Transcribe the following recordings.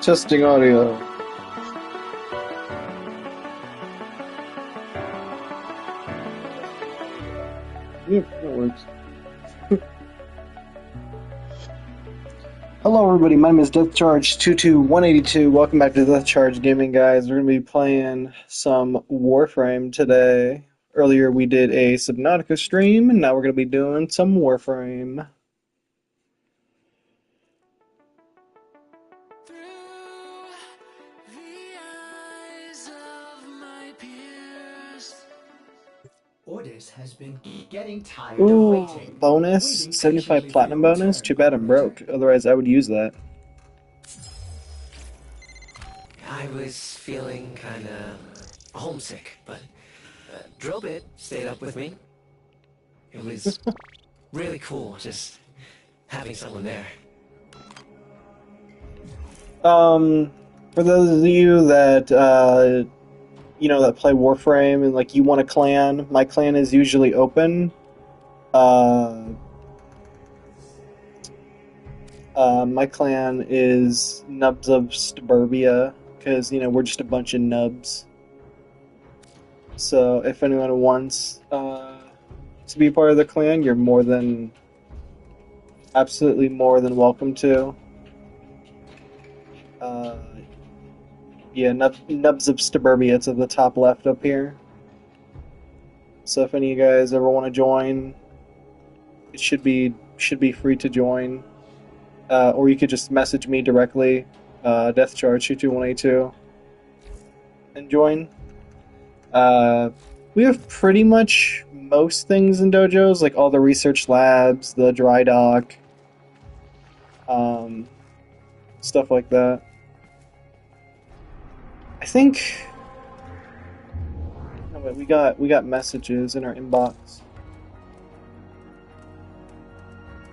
Testing audio. Yep, that works. Hello everybody, my name is DeathCharge22182. Welcome back to Death Charge Gaming, guys. We're going to be playing some Warframe today. Earlier we did a Subnautica stream, and now we're going to be doing some Warframe. Orders has been getting tired of Ooh, waiting. bonus, Waiting 75 patiently for platinum your bonus. return, Too bad I'm broke, operator. otherwise I would use that. I was feeling kinda homesick, but Drill Bit stayed up with me. It was really cool just having someone there. For those of you that, that play Warframe and, like, you want a clan, my clan is usually open. My clan is Nubs of Suburbia, because, we're just a bunch of nubs. So, if anyone wants, to be part of the clan, you're absolutely more than welcome to. Yeah, Nubs of Suburbia, it's at the top left up here. So if any of you guys ever want to join, it should be free to join. Or you could just message me directly, DeathCharge22182, and join. We have pretty much most things in dojos, like all the research labs, the dry dock, stuff like that. I think. Oh wait, we got messages in our inbox.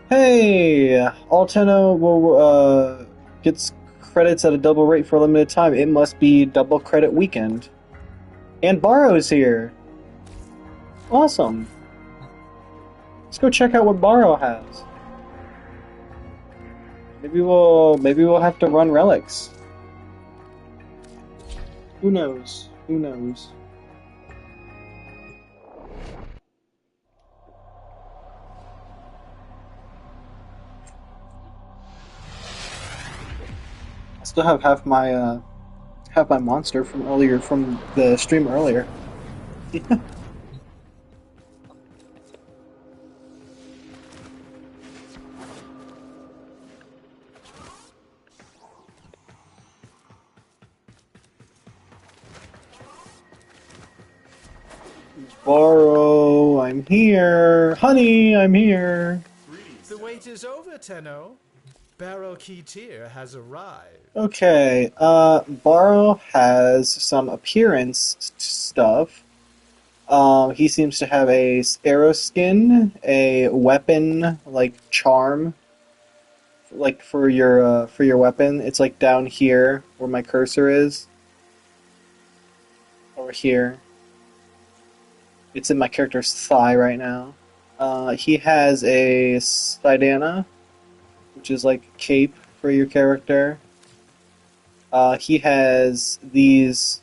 Hey, Alteno gets credits at a double rate for a limited time. It must be double credit weekend. And Barrow's here. Awesome. Let's go check out what Barrow has. Maybe we'll have to run relics. Who knows? Who knows? I still have half my monster from the stream earlier. Borrow, I'm here. Honey, I'm here. The wait is over, Tenno. Barrow Keytier has arrived. Okay, Borrow has some appearance stuff. He seems to have a arrow skin, a weapon, like, charm, like, for your weapon. It's, like, down here, where my cursor is. Over here. It's in my character's thigh right now. He has a Sidana, which is like cape for your character. He has these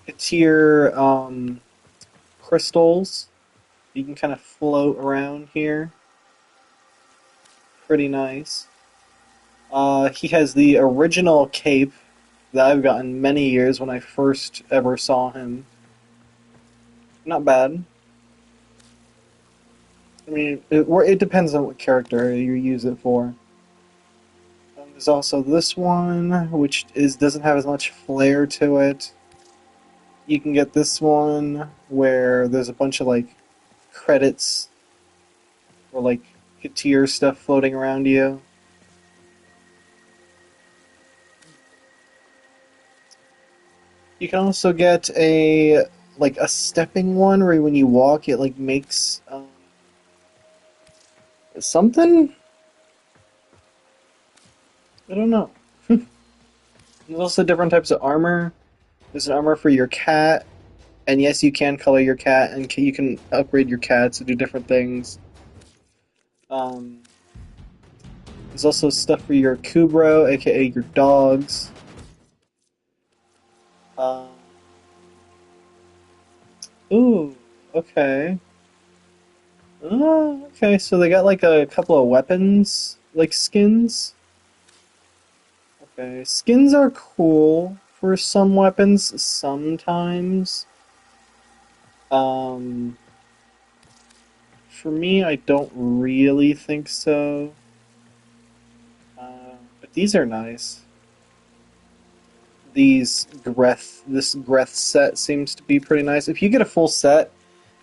Katir crystals. You can kind of float around here. Pretty nice. He has the original cape that I've gotten many years when I first ever saw him. Not bad. I mean, it depends on what character you use it for. There's also this one, which doesn't have as much flair to it. You can get this one where there's a bunch of, like, credits or, like, tier stuff floating around you. You can also get a stepping one where when you walk it, like, makes something? I don't know. There's also different types of armor. There's an armor for your cat, and yes, you can color your cat, and you can upgrade your cats to do different things. There's also stuff for your Kubro, aka your dogs. Uh, ooh, okay. Oh, okay, so they got like a couple of weapons, like skins. Okay, skins are cool for some weapons sometimes. Um, for me, I don't really think so. But these are nice. This Greth set seems to be pretty nice. If you get a full set,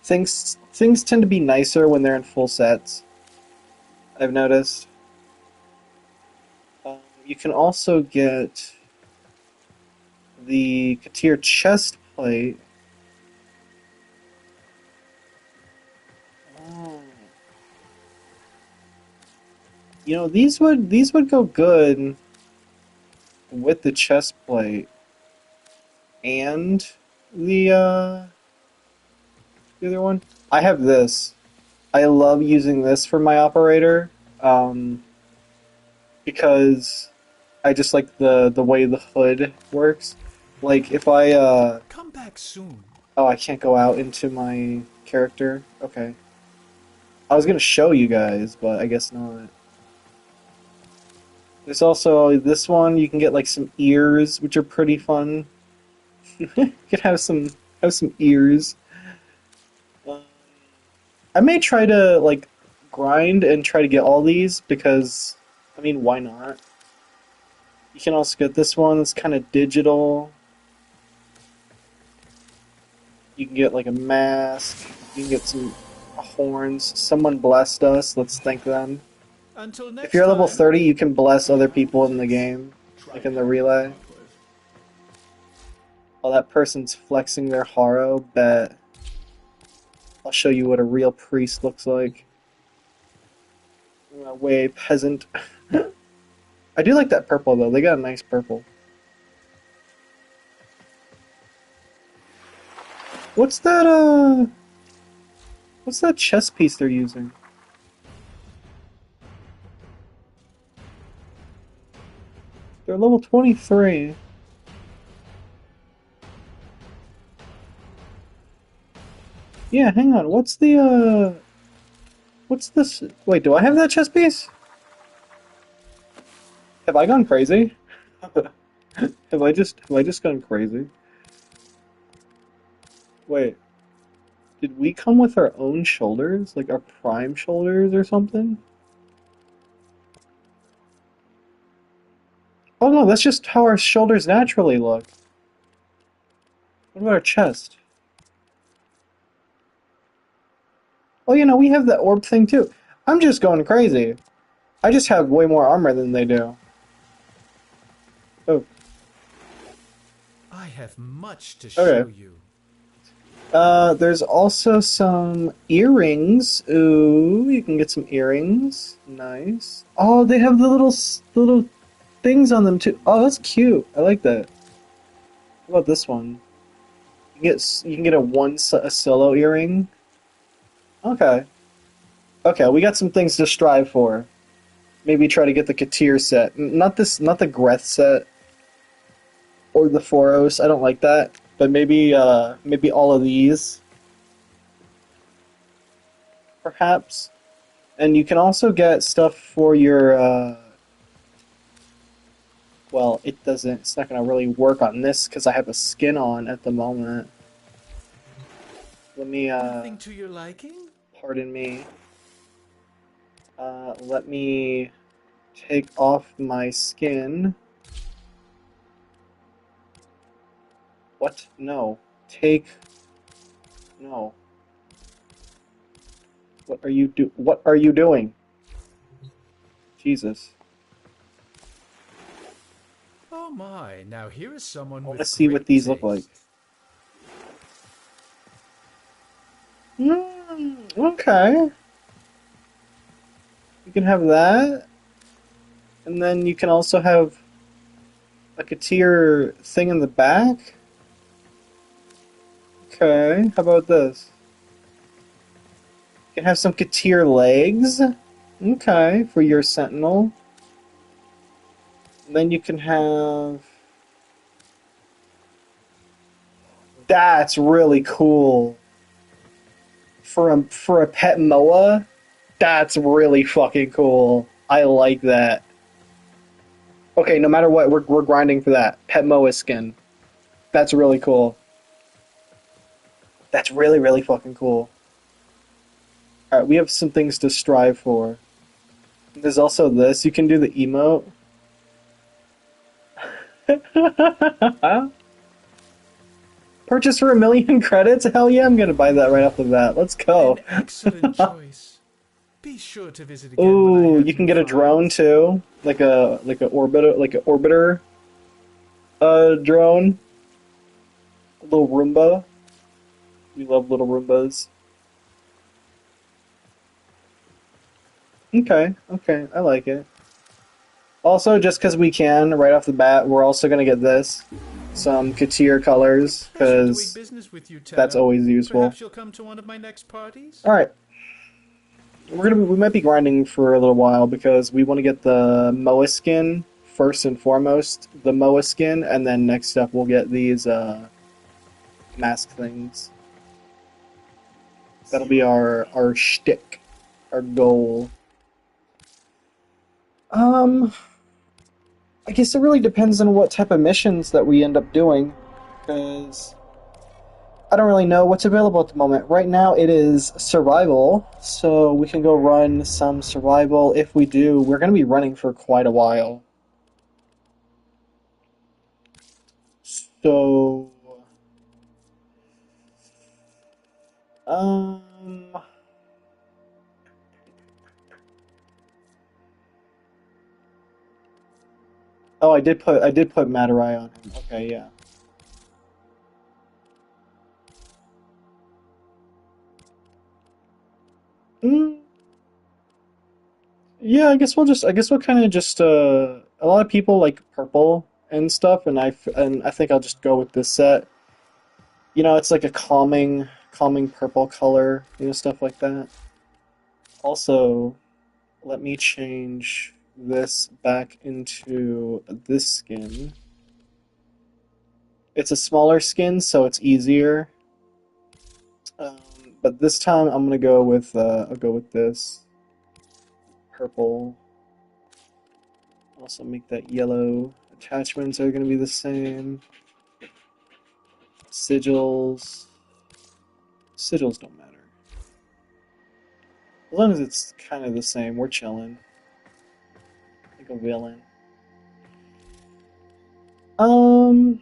things tend to be nicer when they're in full sets. I've noticed. You can also get the Katir chest plate. Oh. You know, these would go good with the chest plate and the other one. I have this. I love using this for my operator, because I just like the way the hood works. Like if I Come back soon. oh, I can't go out into my character. Okay. I was gonna show you guys, but I guess not. There's also this one. You can get like some ears, which are pretty fun. You can have some ears. Um, I may try to like grind and try to get all these because, I mean, why not? You can also get this one. It's kind of digital. You can get like a mask. You can get some horns. Someone blessed us. Let's thank them. Until If next you're level time. 30, you can bless other people in the game, like in the relay. Oh, that person's flexing their Haro. Bet. I'll show you what a real priest looks like. Way peasant. I do like that purple though. They got a nice purple. What's that? What's that chess piece they're using? They're level 23. Yeah, hang on. What's the What's this? Wait, do I have that chess piece? Have I gone crazy? Have I just gone crazy? Wait, did we come with our own shoulders? Like our prime shoulders or something? Oh no, that's just how our shoulders naturally look. What about our chest? Oh, we have that orb thing too. I'm just going crazy. I just have way more armor than they do. Oh, I have much to show okay. you. There's also some earrings. Ooh, you can get some earrings. Nice. Oh, they have the little things on them too. Oh, that's cute. I like that. How about this one? You can get a solo earring. Okay. Okay, we got some things to strive for. Maybe try to get the Katir set. Not the Greth set or the Foros. I don't like that. But maybe all of these, perhaps. And you can also get stuff for your well, it's not gonna really work on this because I have a skin on at the moment. Let me Nothing to your liking? pardon me. Let me take off my skin. What? No. No. What are you doing? Jesus. Oh my, now here is someone I want to with see what great these look like. taste. Okay. You can have that. And then you can also have like a tier thing in the back. Okay, how about this? You can have some Katir legs. Okay, for your sentinel. And then you can have That's really cool. For a pet Moa, that's really fucking cool. I like that. Okay, no matter what, we're grinding for that. Pet Moa skin. That's really cool. That's really, really fucking cool. Alright, we have some things to strive for. There's also this. You can do the emote. Purchase for 1,000,000 credits? Hell yeah, I'm gonna buy that right off the bat. Let's go. An excellent choice. Be sure to visit again when I Ooh, have you can new get a drone finds. too, like a orbiter drone, a little Roomba. We love little Roombas. Okay, okay, I like it. Also, just because we can, right off the bat, we're also gonna get this, some Katir colors, Pleasure doing because business with you, Tenno. that's always useful. Perhaps you'll come to one of my next parties? All right, we might be grinding for a little while because we want to get the Moa skin first and foremost, the Moa skin, and then next up we'll get these mask things. That'll be our shtick, our goal. I guess it really depends on what type of missions that we end up doing, because I don't really know what's available at the moment. Right now it is survival, so we can go run some survival. If we do, we're going to be running for quite a while. So, um, oh, I did put Matarai on him. Okay, yeah. Mm, yeah, I guess we'll kind of just a lot of people like purple and stuff, and I think I'll just go with this set. You know, it's like a calming purple color, you know, stuff like that. Also, let me change this back into this skin. It's a smaller skin, so it's easier. Um, but this time I'm gonna go with I'll go with this purple. Also make that yellow. Attachments are gonna be the same. Sigils. Sigils don't matter. As long as it's kind of the same, we're chilling. Like a villain. Um.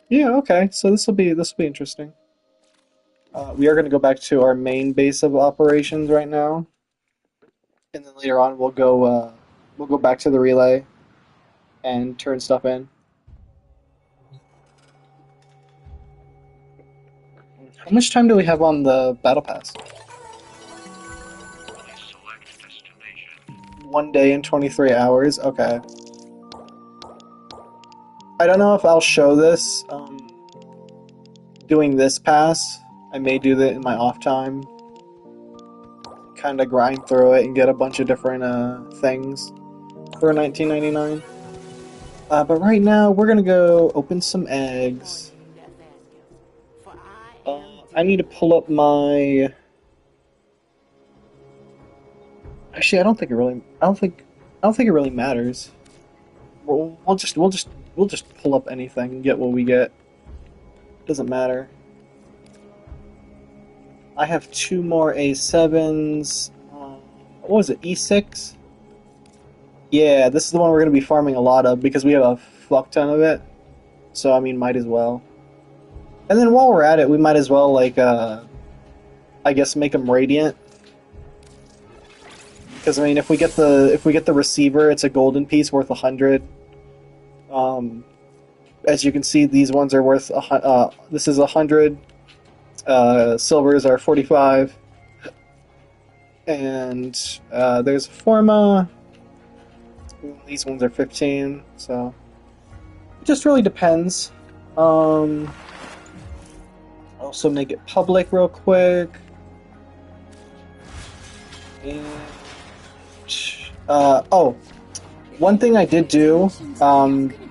Yeah. Okay. So this will be interesting. We are going to go back to our main base of operations right now, and then later on we'll go back to the relay and turn stuff in. How much time do we have on the battle pass? 1 day and 23 hours. Okay. I don't know if I'll show this. Doing this pass, I may do that in my off time. Kind of grind through it and get a bunch of different things for 1999. But right now, we're gonna go open some eggs. I need to pull up my. Actually, I don't think it really. I don't think it really matters. We'll just pull up anything and get what we get. Doesn't matter. I have 2 more A7s. What was it? E6? Yeah, this is the one we're going to be farming a lot of because we have a fuck ton of it. So, I mean, might as well. And then while we're at it, we might as well, like, I guess make them radiant. Because, I mean, if we get the receiver, it's a golden piece worth 100. As you can see, these ones are worth, this is 100. Silvers are 45. And there's a Forma. These ones are 15, so it just really depends. Also make it public real quick. And oh, one thing I did do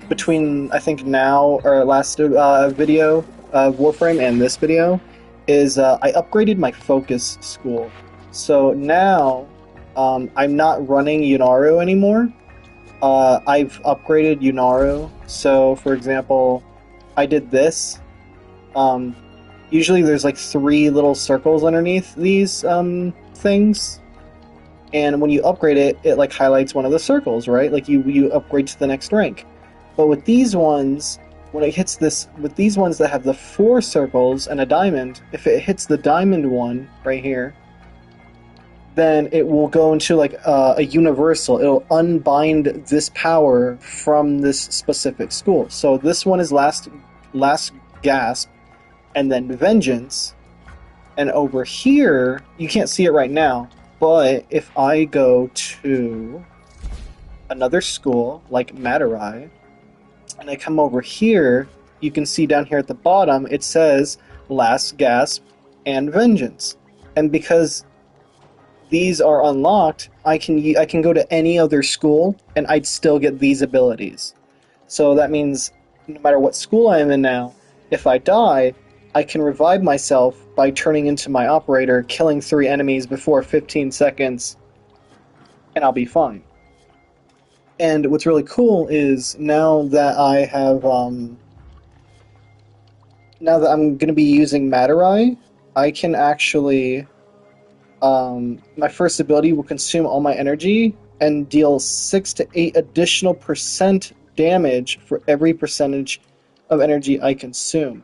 between I think now or last video of Warframe and this video is I upgraded my focus school. So now I'm not running Yunaru anymore. I've upgraded Yunaru. So for example, I did this. Usually there's like 3 little circles underneath these things. And when you upgrade it, it like highlights one of the circles, right? Like you upgrade to the next rank. But with these ones, when it hits this, with these ones that have the 4 circles and a diamond, if it hits the diamond one right here, then it will go into like a universal. It'll unbind this power from this specific school. So this one is last gasp, and then vengeance. And over here, you can't see it right now, but if I go to another school like Madarai, and I come over here, you can see down here at the bottom it says last gasp and vengeance. And because these are unlocked, I can go to any other school and I'd still get these abilities. So that means no matter what school I am in now, if I die, I can revive myself by turning into my operator, killing 3 enemies before 15 seconds, and I'll be fine. And what's really cool is now that I have, now that I'm going to be using Madarai, I can actually, my first ability will consume all my energy and deal 6 to 8 additional % damage for every percentage of energy I consume.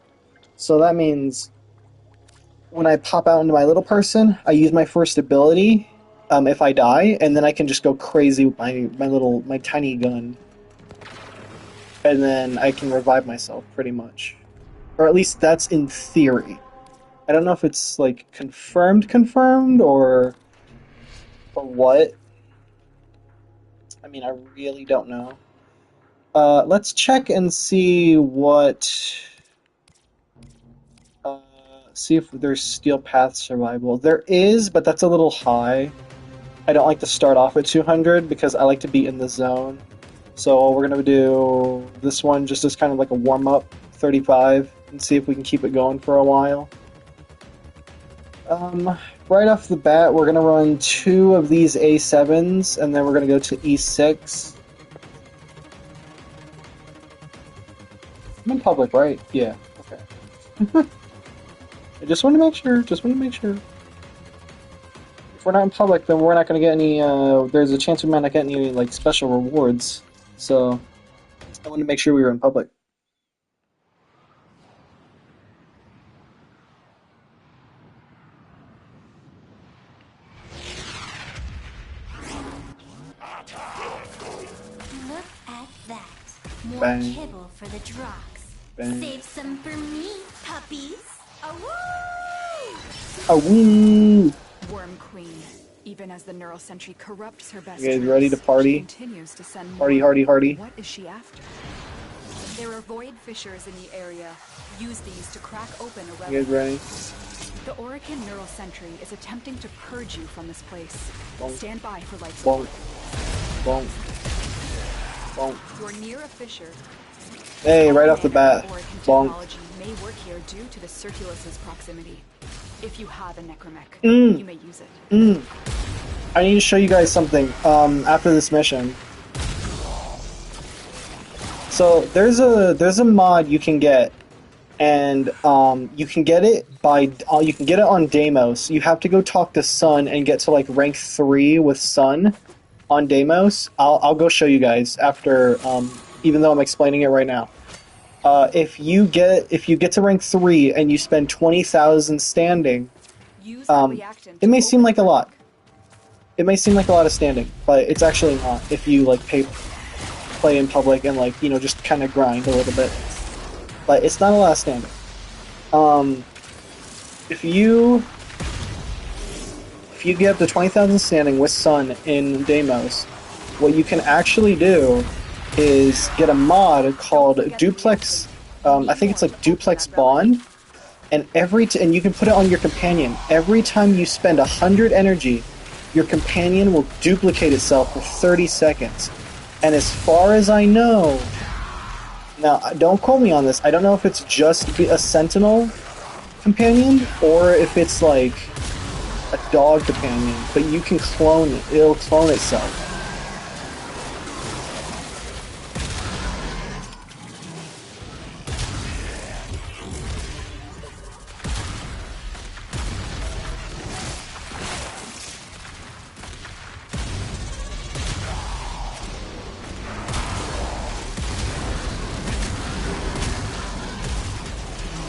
So that means when I pop out into my little person, I use my first ability if I die, and then I can just go crazy with my tiny gun. And then I can revive myself, pretty much. Or at least that's in theory. I don't know if it's, like, confirmed, or what. I mean, I really don't know. Let's check and see what... see if there's Steel Path Survival. There is, but that's a little high. I don't like to start off at 200 because I like to be in the zone. So we're going to do this one just as kind of like a warm-up, 35, and see if we can keep it going for a while. Right off the bat, we're going to run 2 of these A7s, and then we're going to go to E6. I'm in public, right? Yeah, okay. I just want to make sure, If we're not in public, then we're not going to get any, there's a chance we might not get any, like, special rewards. So, I want to make sure we were in public. Look at that. More Bang. kibble for the Drox. Bang. Save some for me, puppies. Awoo! Awoo! Worm Queen. Even as the neural sentry corrupts her best You guys troops, ready to party? she continues to send Party, more. hardy, hardy. What is she after? There are void fissures in the area. Use these to crack open a You guys ready? The Orican neural sentry is attempting to purge you from this place. Bonk. Stand by for light Bonk. support. Bonk. Bonk. You're near a fissure. Hey, right off the bat. Orican Bonk. technology may work here due to the Circulus's proximity. If you have a necromech, Mm. you may use it. I need to show you guys something after this mission. So there's a mod you can get, and you can get it on Deimos. You have to go talk to Sun and get to like rank 3 with Sun on Deimos. I'll go show you guys after, even though I'm explaining it right now. If you get to rank 3 and you spend 20,000 standing, Use that reactant it may to seem open like a the lot. It may seem like a lot of standing, but it's actually not if you like play in public and like, you know, just kind of grind a little bit. But it's not a lot of standing. If you get up to 20,000 standing with Sun in Deimos, what you can actually do is get a mod called Duplex. I think it's like Duplex Bond, and and you can put it on your companion. Every time you spend 100 energy, your companion will duplicate itself for 30 seconds. And as far as I know, Now, don't quote me on this. I don't know if it's just a sentinel companion or if it's like a dog companion, but you can clone it. It'll clone itself.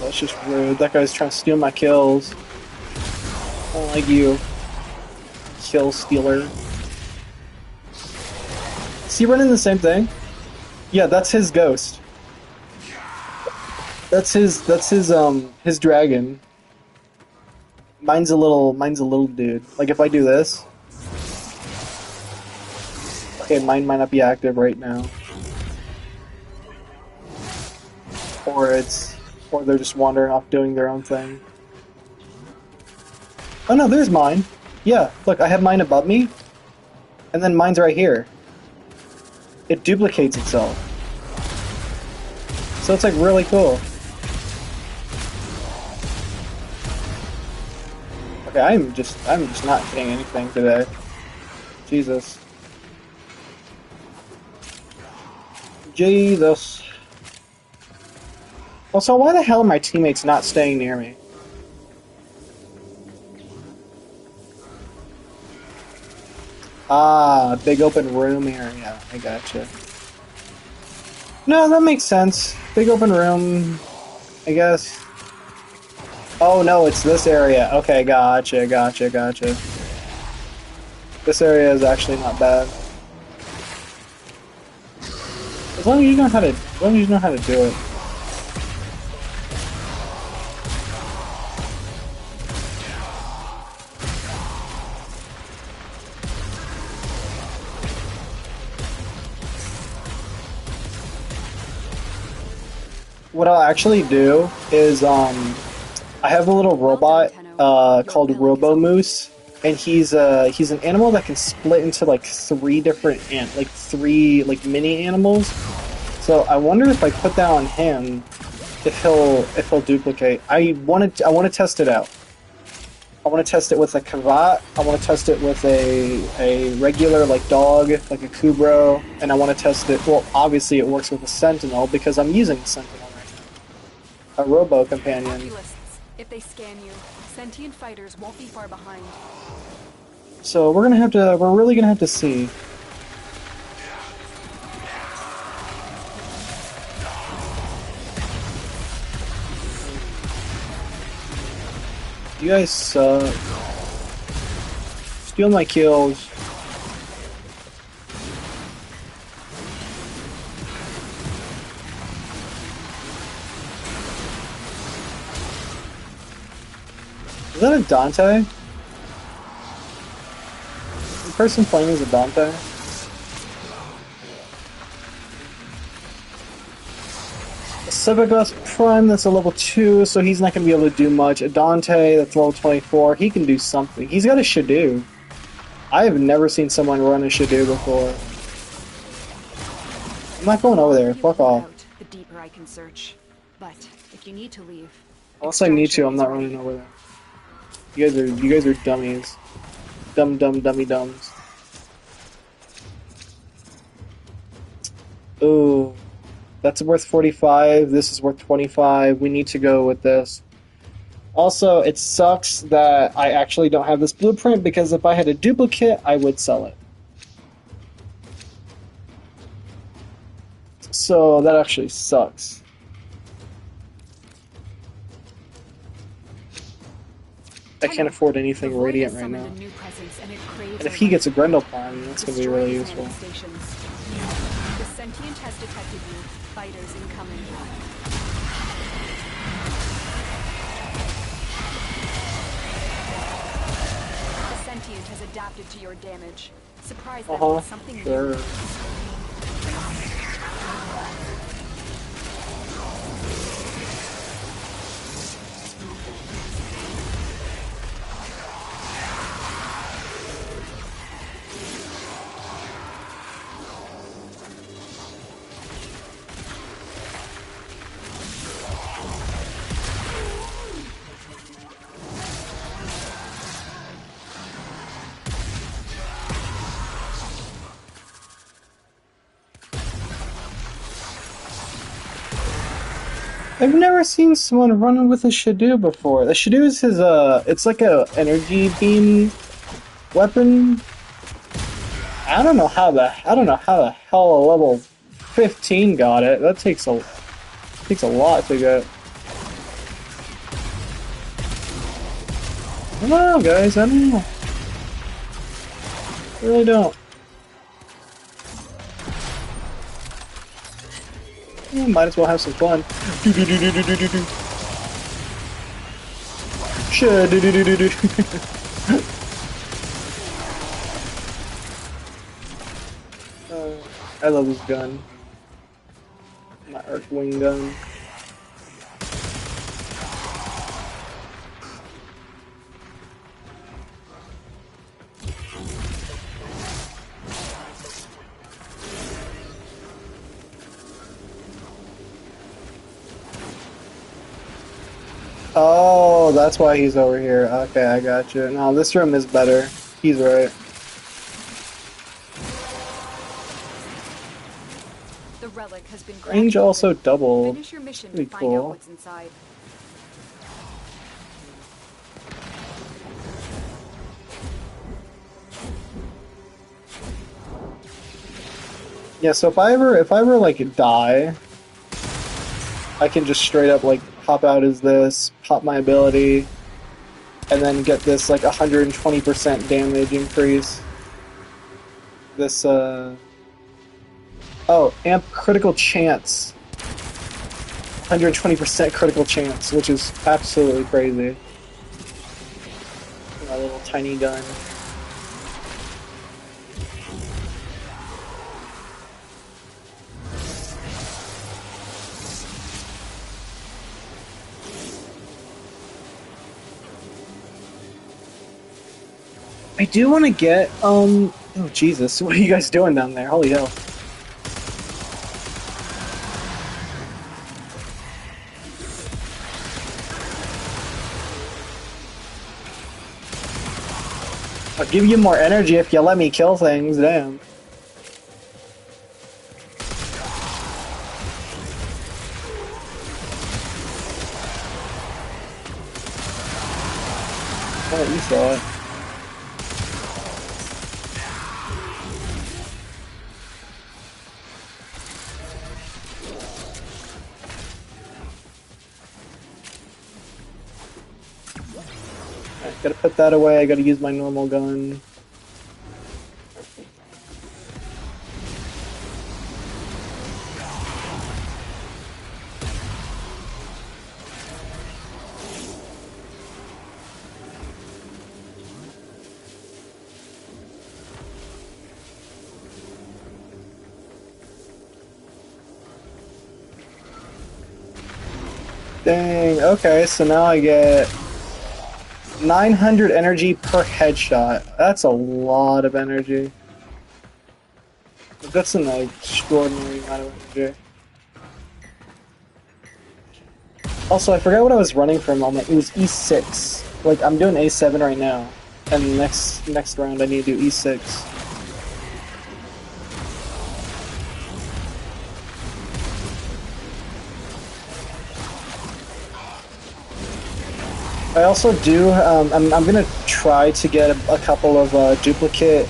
That's just rude. That guy's trying to steal my kills. I don't like you. Kill stealer. Is he running the same thing? Yeah, that's his ghost. That's his dragon. Mine's a little dude. Like if I do this. Okay, mine might not be active right now. Or they're just wandering off doing their own thing. Oh no, there's mine. Yeah, look, I have mine above me. And then mine's right here. It duplicates itself. So it's like really cool. Okay, I'm just not getting anything today. Jesus. Jesus. Also, why the hell are my teammates not staying near me? Ah, big open room area. I gotcha. No, that makes sense. Big open room, I guess. Oh no, it's this area. Okay, gotcha. This area is actually not bad. As long as you know how to do it. What I'll actually do is, I have a little robot, called Robo Moose, and he's an animal that can split into like three mini animals. So I wonder if I put that on him, if he'll duplicate. I want to test it out. I want to test it with a Kavat. I want to test it with a regular like dog, like a Kubro, and I want to test it. Well, obviously it works with a Sentinel because I'm using a Sentinel right now. A Robo companion. Oculists, if they scan you, sentient fighters won't be far behind. So we're really gonna have to see. You guys suck. Steal my kills. Is that a Dante? The person playing is a Dante? Civitas Prime, that's a level 2, so he's not going to be able to do much. A Dante, that's level 24, he can do something. He's got a Shadow. I have never seen someone run a Shadow before. I'm not going over there, fuck off. The deeper I can search. But if you need to leave, Unless I need to, I'm not running over there. You guys are dummies. Dummy dumbs. Ooh. That's worth 45, this is worth 25, we need to go with this. Also, it sucks that I actually don't have this blueprint, because if I had a duplicate, I would sell it. So, that actually sucks. I can't afford anything Radiant right now. And if he gets a Grendel Prime, that's going to be really useful. The sentient has detected you. Fighters incoming. The sentient has adapted to your damage. Surprise them with something new. I've never seen someone running with a Shadoo before. The Shadoo is his it's like a energy beam weapon. I don't know how the hell a level 15 got it. That takes a lot to get. I don't know, guys. I don't know. I really don't. Yeah, might as well have some fun. Do do do do do do do do. Shit, do do do do do. I love this gun. My Earthwing gun. Oh, that's why he's over here. Okay, I got you. No, this room is better. He's right. The relic has been Range granted. also doubled. Finish your mission to Pretty find cool. out what's inside. Yeah, so if I ever like die, I can just straight up like pop out as this, pop my ability, and then get this like 120% damage increase. This oh, amp critical chance. 120% critical chance, which is absolutely crazy. My little tiny gun. I do want to get, oh Jesus, what are you guys doing down there? Holy hell. I'll give you more energy if you let me kill things, damn. Oh, you saw it. Alright, gotta put that away, I gotta use my normal gun. Dang, okay, so now I get 900 energy per headshot. That's a lot of energy. That's an extraordinary amount of energy. Also, I forgot what I was running for a moment. It was E6. Like, I'm doing A7 right now. And next round I need to do E6. I also do, I'm gonna try to get a couple of duplex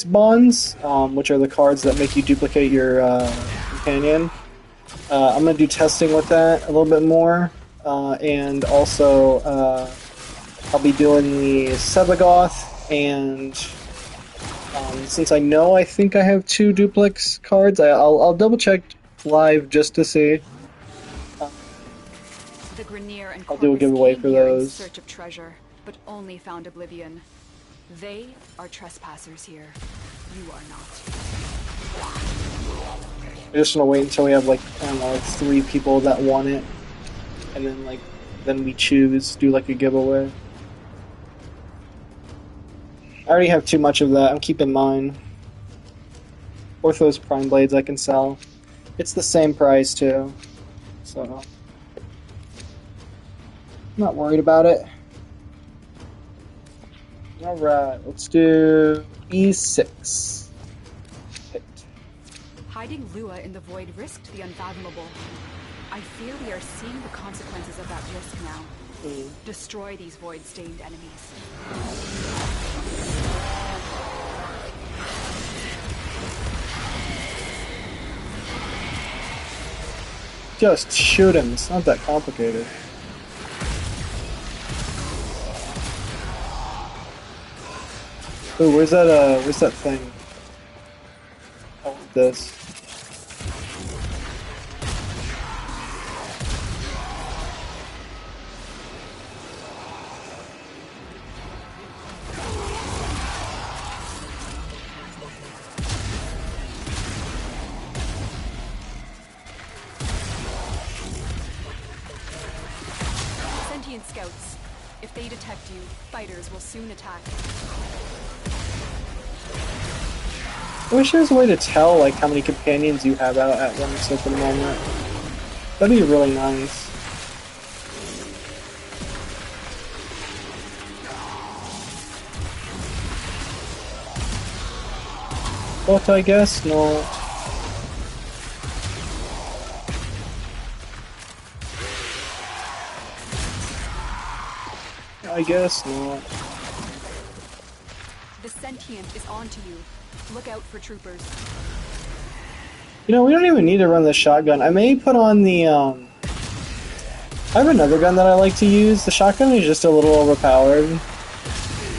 bonds, which are the cards that make you duplicate your companion. I'm gonna do testing with that a little bit more, and also I'll be doing the Sebagoth, and since I know I think I have 2 duplex cards, I'll double check live just to see. The Grenier and I'll do a Corvus giveaway came for here in those. search of treasure, but only found oblivion. They are trespassers here. You are not. I'm just gonna wait until we have like, I don't know, like 3 people that want it, and then we choose, do like a giveaway. I already have too much of that, I'm keeping mine. Orthos Prime Blades I can sell. It's the same price too, so I'm not worried about it. Alright, let's do E6. Hit. Hiding Lua in the void risked the unfathomable. I fear we are seeing the consequences of that risk now. Destroy these void-stained enemies. Just shoot him. It's not that complicated. Ooh, where's that thing? I want this. Sentient scouts. If they detect you, fighters will soon attack. I wish there was a way to tell like how many companions you have out at once at the moment. That'd be really nice. But I guess not. I guess not. The sentient is onto you. Look out for troopers. You know, we don't even need to run the shotgun. I may put on the, I have another gun that I like to use. The shotgun is just a little overpowered.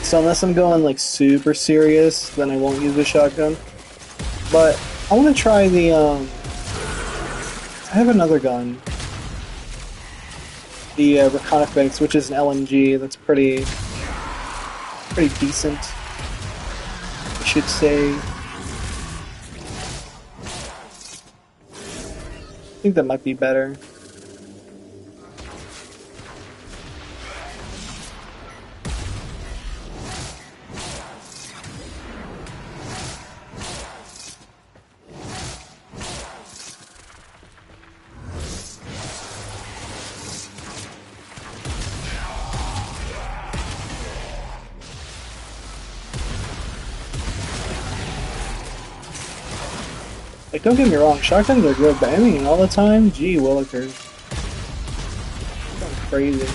So unless I'm going, like, super serious, then I won't use the shotgun. But I want to try the, I have another gun. The, Reconnaissance, which is an LMG. That's pretty decent, I should say. I think that might be better. Like, don't get me wrong, shotguns are good, but aiming all the time? Gee willikers. Going crazy.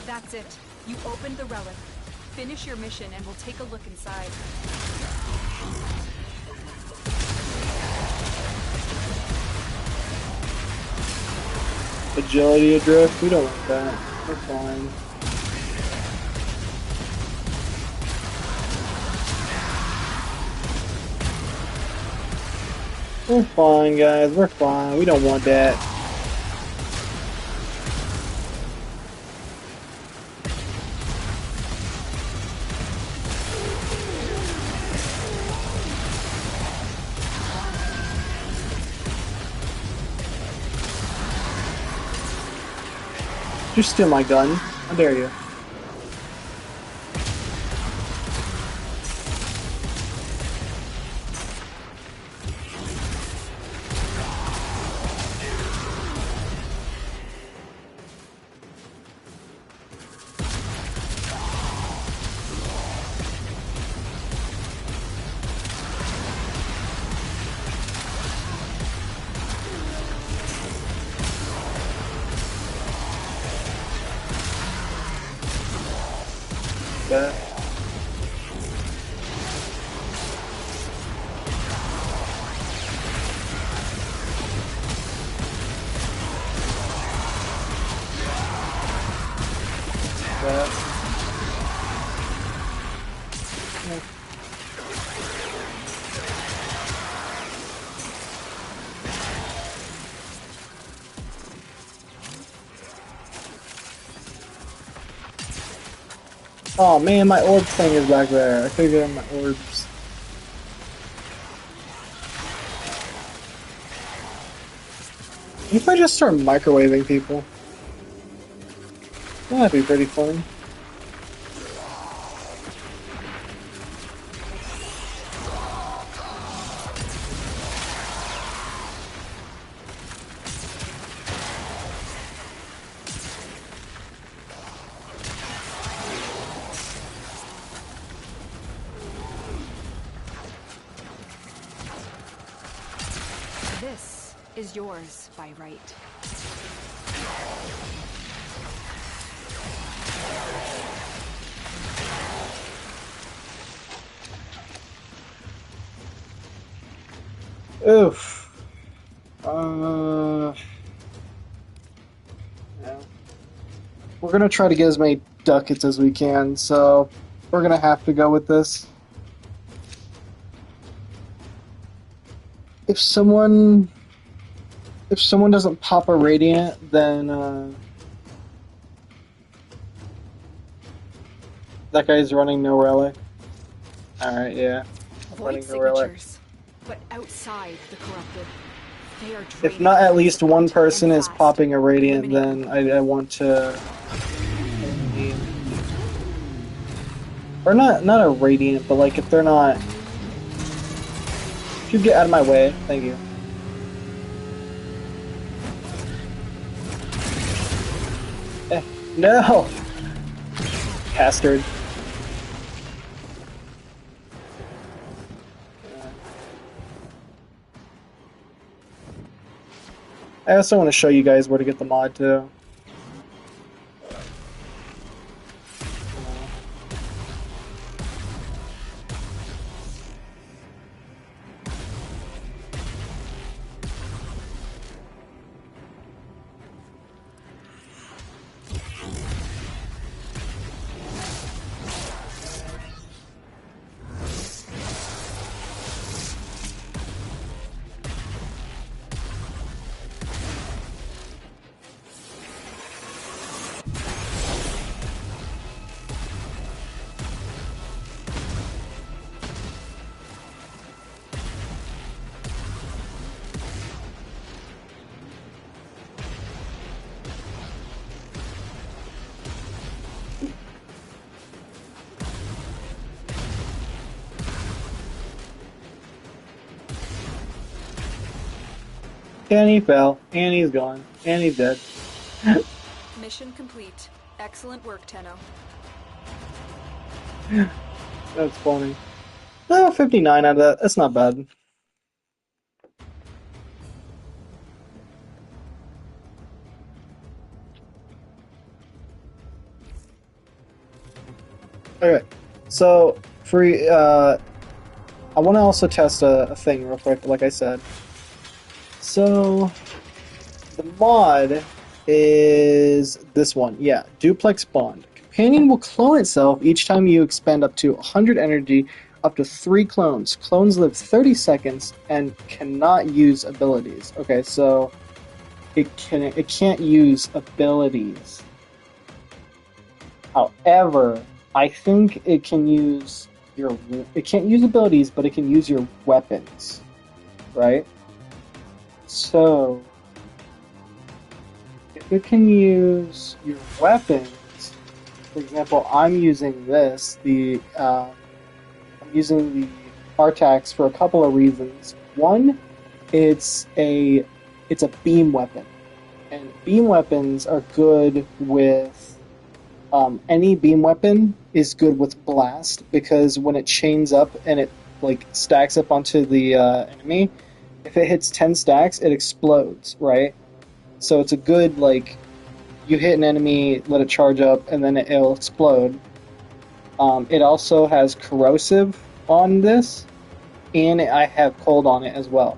That's it. You opened the relic. Finish your mission and we'll take a look inside. Agility adrift? We don't want that. We're fine. We're fine, guys. We're fine. We don't want that. You steal my gun. How dare you? That. Oh man, my orb thing is back there. I could get my orbs. If I just start microwaving people, that'd be pretty fun. This is yours by right. Oof. Yeah. We're gonna try to get as many ducats as we can, so we're gonna have to go with this. If someone doesn't pop a radiant, then that guy's running no relic. Alright, yeah. I'm Void running no relic. signatures, but outside the corrupted. They are If draining not at life least support one person and is fast, popping a radiant, eliminating then I want to... Or not a radiant, but like if they're not... If you get out of my way, thank you. No! Bastard. I also want to show you guys where to get the mod too. And he fell, and he's gone, and he's dead. Mission complete. Excellent work, Tenno. That's funny. Oh, 59 out of that. That's not bad. Okay, so for I want to also test a thing real quick, like I said. So the mod is this one, yeah, Duplex Bond. Companion will clone itself each time you expend up to 100 energy, up to 3 clones. Clones live 30 seconds and cannot use abilities. Okay, so it can't use abilities. However, I think it can use it can't use abilities, but it can use your weapons, right? So if it can use your weapons, for example, I'm using this, I'm using the Artax for a couple of reasons. One, it's a beam weapon, and beam weapons are good with any beam weapon is good with blast, because when it chains up and it like stacks up onto the enemy, if it hits 10 stacks, it explodes, right? So it's a good, like, you hit an enemy, let it charge up, and then it'll explode. It also has corrosive on this, and I have cold on it as well.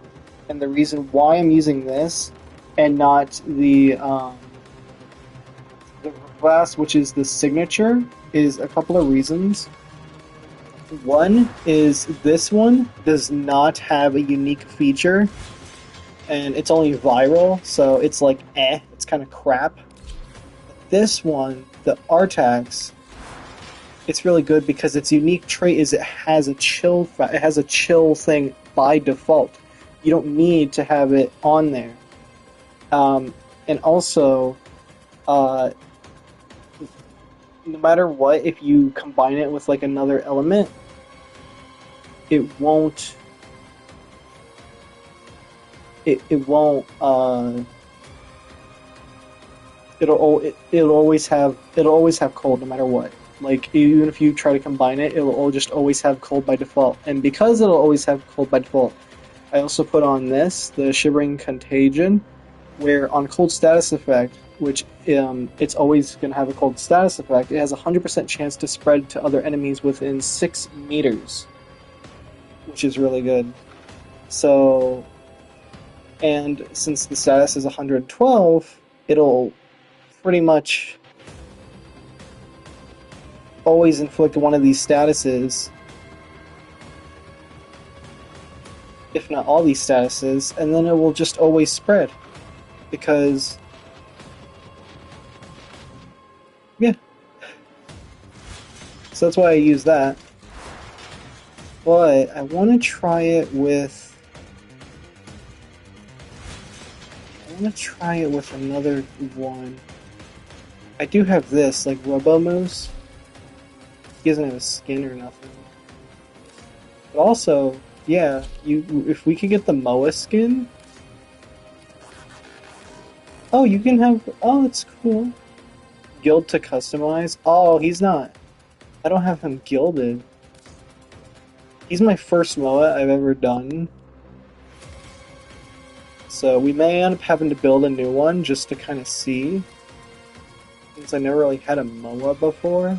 And the reason why I'm using this and not the class, which is the signature, is a couple of reasons. One is this one does not have a unique feature, and it's only viral, so it's like it's kind of crap. This one, the Artax, it's really good because its unique trait is it has a chill thing by default. You don't need to have it on there. And also, no matter what, if you combine it with like another element, it won't it'll always have cold no matter what. Like, even if you try to combine it, it'll just always have cold by default. And because it'll always have cold by default, I also put on this, the Shivering Contagion, where on cold status effect, which it's always going to have a cold status effect, it has a 100% chance to spread to other enemies within 6 meters, which is really good. So, and since the status is 112, it'll pretty much always inflict one of these statuses, if not all these statuses, and then it will just always spread. Because, yeah. So that's why I use that. But I want to try it with... another one. I do have this, like Robo Moose. He doesn't have a skin or nothing. But also, yeah, if we could get the Moa skin... Oh, you can have... Oh, that's cool. Guild to customize? Oh, he's not... I don't have him gilded. He's my first MOA I've ever done. So we may end up having to build a new one just to kind of see. Since I never really had a MOA before.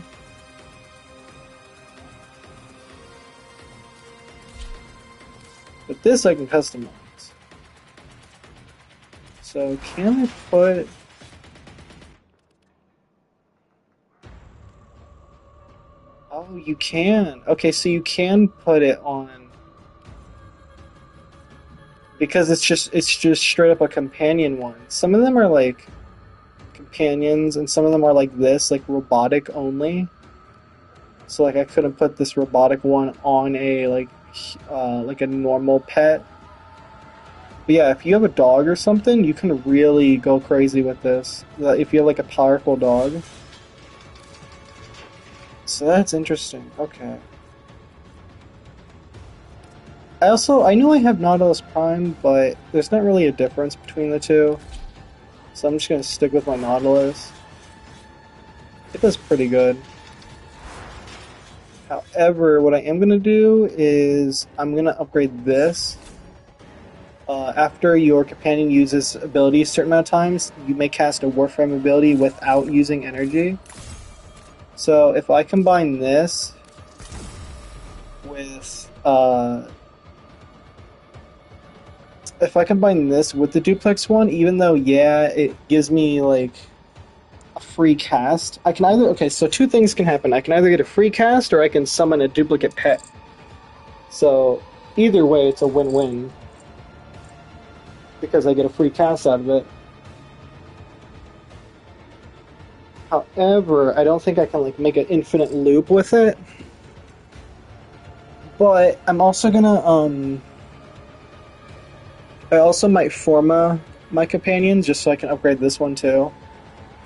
But this I can customize. So can I put... Oh, you can. Okay, so you can put it on... Because it's just straight up a companion one. Some of them are like companions, and some of them are like this, like robotic only. So like I couldn't put this robotic one on a like a normal pet. But yeah, if you have a dog or something, you can really go crazy with this. If you have like a powerful dog. So that's interesting. Okay. I know I have Nautilus Prime, but there's not really a difference between the two. So I'm just going to stick with my Nautilus. It does pretty good. However, what I am going to do is I'm going to upgrade this. After your companion uses ability a certain amount of times, you may cast a Warframe ability without using energy. So if I combine this with the duplex one, even though, yeah, it gives me, like, a free cast, I can either... Okay, so two things can happen. I can either get a free cast, or I can summon a duplicate pet. So, either way, it's a win-win. Because I get a free cast out of it. However, I don't think I can, like, make an infinite loop with it. But I'm also gonna, I also might Forma my companion, just so I can upgrade this one too.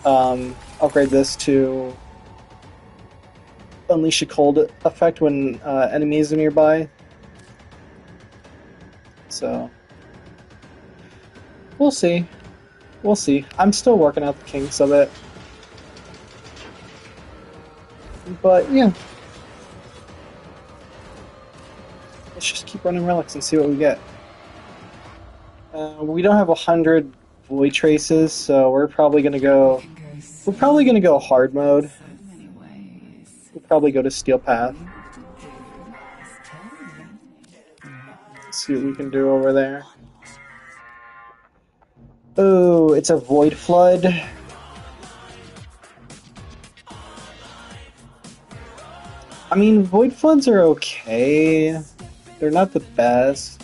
Upgrade this to Unleash a Cold effect when enemies are nearby. So, we'll see. We'll see. I'm still working out the kinks of it. But, yeah. Let's just keep running relics and see what we get. We don't have 100 void traces, so we're probably gonna go hard mode. We'll probably go to Steel Path. Let's see what we can do over there. Oh, it's a Void Flood. I mean, Void Floods are okay. They're not the best.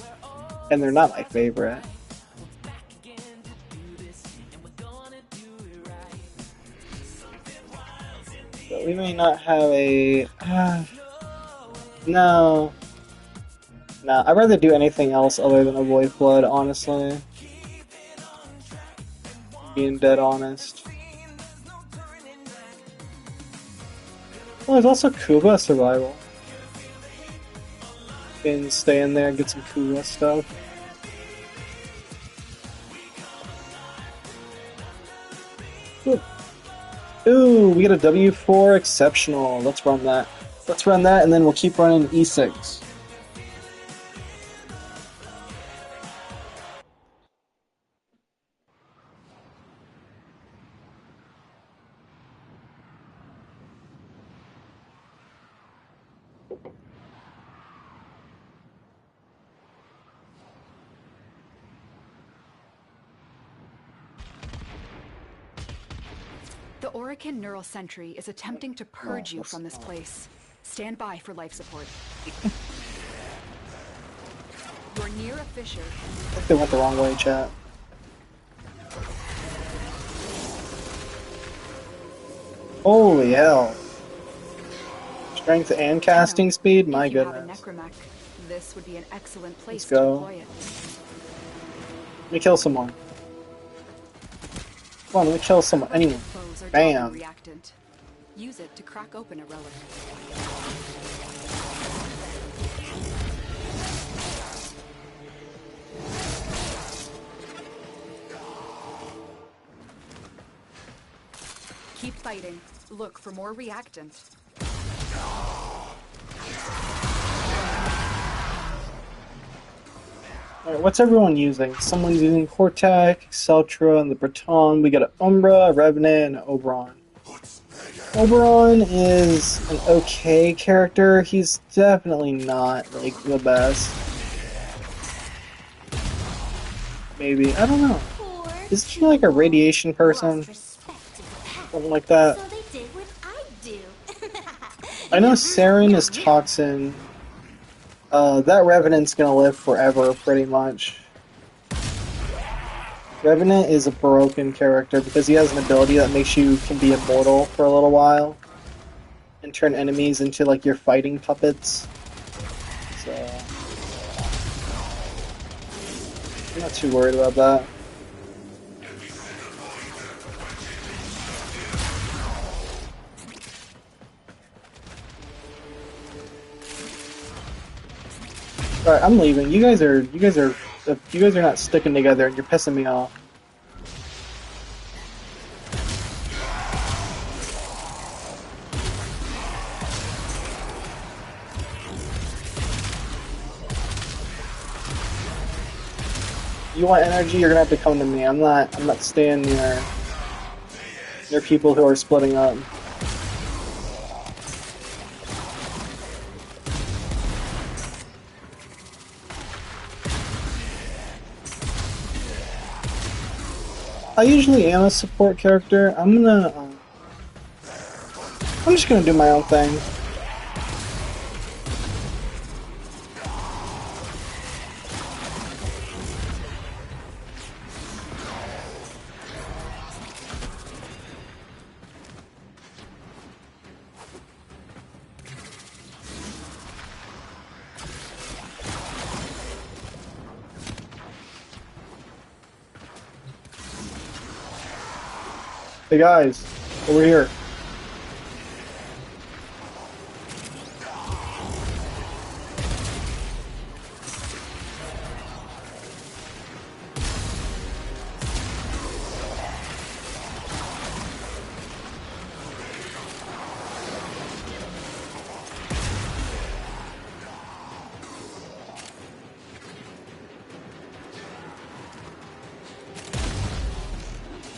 And they're not my favorite. But we may not have a... No. No, I'd rather do anything else other than a Void Flood, honestly. Being dead honest. Well, there's also Kuba Survival. Can stay in there and get some Kuba stuff. Ooh, we get a W4 exceptional. Let's run that. Let's run that, and then we'll keep running E6. The Orican Neural Sentry is attempting to purge you from this oh. place. Stand by for life support. You're near a fissure. I think they went the wrong way, chat. Holy hell. Strength and casting speed? My if you have a goodness. necromech, this would be an excellent place Let's to go. deploy it. Let me kill someone. Come on, let me kill someone. Anyone. Foes are Bam. dropping reactant. Use it to crack open a relic. Keep fighting. Look for more reactant. Alright, what's everyone using? Someone's using Cortac, Exceltra, and the Breton. We got an Umbra, a Revenant, and an Oberon. Oberon is an okay character. He's definitely not, like, the best. Maybe. I don't know. Isn't she like a radiation person? Something like that. So they did what I do. I know Saren is Toxin. That Revenant's gonna live forever, pretty much. Revenant is a broken character because he has an ability that makes you can be immortal for a little while and turn enemies into like your fighting puppets. So I'm not too worried about that. Alright, I'm leaving. You guys are not sticking together and you're pissing me off. You want energy, you're gonna have to come to me. I'm not staying near people who are splitting up. I usually am a support character. I'm just gonna do my own thing. Hey guys, over here.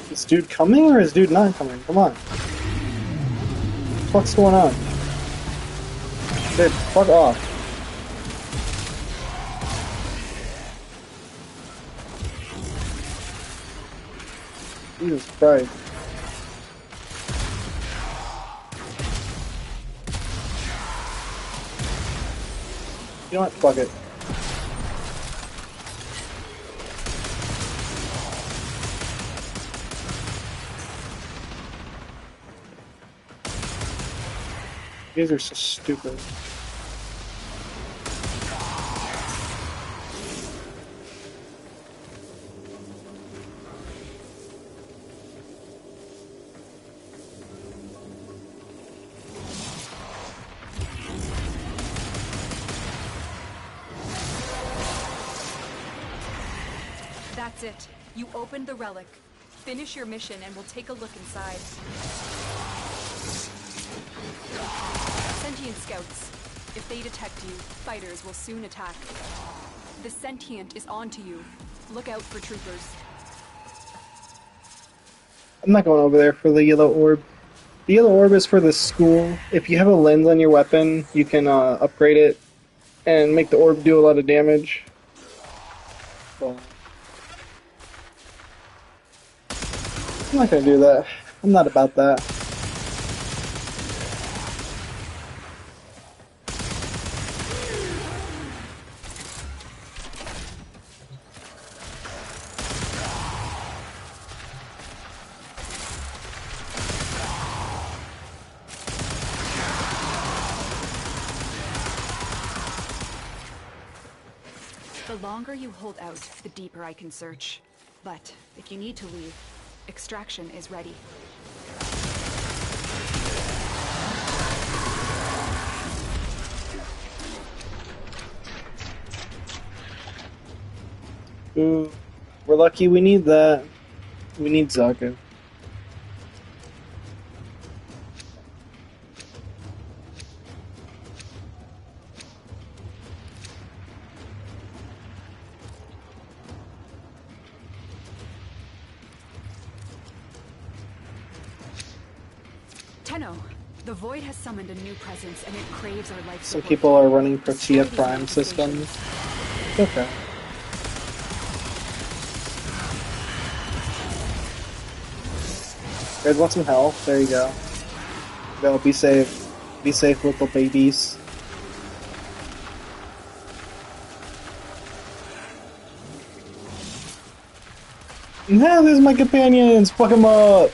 Is dude coming or is dude not coming? Come on. What's going on? Dude, fuck off. Jesus Christ. You know what? Fuck it. These are so stupid. That's it. You opened the relic. Finish your mission and we'll take a look inside. Sentient scouts. If they detect you, fighters will soon attack. The sentient is onto you. Look out for troopers. I'm not going over there for the yellow orb. The yellow orb is for the school. If you have a lens on your weapon, you can upgrade it and make the orb do a lot of damage. But I'm not gonna do that. I'm not about that. The longer you hold out, the deeper I can search. But if you need to leave, extraction is ready. Ooh, we're lucky we need that. We need Zaku. Tenno, the Void has summoned a new presence and it craves our life Some support. people are running Protea Destroy these Prime manifestations. systems. Okay. You guys want some health? There you go. Go, be safe. Be safe, little babies. Now there's my companions! Fuck them up!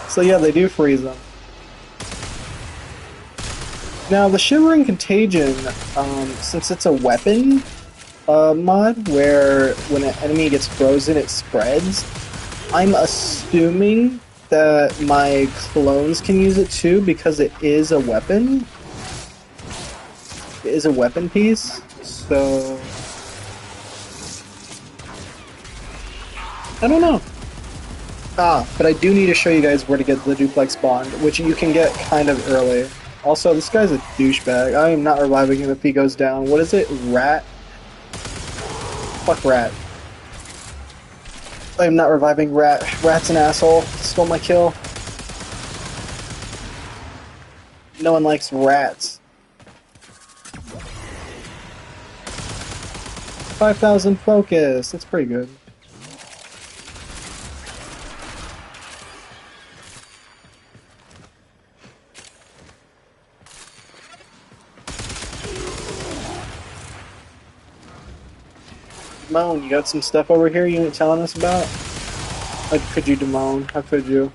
So yeah, they do freeze them. Now the Shivering Contagion, since it's a weapon mod where when an enemy gets frozen it spreads, I'm assuming that my clones can use it too because it is a weapon. It is a weapon piece, so I don't know. Ah, but I do need to show you guys where to get the duplex bond, which you can get kind of early. Also, this guy's a douchebag. I am not reviving him if he goes down. What is it? Rat? Fuck Rat. I am not reviving Rat. Rat's an asshole. Stole my kill. No one likes rats. 5,000 focus. That's pretty good. Moan, you got some stuff over here you ain't telling us about? How could you, Damone? How could you?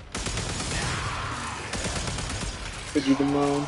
Could you, Damone?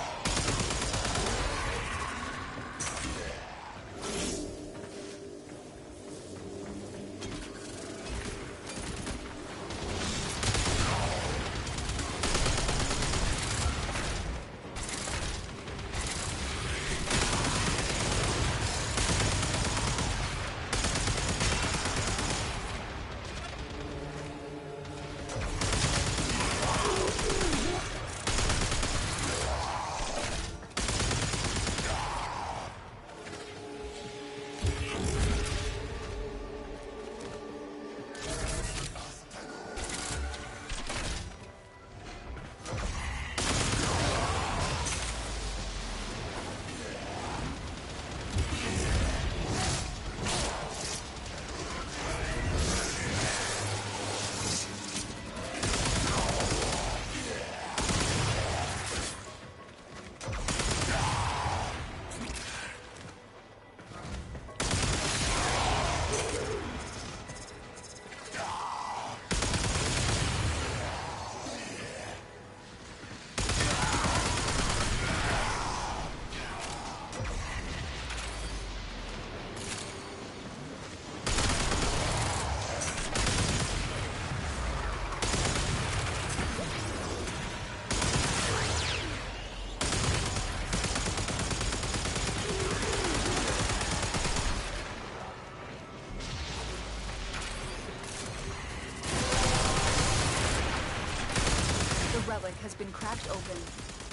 Relic has been cracked open.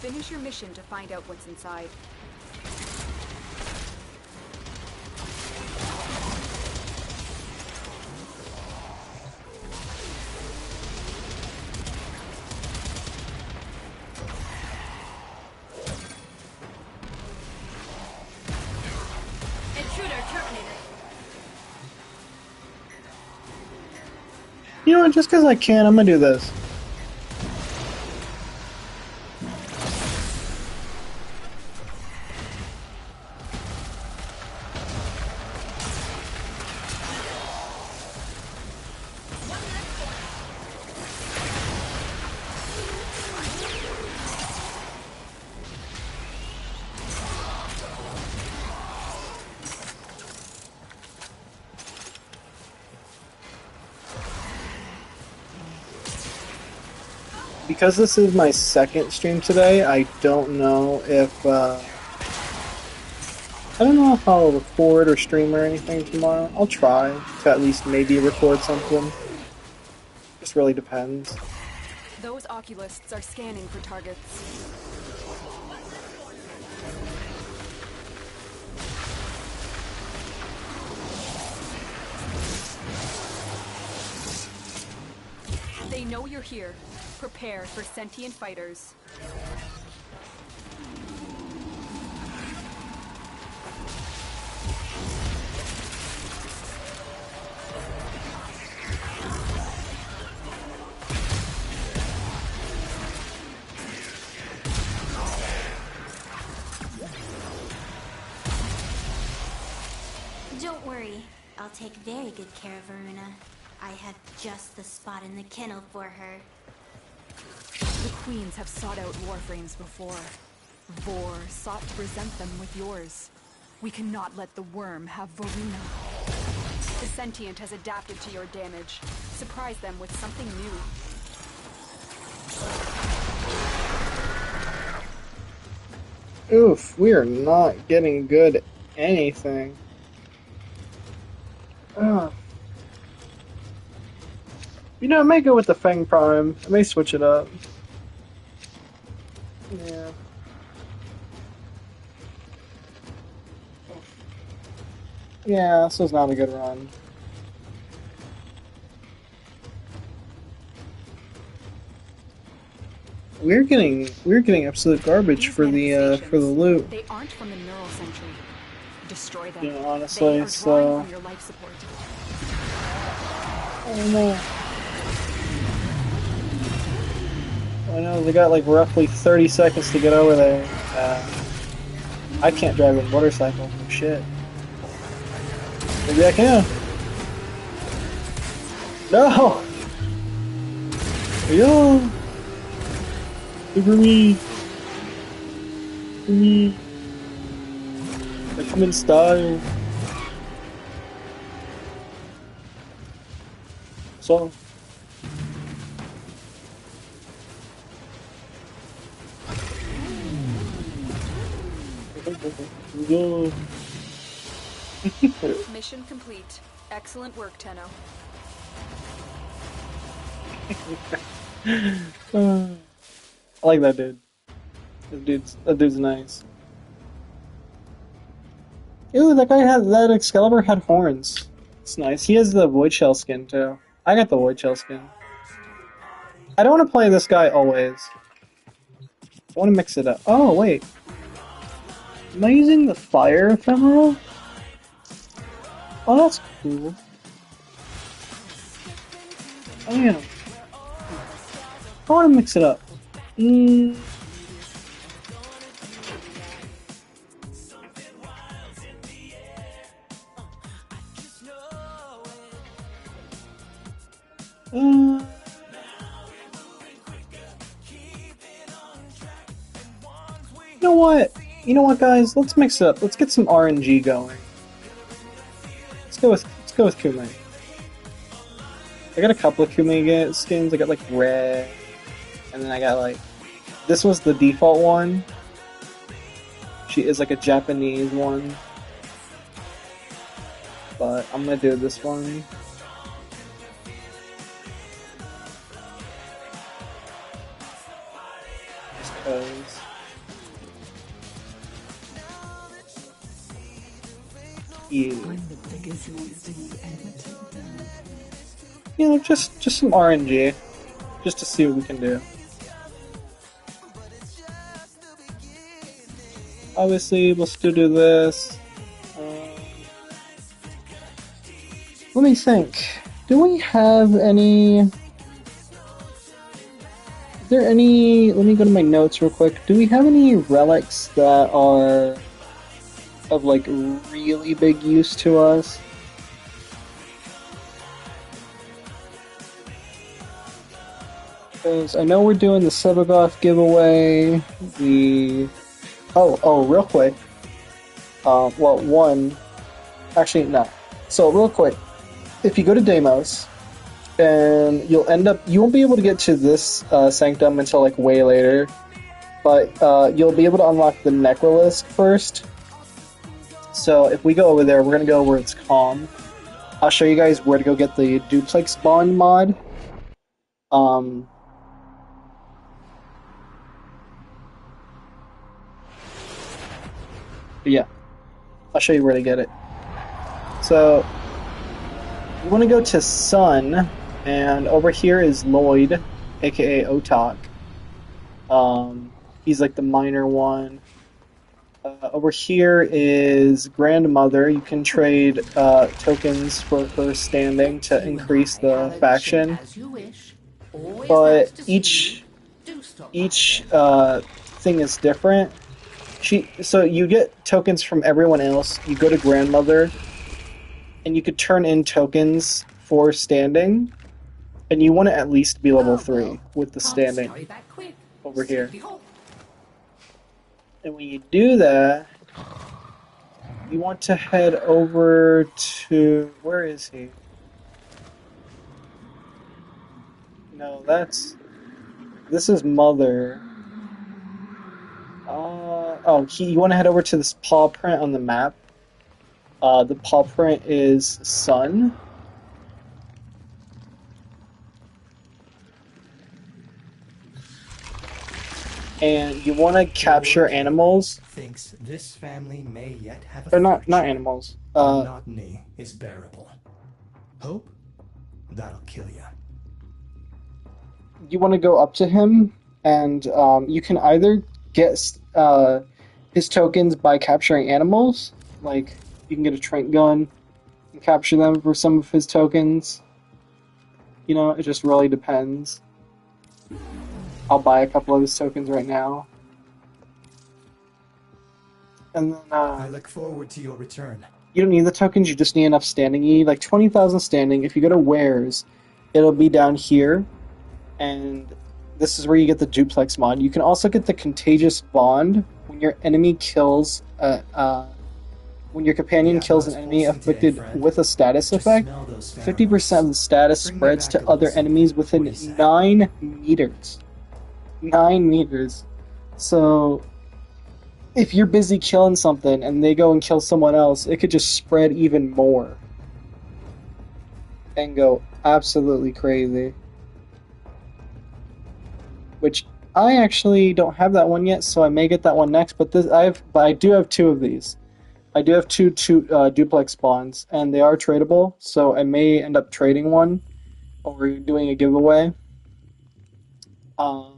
Finish your mission to find out what's inside. Intruder terminated. You know what? Just because I can, I'm gonna do this. Because this is my second stream today, I don't know if I'll record or stream or anything tomorrow. I'll try to at least maybe record something. Just really depends. Those oculists are scanning for targets. They know you're here. Prepare for sentient fighters. Don't worry. I'll take very good care of Varuna. I have just the spot in the kennel for her. The queens have sought out Warframes before. Vor sought to present them with yours. We cannot let the worm have Varuna. The sentient has adapted to your damage. Surprise them with something new. Oof, we are not getting good at anything. Ugh. You know, I may go with the Fang Prime. I may switch it up. Yeah. Yeah, this was not a good run. We're getting absolute garbage These for the loot. They aren't from the neural sentry. Destroy them. You know, honestly, they are so drawing from your life support. I don't know. I know they got like roughly 30 seconds to get over there. I can't drive a motorcycle. Shit. Maybe I can. No! Yo! Look for me! For me! I come in style. So. Go. Mission complete. Excellent work, Tenno. I like that dude. That dude's nice. Ew, that Excalibur had horns. It's nice. He has the Void Shell skin too. I got the Void Shell skin. I don't want to play this guy always. I want to mix it up. Oh wait, am I using the Fire Ephemeral? Oh, that's cool. Oh yeah. I want to mix it up. You know what? You know what, guys? Let's mix it up. Let's get some RNG going. Let's go with Kume. I got a couple of Kume skins. I got like red, and then I got like this was the default one. She is like a Japanese one, but I'm gonna do this one. Just cause. Yeah. You know, just some RNG, just to see what we can do. Obviously, we'll still do this. Let me think. Do we have any... Is there any... Let me go to my notes real quick. Do we have any relics that are of, like, really big use to us? Because I know we're doing the Sebagoth giveaway, the... Oh, real quick. Well, one... Actually, no. So, real quick. If you go to Deimos, and you'll end up... You won't be able to get to this sanctum until, like, way later. But you'll be able to unlock the Necrolisk first. So, if we go over there, we're going to go where it's calm. I'll show you guys where to go get the Duplex Bond mod. But yeah, I'll show you where to get it. So, you want to go to Sun, and over here is Lloyd, aka Otak. He's like the minor one. Over here is Grandmother. You can trade tokens for her standing to increase the faction. But each thing is different. So you get tokens from everyone else. You go to Grandmother, and you could turn in tokens for standing, and you want to at least be level 3 with the standing over here. And when you do that, you want to head over to... Where is he? No, this is Mother. You want to head over to this paw print on the map. The paw print is Sun. And you want to capture animals. Thinks this family may yet have Or not animals. Monotony is bearable. Hope? That'll kill you. You want to go up to him, and you can either get his tokens by capturing animals. Like, you can get a trank gun and capture them for some of his tokens. You know, it just really depends. I'll buy a couple of his tokens right now. And then, I look forward to your return. You don't need the tokens, you just need enough standing. You need like 20,000 standing. If you go to Wares, it'll be down here. And this is where you get the Duplex mod. You can also get the Contagious Bond when your enemy kills... when your companion kills an enemy afflicted with a status effect, 50% of the status spreads to other enemies within 9 meters. 9 meters. So, if you're busy killing something and they go and kill someone else, it could just spread even more. And go absolutely crazy. Which, I actually don't have that one yet, so I may get that one next, but I do have 2 of these. I do have two duplex spawns, and they are tradable, so I may end up trading one, or doing a giveaway. But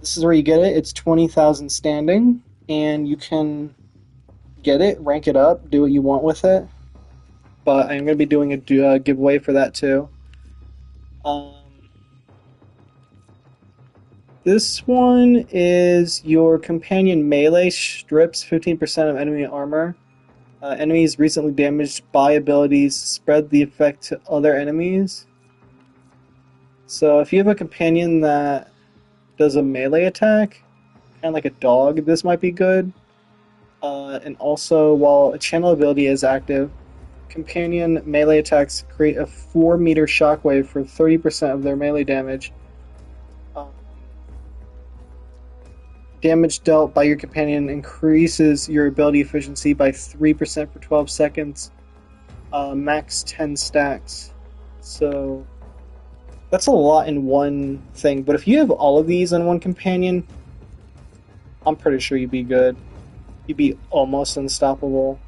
this is where you get it. It's 20,000 standing, and you can get it, rank it up, do what you want with it. But I'm going to be doing a giveaway for that too. This one is your companion melee strips 15% of enemy armor. Enemies recently damaged by abilities spread the effect to other enemies. So if you have a companion that does a melee attack, kind of like a dog, this might be good. And also, while a channel ability is active, companion melee attacks create a 4-meter shockwave for 30% of their melee damage. Damage dealt by your companion increases your ability efficiency by 3% for 12 seconds. Max 10 stacks. So that's a lot in one thing. But if you have all of these on one companion, I'm pretty sure you'd be good. You'd be almost unstoppable.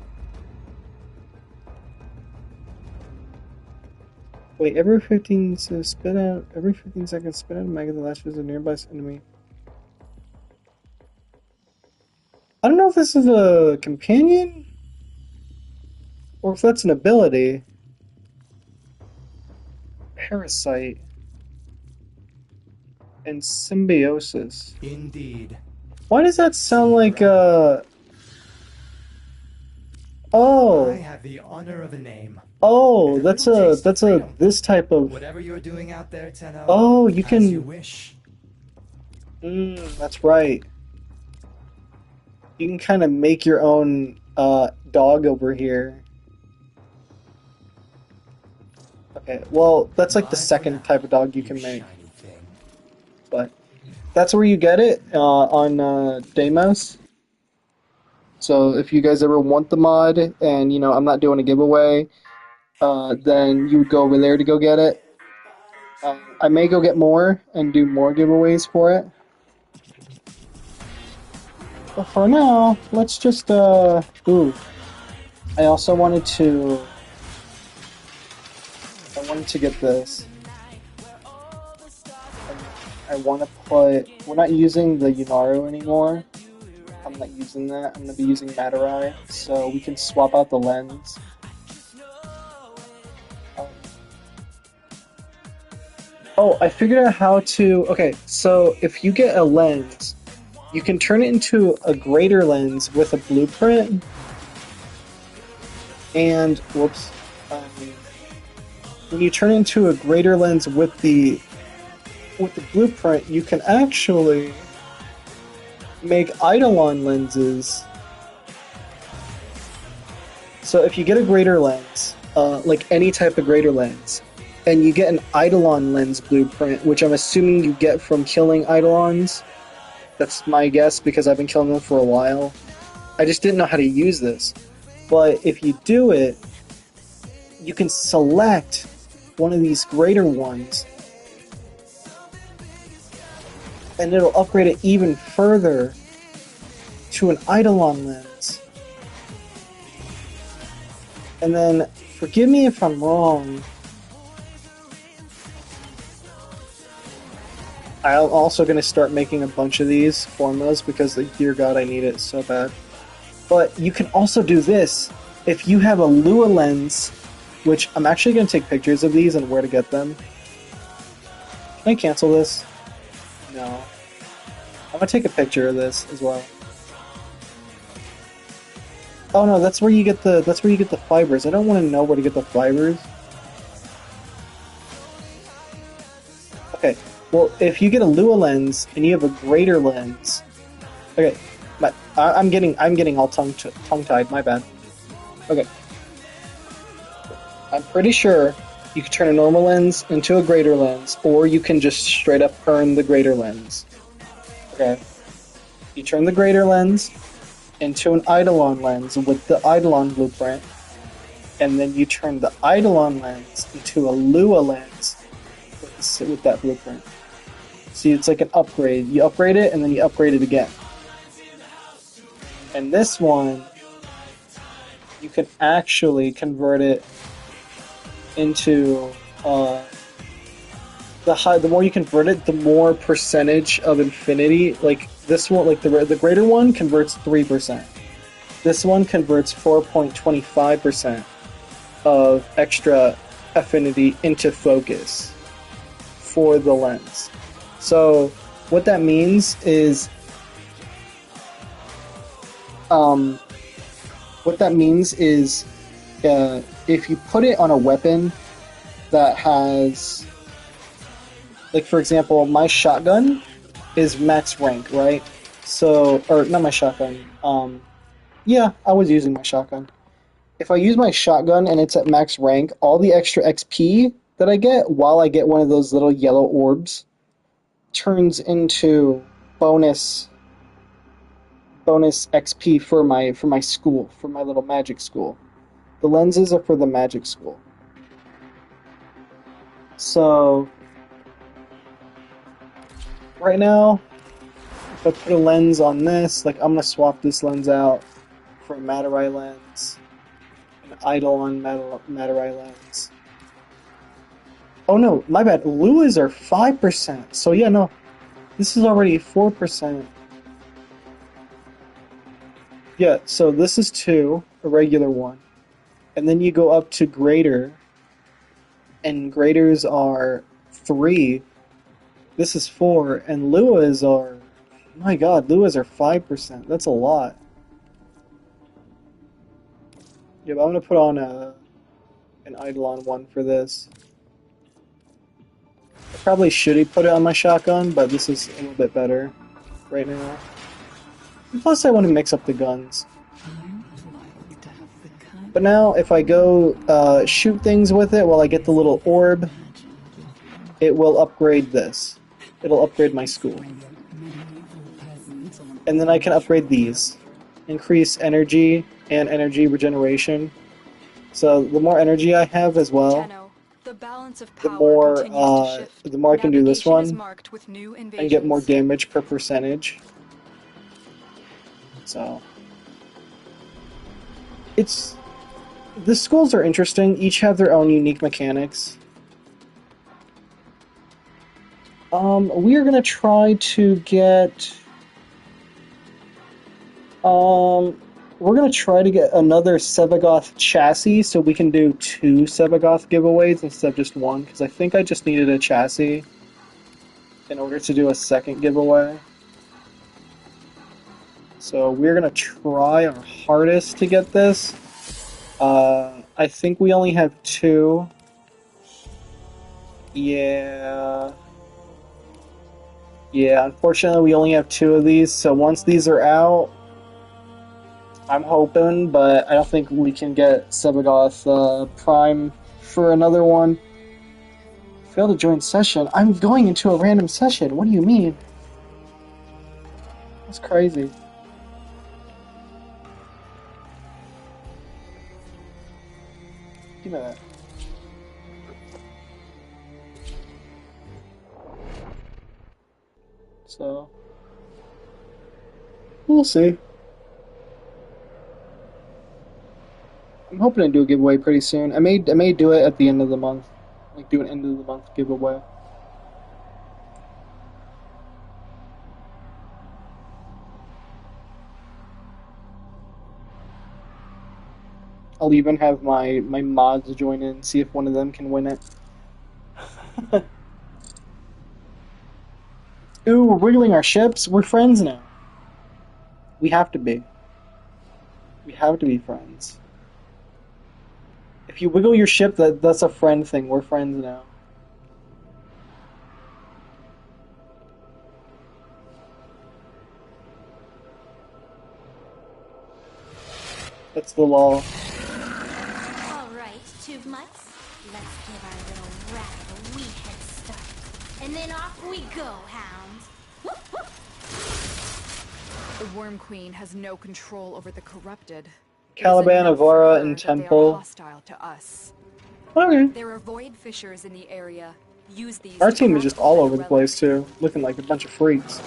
Wait, every 15 seconds, spit out a maggot that lashes a nearby enemy. I don't know if this is a companion or if that's an ability. parasite and symbiosis. Indeed. Why does that sound See you like around. I oh have the honor of a name. oh And a little taste of that's a freedom. this type of Whatever you're doing out there, Tenno, oh you as you can wish. that's right. You can kind of make your own dog over here. Okay, well that's like the Bye for second now, type of dog you you can make, shiny thing. but that's where you get it on Deimos. So if you guys ever want the mod, and you know I'm not doing a giveaway, then you would go over there to go get it. I may go get more and do more giveaways for it. But for now, let's just ooh. I also wanted to get this. I want to put. We're not using the Yunaru anymore. I'm not using that. I'm gonna be using Matarai, so we can swap out the lens. Um, oh, I figured out how to. Okay, so if you get a lens, you can turn it into a greater lens with a blueprint. And whoops, when you turn into a greater lens with the blueprint, you can actually make Eidolon lenses. So if you get a greater lens, like any type of greater lens, and you get an Eidolon lens blueprint, which I'm assuming you get from killing Eidolons. That's my guess because I've been killing them for a while. I just didn't know how to use this. But if you do it, you can select one of these greater ones, and it'll upgrade it even further to an Eidolon lens. And then, forgive me if I'm wrong, I'm also going to start making a bunch of these formulas because, like, dear God, I need it so bad. But you can also do this. If you have a Lua lens, which I'm actually going to take pictures of these and where to get them. Can I cancel this? No. I'm going to take a picture of this as well. Oh no, that's where you get the fibers. I don't want to know where to get the fibers. Okay. Well, if you get a Lua lens and you have a greater lens, okay, but I'm getting all tongue-tied. My bad. Okay, I'm pretty sure you can turn a normal lens into a greater lens, or you can just straight up turn the greater lens. Okay, you turn the greater lens into an Eidolon lens with the Eidolon blueprint, and then you turn the Eidolon lens into a Lua lens with that blueprint. See, it's like an upgrade. You upgrade it, and then you upgrade it again. And this one, you can actually convert it into the more you convert it, the more percentage of infinity. Like this one, like the greater one converts 3%. This one converts 4.25% of extra affinity into focus for the lens. So what that means is if you put it on a weapon that has, like, for example, my shotgun is max rank, right? So, or not my shotgun. Yeah, I was using my shotgun. If I use my shotgun and it's at max rank, all the extra XP that I get while I get one of those little yellow orbs turns into bonus XP for my school, for my little magic school. The lenses are for the magic school. So right now, if I put a lens on this, like I'm gonna swap this lens out for a Matarai lens, an Eidolon Matarai lens. Oh no, my bad. Luas are 5%. So yeah, no, this is already 4%. Yeah, so this is 2, a regular one. And then you go up to greater, and graders are 3. This is 4, and Luas are... My god, Luas are 5%. That's a lot. Yeah, but I'm gonna put on an Eidolon one for this. I probably should put it on my shotgun, but this is a little bit better right now. And plus, I want to mix up the guns. But now, if I go shoot things with it while I get the little orb, it will upgrade this. It'll upgrade my school. And then I can upgrade these. Increase energy and energy regeneration. So the more energy I have as well, Tenno, the balance of the power more continues to shift. the more I can do this Navigation is one marked with new and get more invasions. damage per percentage. So it's the schools are interesting. Each have their own unique mechanics. We are gonna try to get. We're gonna try to get another Sevagoth chassis so we can do 2 Sevagoth giveaways instead of just one, because I think I just needed a chassis in order to do a second giveaway. So we're gonna try our hardest to get this. I think we only have 2. Yeah, unfortunately we only have 2 of these, so once these are out, I'm hoping, but I don't think we can get Sevagoth Prime for another one. Failed to join session. I'm going into a random session. What do you mean? That's crazy. Give me that. So we'll see. I'm hoping to do a giveaway pretty soon. I may do it at the end of the month, like do an end of the month giveaway. I'll even have my mods join in, see if one of them can win it. Ooh, we're wiggling our ships. We're friends now. We have to be. We have to be friends. If you wiggle your ship, that's a friend thing. We're friends now. That's the law. Alright, tube mice. Let's give our little rat a wee head start. And then off we go, hounds. The Worm Queen has no control over the corrupted. Caliban, It is enough for Avara, her and that they are Temple. hostile to us. Okay. There are void fissures in the area. Use these. Our to team is crack just all open over a the relic. place too, looking like a bunch of freaks.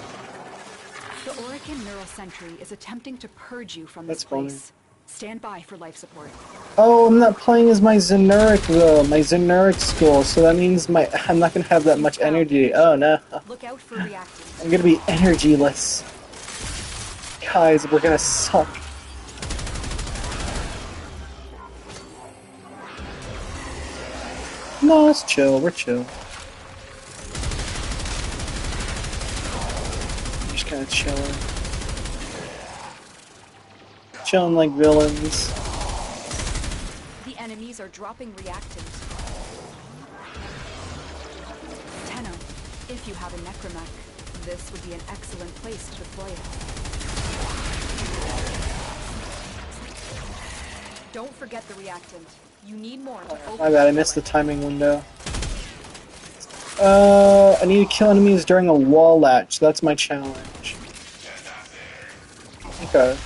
The Orican Neural Sentry is attempting to purge you from That's this funny. place. Stand by for life support. Oh, I'm not playing as my Xenuric though, my Xenuric school, so that means I'm not gonna have that much energy. Oh no. Look out for reactants. I'm gonna be energyless. Guys, we're gonna suck. No, it's chill, we're chill. Just kinda chilling. Chilling like villains. The enemies are dropping reactant. Tenno, if you have a necromech, this would be an excellent place to deploy it. Don't forget the reactant. You need more to open My bad, I missed the timing window. I need to kill enemies during a wall latch. That's my challenge. Okay.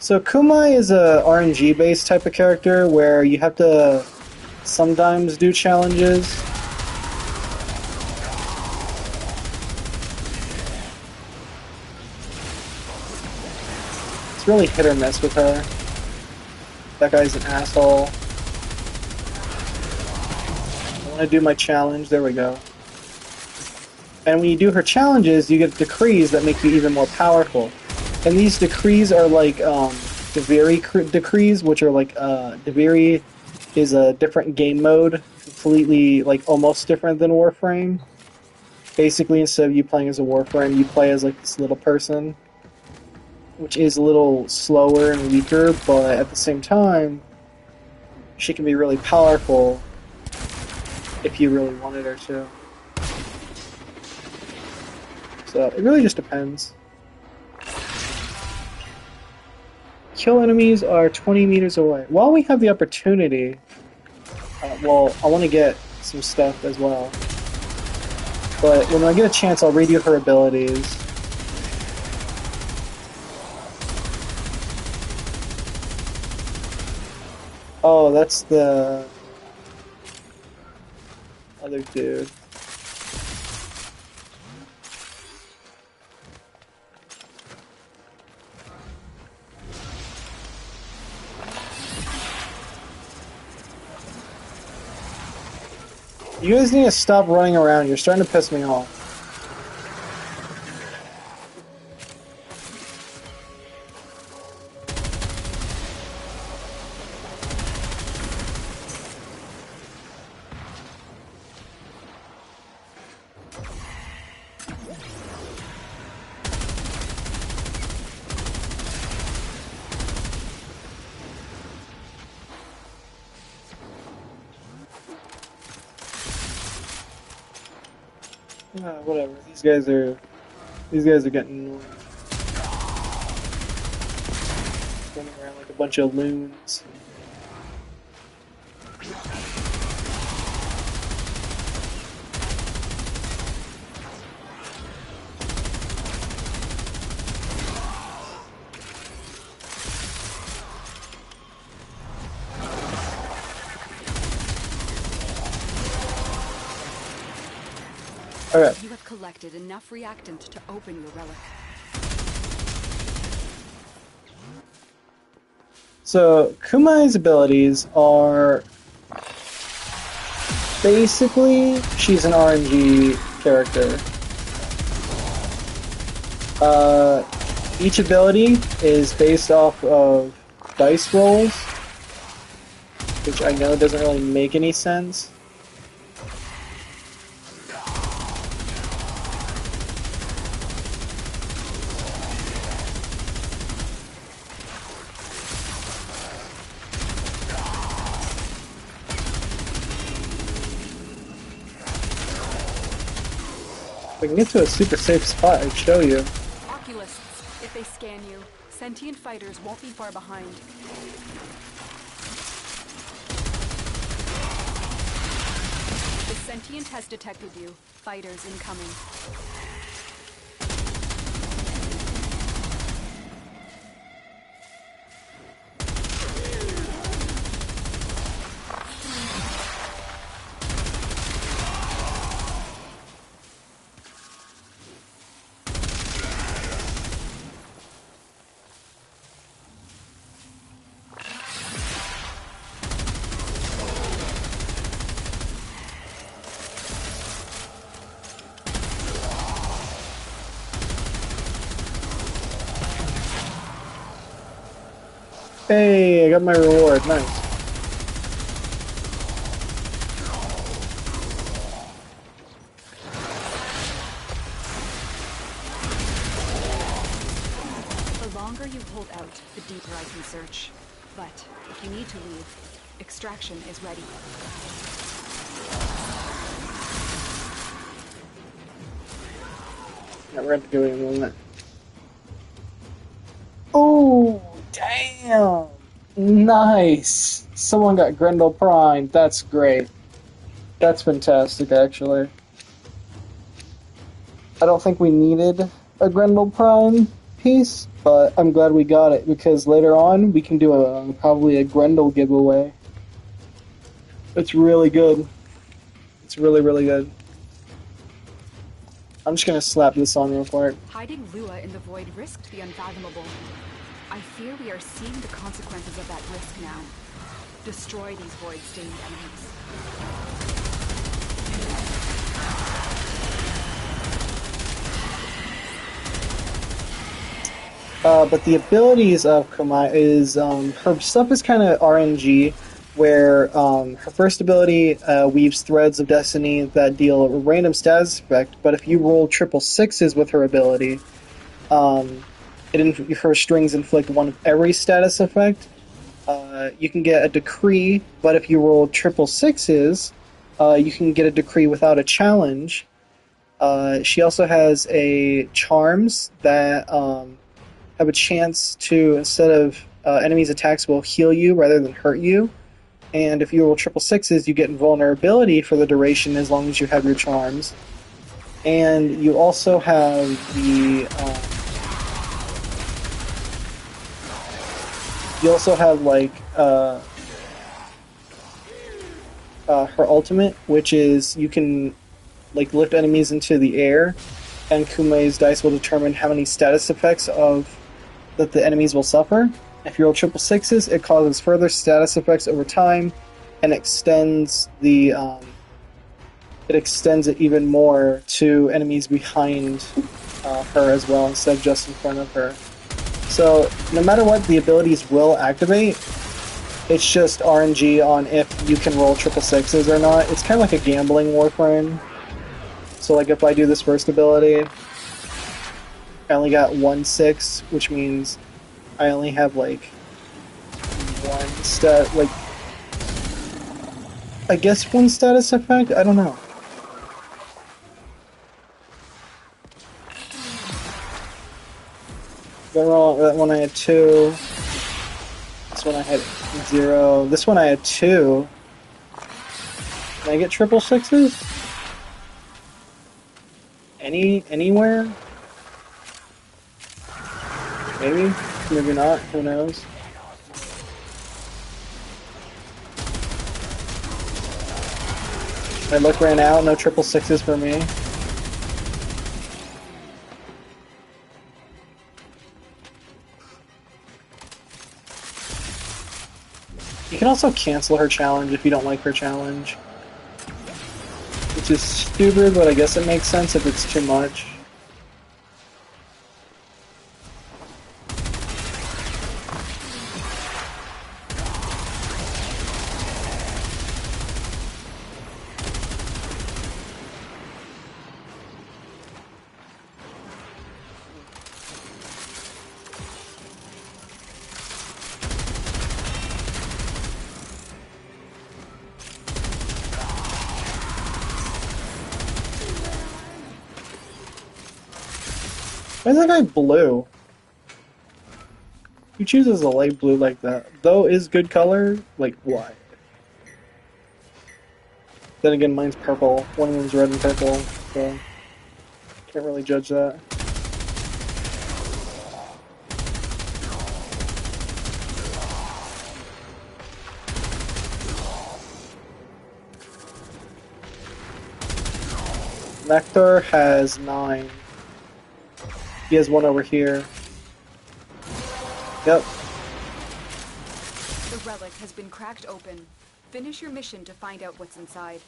So Kumai is a RNG based type of character where you have to sometimes do challenges. It's really hit or miss with her. That guy's an asshole. I want to do my challenge. There we go. And when you do her challenges, you get decrees that make you even more powerful. And these decrees are like, Deviri decrees, which are like Deviri is a different game mode, completely like almost different than Warframe. Basically, instead of you playing as a Warframe, you play as like this little person, which is a little slower and weaker, but at the same time, she can be really powerful if you really wanted her to. So it really just depends. Kill enemies are 20 meters away. While we have the opportunity, well, I want to get some stuff as well. But when I get a chance, I'll read you her abilities. Oh, that's the other dude. You guys need to stop running around. You're starting to piss me off. Whatever. These guys are getting annoying. Running around like a bunch of loons. Alright. You have collected enough reactant to open your relic. So, Kumai's abilities are basically, she's an RNG character. Each ability is based off of dice rolls, which I know doesn't really make any sense. If we can get to a super safe spot, I'd show you. Oculists, if they scan you, sentient fighters won't be far behind. The sentient has detected you. Fighters incoming. Hey, I got my reward. Nice. The longer you hold out, the deeper I can search. But if you need to leave, extraction is ready. Yeah, we're going to go in a moment. Oh, damn! Nice! Someone got Grendel Prime. That's great. That's fantastic, actually. I don't think we needed a Grendel Prime piece, but I'm glad we got it, because later on we can do probably a Grendel giveaway. It's really good. It's really, really good. I'm just gonna slap this on real quick. Hiding Lua in the void risked the unfathomable. I fear we are seeing the consequences of that risk now. Destroy these void-stained enemies. But the abilities of Kumai is her stuff is kind of RNG, where her first ability weaves threads of destiny that deal a random status effect. But if you roll triple sixes with her ability, her strings inflict one of every status effect. You can get a decree, but if you roll triple sixes, you can get a decree without a challenge. She also has a charms that have a chance to, instead of enemies' attacks will heal you rather than hurt you. And if you roll triple sixes, you get invulnerability for the duration as long as you have your charms. And you also have the you also have like her ultimate, which is you can like lift enemies into the air, and Kumei's dice will determine how many status effects that the enemies will suffer. If you roll triple sixes, it causes further status effects over time, and extends it even more to enemies behind her as well, instead of just in front of her. So no matter what, the abilities will activate. It's just RNG on if you can roll triple sixes or not. It's kind of like a gambling Warframe. So like if I do this first ability, I only got 1/6, which means I only have like one stat, like I guess one status effect? I don't know. That one I had 2. This one I had 0. This one I had 2. Can I get triple sixes? Anywhere? Maybe? Maybe not. Who knows? My luck ran out. No triple sixes for me. You can also cancel her challenge if you don't like her challenge. Which is stupid, but I guess it makes sense if it's too much. Why is that guy blue? Who chooses a light blue like that? Though is good color, like why? Then again, mine's purple. One of them's red and purple, so can't really judge that. Nectar has 9. He has one over here. Yep. The relic has been cracked open. Finish your mission to find out what's inside.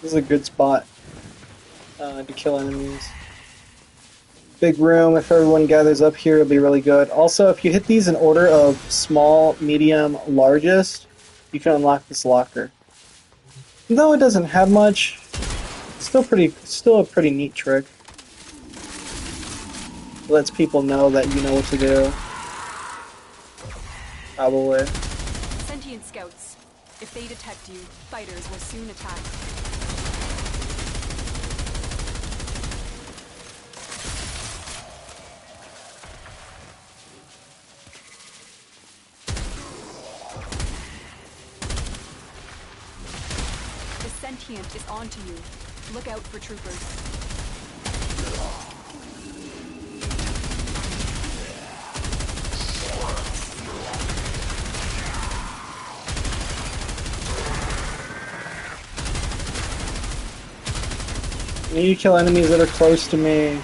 This is a good spot to kill enemies. Big room, if everyone gathers up here, it'll be really good. Also, if you hit these in order of small, medium, largest, you can unlock this locker. Though it doesn't have much, still a pretty neat trick. It lets people know that you know what to do. Probably. Sentient scouts. If they detect you, fighters will soon attack. The sentient is onto you. Look out for troopers. I need to kill enemies that are close to me.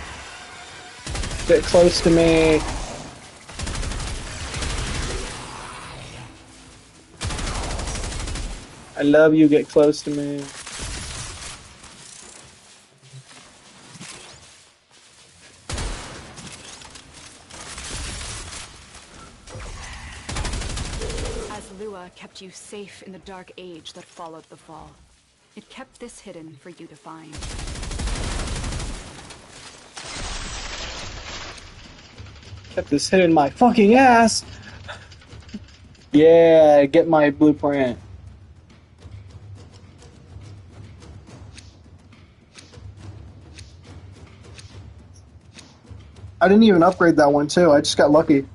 Get close to me. I love you, get close to me. As Lua kept you safe in the dark age that followed the fall, it kept this hidden for you to find. Kept this hit in my fucking ass! Yeah, get my blueprint. I didn't even upgrade that one too, I just got lucky.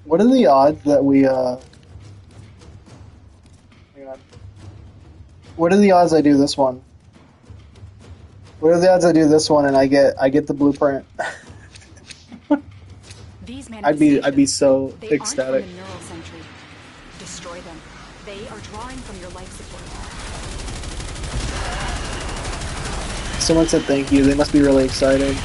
What are the odds that we, hang on. What are the odds I do this one? What are the odds I do this one and I get the blueprint? These I'd be so they ecstatic. aren't from the neural sentry. Destroy them. They are drawing from your life support. Someone said thank you, they must be really excited.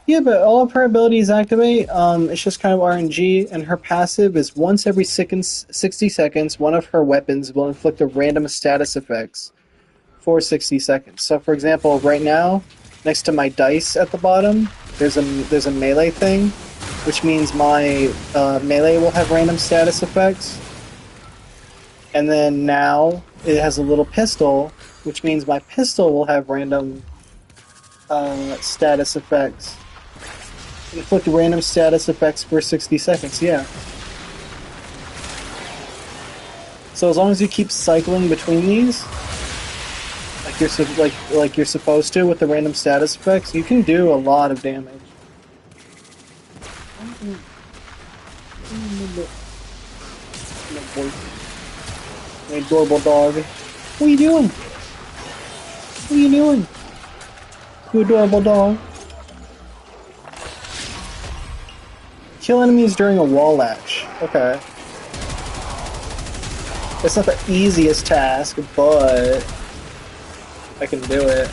Yeah, but all of her abilities activate. It's just kind of RNG, and her passive is once every 60 seconds, one of her weapons will inflict a random status effects for 60 seconds. So, for example, right now, next to my dice at the bottom, there's a melee thing, which means my melee will have random status effects. And then now it has a little pistol, which means my pistol will have random status effects. Inflict random status effects for 60 seconds, yeah. So as long as you keep cycling between these, like you're supposed to with the random status effects, you can do a lot of damage. My adorable dog. What are you doing? What are you doing? You adorable dog. Kill enemies during a wall latch. Okay. It's not the easiest task, but I can do it.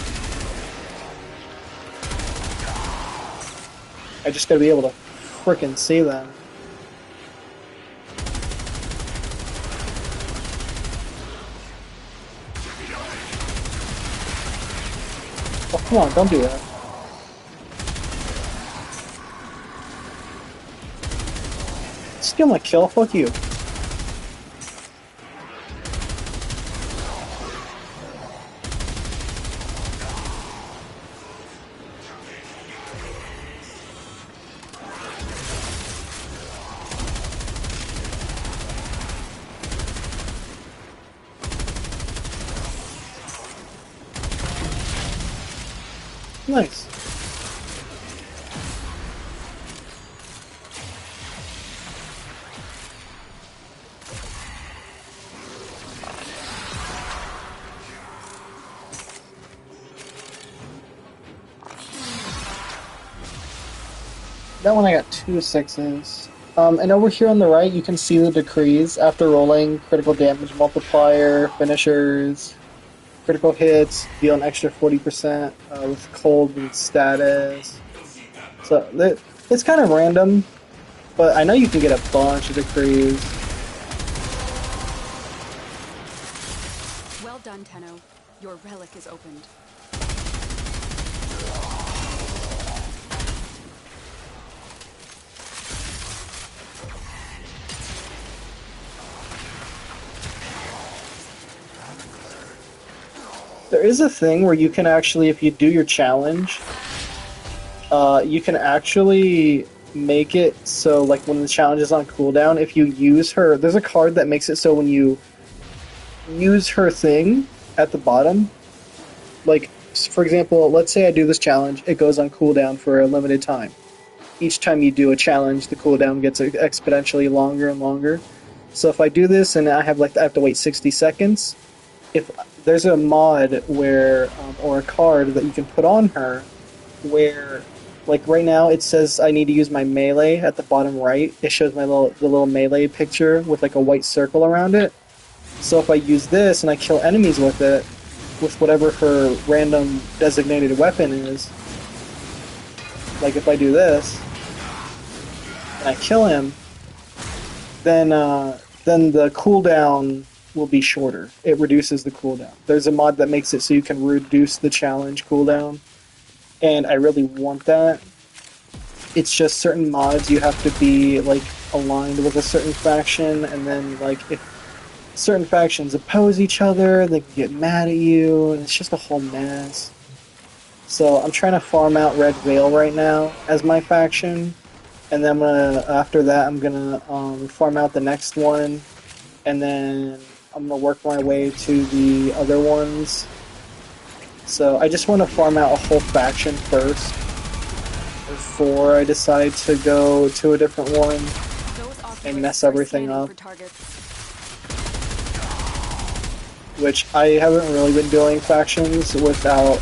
I just gotta be able to frickin' see them. Oh, come on, don't do that. Steal my kill, fuck you. Nice. That one I got 2 6s. And over here on the right, you can see the decrees after rolling: critical damage multiplier, finishers, critical hits, deal an extra 40% with cold and status. So it's kind of random, but I know you can get a bunch of decrees. Well done, Tenno. Your relic is opened. There is a thing where you can actually, if you do your challenge, you can actually make it so, like, when the challenge is on cooldown, if you use her, there's a card that makes it so when you use her thing at the bottom, like, for example, let's say I do this challenge, it goes on cooldown for a limited time. Each time you do a challenge, the cooldown gets exponentially longer and longer. So if I do this and I have to wait 60 seconds, if there's a mod where, or a card that you can put on her, where Like right now, it says I need to use my melee at the bottom right. It shows the little melee picture with like a white circle around it. So if I use this and I kill enemies with it, with whatever her random designated weapon is, like if I do this and I kill him, then the cooldown will be shorter. It reduces the cooldown. There's a mod that makes it so you can reduce the challenge cooldown, and I really want that. It's just certain mods you have to be like aligned with a certain faction, and then like if certain factions oppose each other, they can get mad at you, and it's just a whole mess. So I'm trying to farm out Red Veil right now as my faction, and then after that I'm gonna farm out the next one, and then I'm gonna work my way to the other ones. So I just want to farm out a whole faction first before I decide to go to a different one and mess everything up. Which I haven't really been doing factions without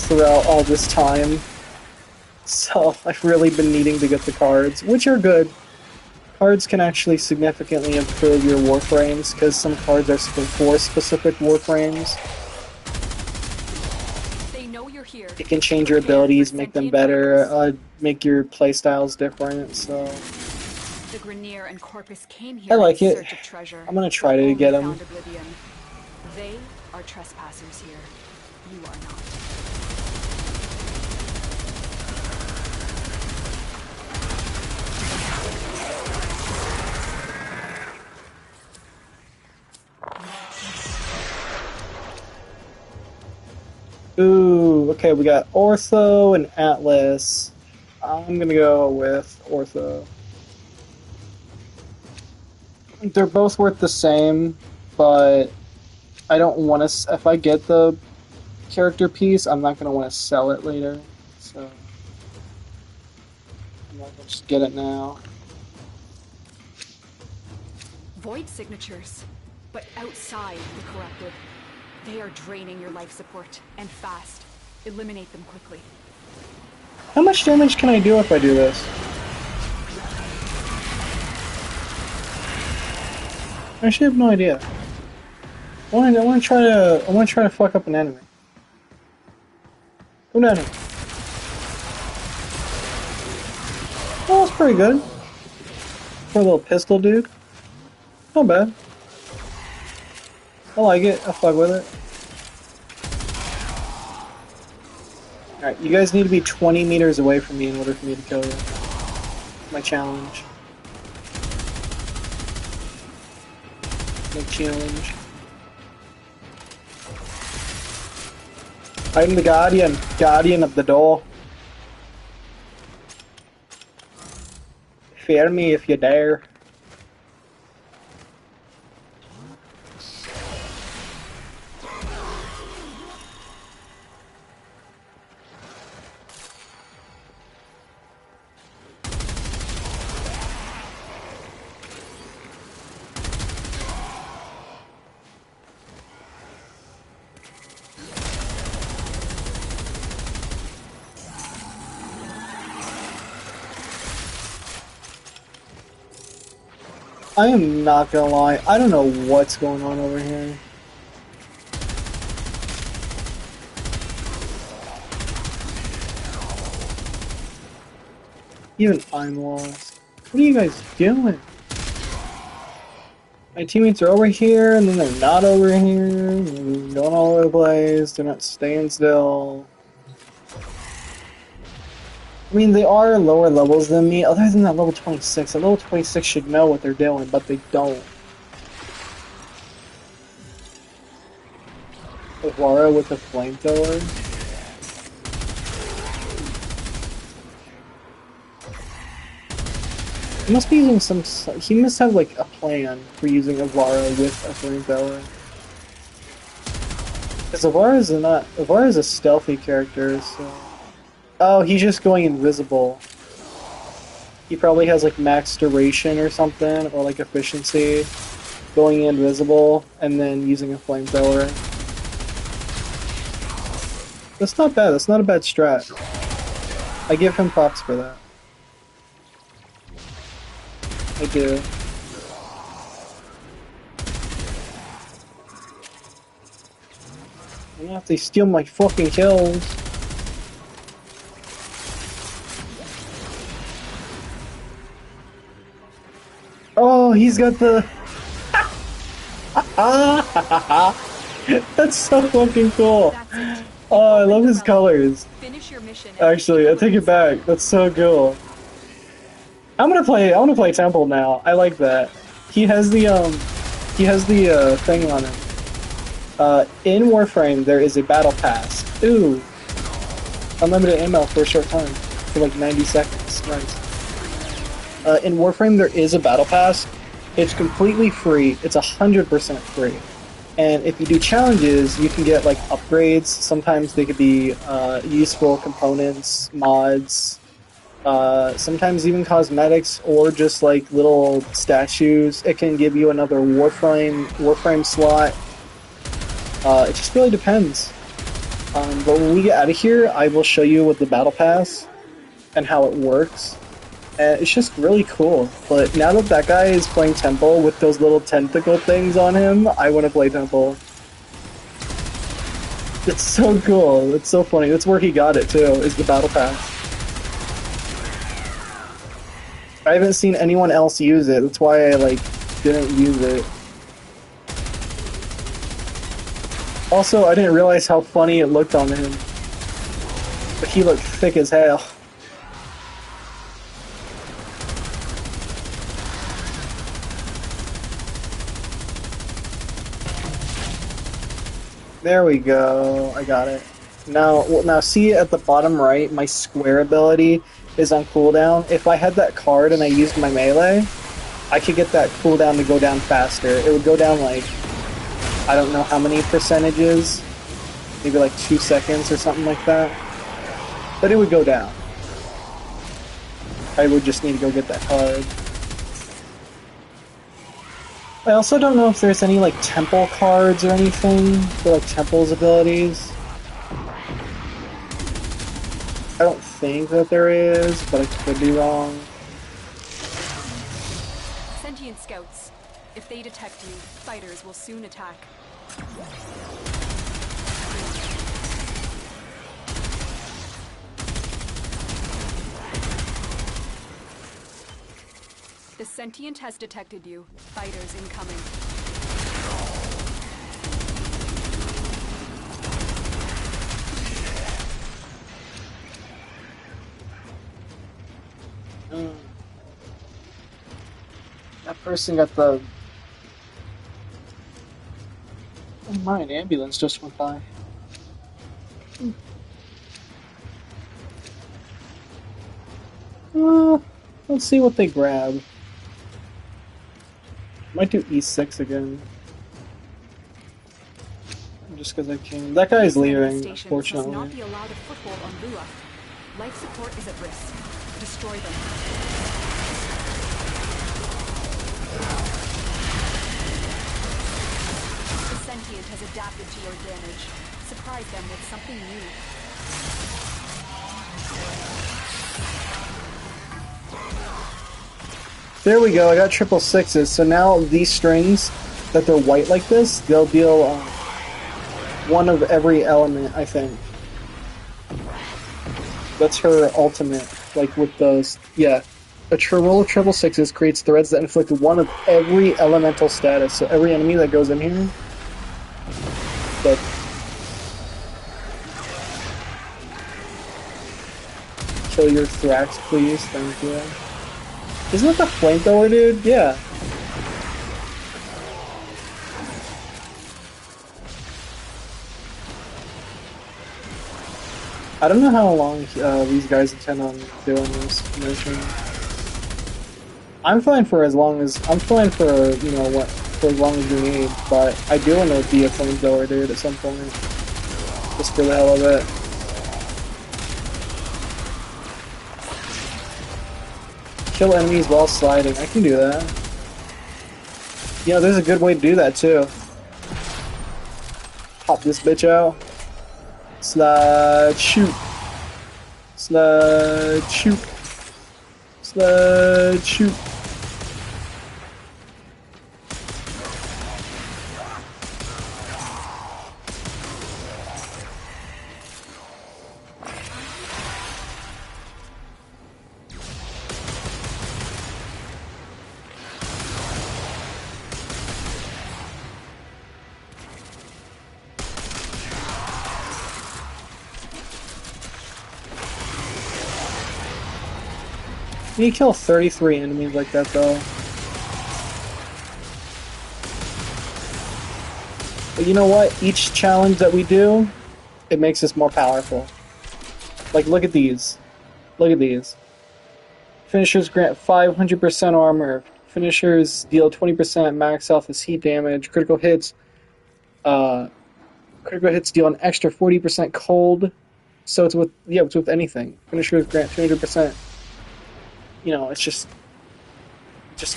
throughout all this time. So I've really been needing to get the cards, which are good. Cards can actually significantly improve your Warframes, because some cards are for specific Warframes. It can change your abilities, make them better, make your playstyles different, so... The Grenier and Corpus came I here like in it. search of treasure. I'm gonna try to get them. They are trespassers here. You are not. Ooh, okay, we got Ortho and Atlas. I'm gonna go with Ortho. They're both worth the same, but I don't want to... If I get the character piece, I'm not gonna want to sell it later, so... I'm not gonna just get it now. Void signatures, but outside the corrupted. They are draining your life support, and fast. Eliminate them quickly. How much damage can I do if I do this? I actually have no idea. I want to try to fuck up an enemy. Come down here. Oh, that's pretty good. For a little pistol dude. Not bad. I like it. I'll fuck with it. Alright, you guys need to be 20 meters away from me in order for me to kill you. My challenge. My challenge. I'm the guardian. Guardian of the door. Fear me if you dare. I am not gonna lie, I don't know what's going on over here. Even I'm lost. What are you guys doing? My teammates are over here, and then they're not over here, and they're going all over the place, they're not staying still. I mean, they are lower levels than me, other than that level 26. That level 26 should know what they're doing, but they don't. Ivara with a flamethrower. He must be using some... He must have, like, a plan for using Ivara with a flamethrower. Because Ivara is a stealthy character, so... Oh, he's just going invisible. He probably has like max duration or something, or like efficiency. Going invisible, and then using a flamethrower. That's not bad, that's not a bad strat. I give him props for that. I do. You have to steal my fucking kills. Oh, he's got the... That's so fucking cool. Oh, I love his colors. Finish your mission. Actually, I take it back. That's so cool. I want to play Temple now. I like that. He has the thing on him. In Warframe, there is a battle pass. Ooh. Unlimited ammo for a short time. For like 90 seconds. Nice. In Warframe, there is a battle pass. It's completely free. It's 100% free. And if you do challenges, you can get like upgrades. Sometimes they could be useful components, mods, sometimes even cosmetics, or just like little statues. It can give you another Warframe slot. It just really depends. But when we get out of here, I will show you with the battle pass and how it works. And it's just really cool. But now that that guy is playing Temple with those little tentacle things on him, I want to play Temple. It's so cool. It's so funny. That's where he got it too, is the battle pass. I haven't seen anyone else use it. That's why I like didn't use it. Also, I didn't realize how funny it looked on him. But he looked thick as hell. There we go. I got it. Now see at the bottom right, my square ability is on cooldown. If I had that card and I used my melee, I could get that cooldown to go down faster. It would go down like, I don't know how many percentages, maybe like 2 seconds or something like that. But it would go down. I would just need to go get that card. I also don't know if there's any like temple cards or anything for like Temple's abilities. I don't think that there is, but I could be wrong. Sentient scouts. If they detect you, fighters will soon attack. The sentient has detected you. Fighters incoming. That person got the... Oh my, an ambulance just went by. Let's see what they grab. Might do E6 again. Just because I can. That guy is leaving, unfortunately. Must not be allowed a foothold on Lua. Life support is at risk. Destroy them. The sentient has adapted to your damage. Surprise them with something new. There we go, I got 666s. So now these strings, that they're white like this, they'll deal one of every element, I think. That's her ultimate, like with those, yeah. A roll of 666s creates threads that inflict one of every elemental status. So every enemy that goes in here, but kill your Thrax, please, thank you. Isn't that the flamethrower dude? Yeah. I don't know how long these guys intend on doing this mission. I'm fine for you know what, for as long as you need, but I do want to be a flamethrower dude at some point. Just for the hell of it. Kill enemies while sliding. I can do that. You know, there's a good way to do that too. Pop this bitch out. Slide, shoot. Sludge shoot. Sludge shoot. You kill 33 enemies like that though. But you know what? Each challenge that we do, it makes us more powerful. Like, look at these. Look at these. Finishers grant 500% armor. Finishers deal 20% max health as heat damage. Critical hits deal an extra 40% cold. So it's with anything. Finishers grant 200%. You know, it's just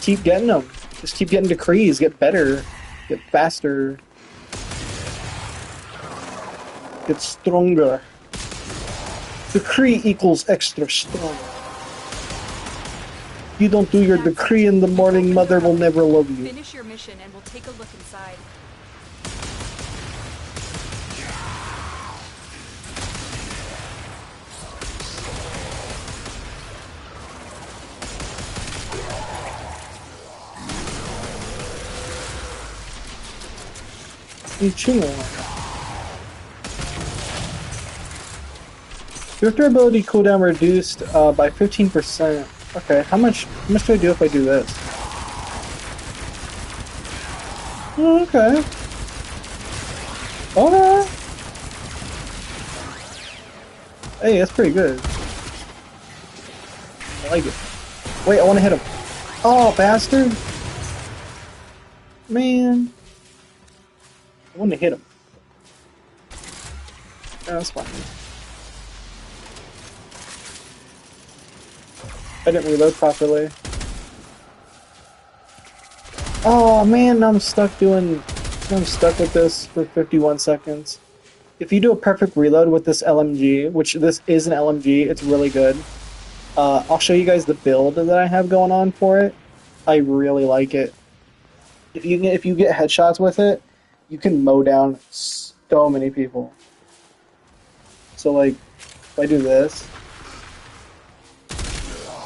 keep getting them. Just keep getting decrees, get better, get faster, get stronger. Decree equals extra strong. If you don't do your decree in the morning, mother will never love you. Finish your mission and we'll take a look inside. Drifter ability cooldown reduced by 15%. Okay, how much do I do if I do this? Oh, okay. Okay. Hey, that's pretty good. I like it. Wait, I want to hit him. Oh, bastard! Man. I want to hit him. Oh, that's fine. I didn't reload properly. Oh man, I'm stuck with this for 51 seconds. If you do a perfect reload with this LMG, which this is an LMG, it's really good. I'll show you guys the build that I have going on for it. I really like it. If you get headshots with it, you can mow down so many people. So like, if I do this,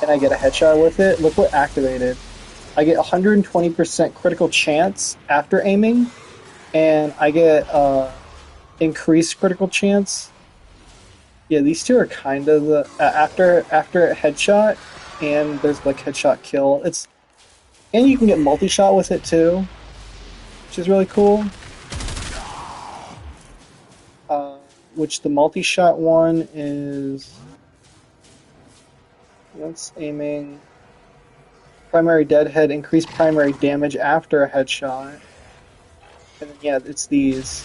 and I get a headshot with it, look what activated. I get 120% critical chance after aiming, and I get increased critical chance. Yeah, these two are kind of the after a headshot, and there's like headshot kill. And you can get multi-shot with it too, which is really cool. Which the multi-shot one is. That's aiming. Primary deadhead, increased primary damage after a headshot. And then, yeah, it's these.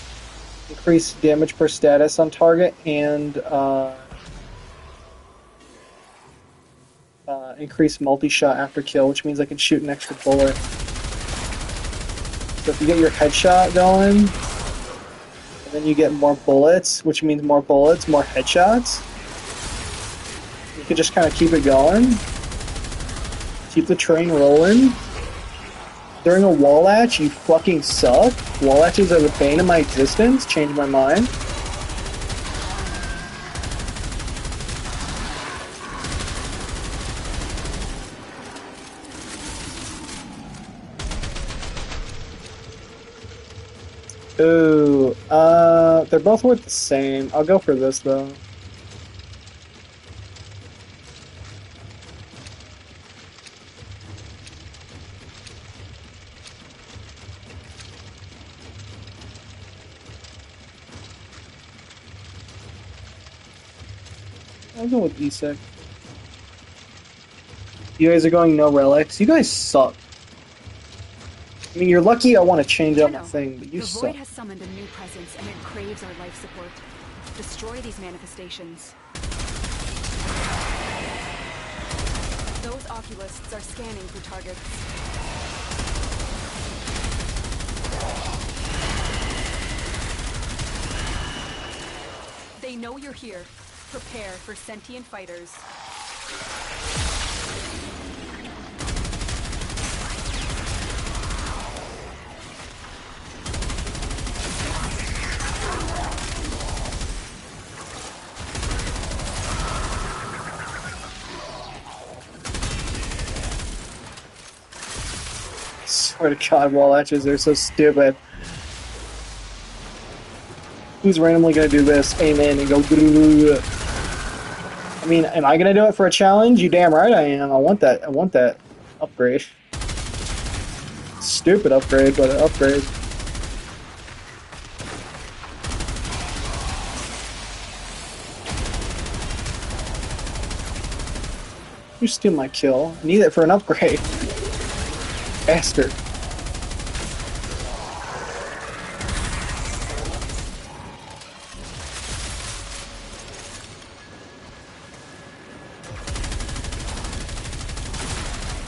Increased damage per status on target and increased multi-shot after kill, which means I can shoot an extra bullet. So if you get your headshot going, and then you get more bullets, which means more bullets, more headshots. You could just kind of keep it going. Keep the train rolling. During a wall latch, you fucking suck. Wall latches are the bane of my existence. Change my mind. Ooh, they're both worth the same. I'll go for this though. I'll go with E-Sec. You guys are going no relics. You guys suck. I mean, you're lucky I want to change up my thing, but you suck. The Void has summoned a new presence, and it craves our life support. Destroy these manifestations. Those oculists are scanning for targets. They know you're here. Prepare for sentient fighters. Swear to God, wall etches are so stupid. Who's randomly gonna do this? Aim in and go. I mean, am I gonna do it for a challenge? You damn right I am. I want that. I want that upgrade. Stupid upgrade, but an upgrade. You steal my kill. I need it for an upgrade. Bastard.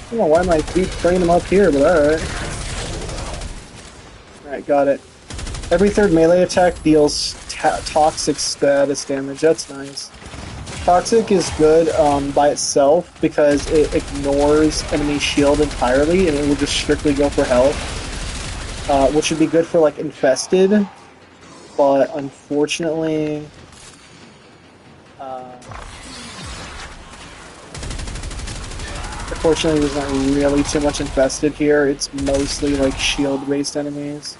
I don't know why my keep bringing them up here, but alright. Alright, got it. Every third melee attack deals toxic status damage. That's nice. Toxic is good by itself because it ignores enemy shield entirely and it will just strictly go for health. Which would be good for like infested, but unfortunately there's not really too much infested here. It's mostly like shield-based enemies.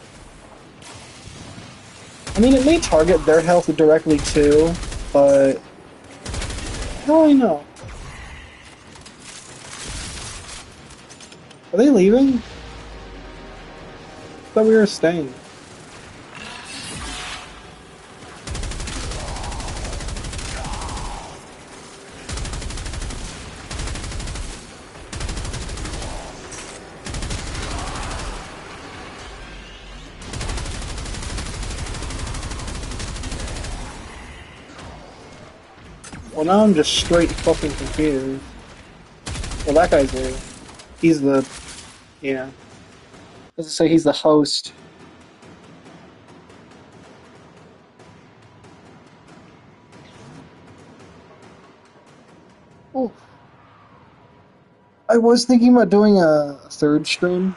I mean, it may target their health directly too, but how do I know? Are they leaving? I thought we were staying. Well, now I'm just straight fucking confused. Well, that guy's there. He's the... yeah. Let's say he's the host. Oh. I was thinking about doing a third stream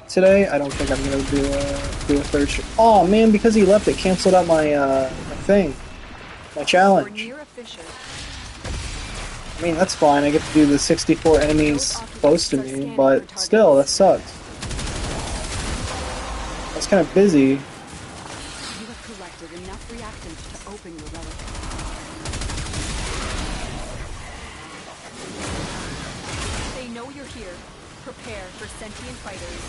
today. I don't think I'm gonna do a third stream. Oh man, because he left, it canceled out my my thing. My challenge. I mean, that's fine. I get to do the 64 enemies close to me, but still, that sucks. I was kind of busy. You have collected enough reactants to open your relic. They know you're here. Prepare for sentient fighters.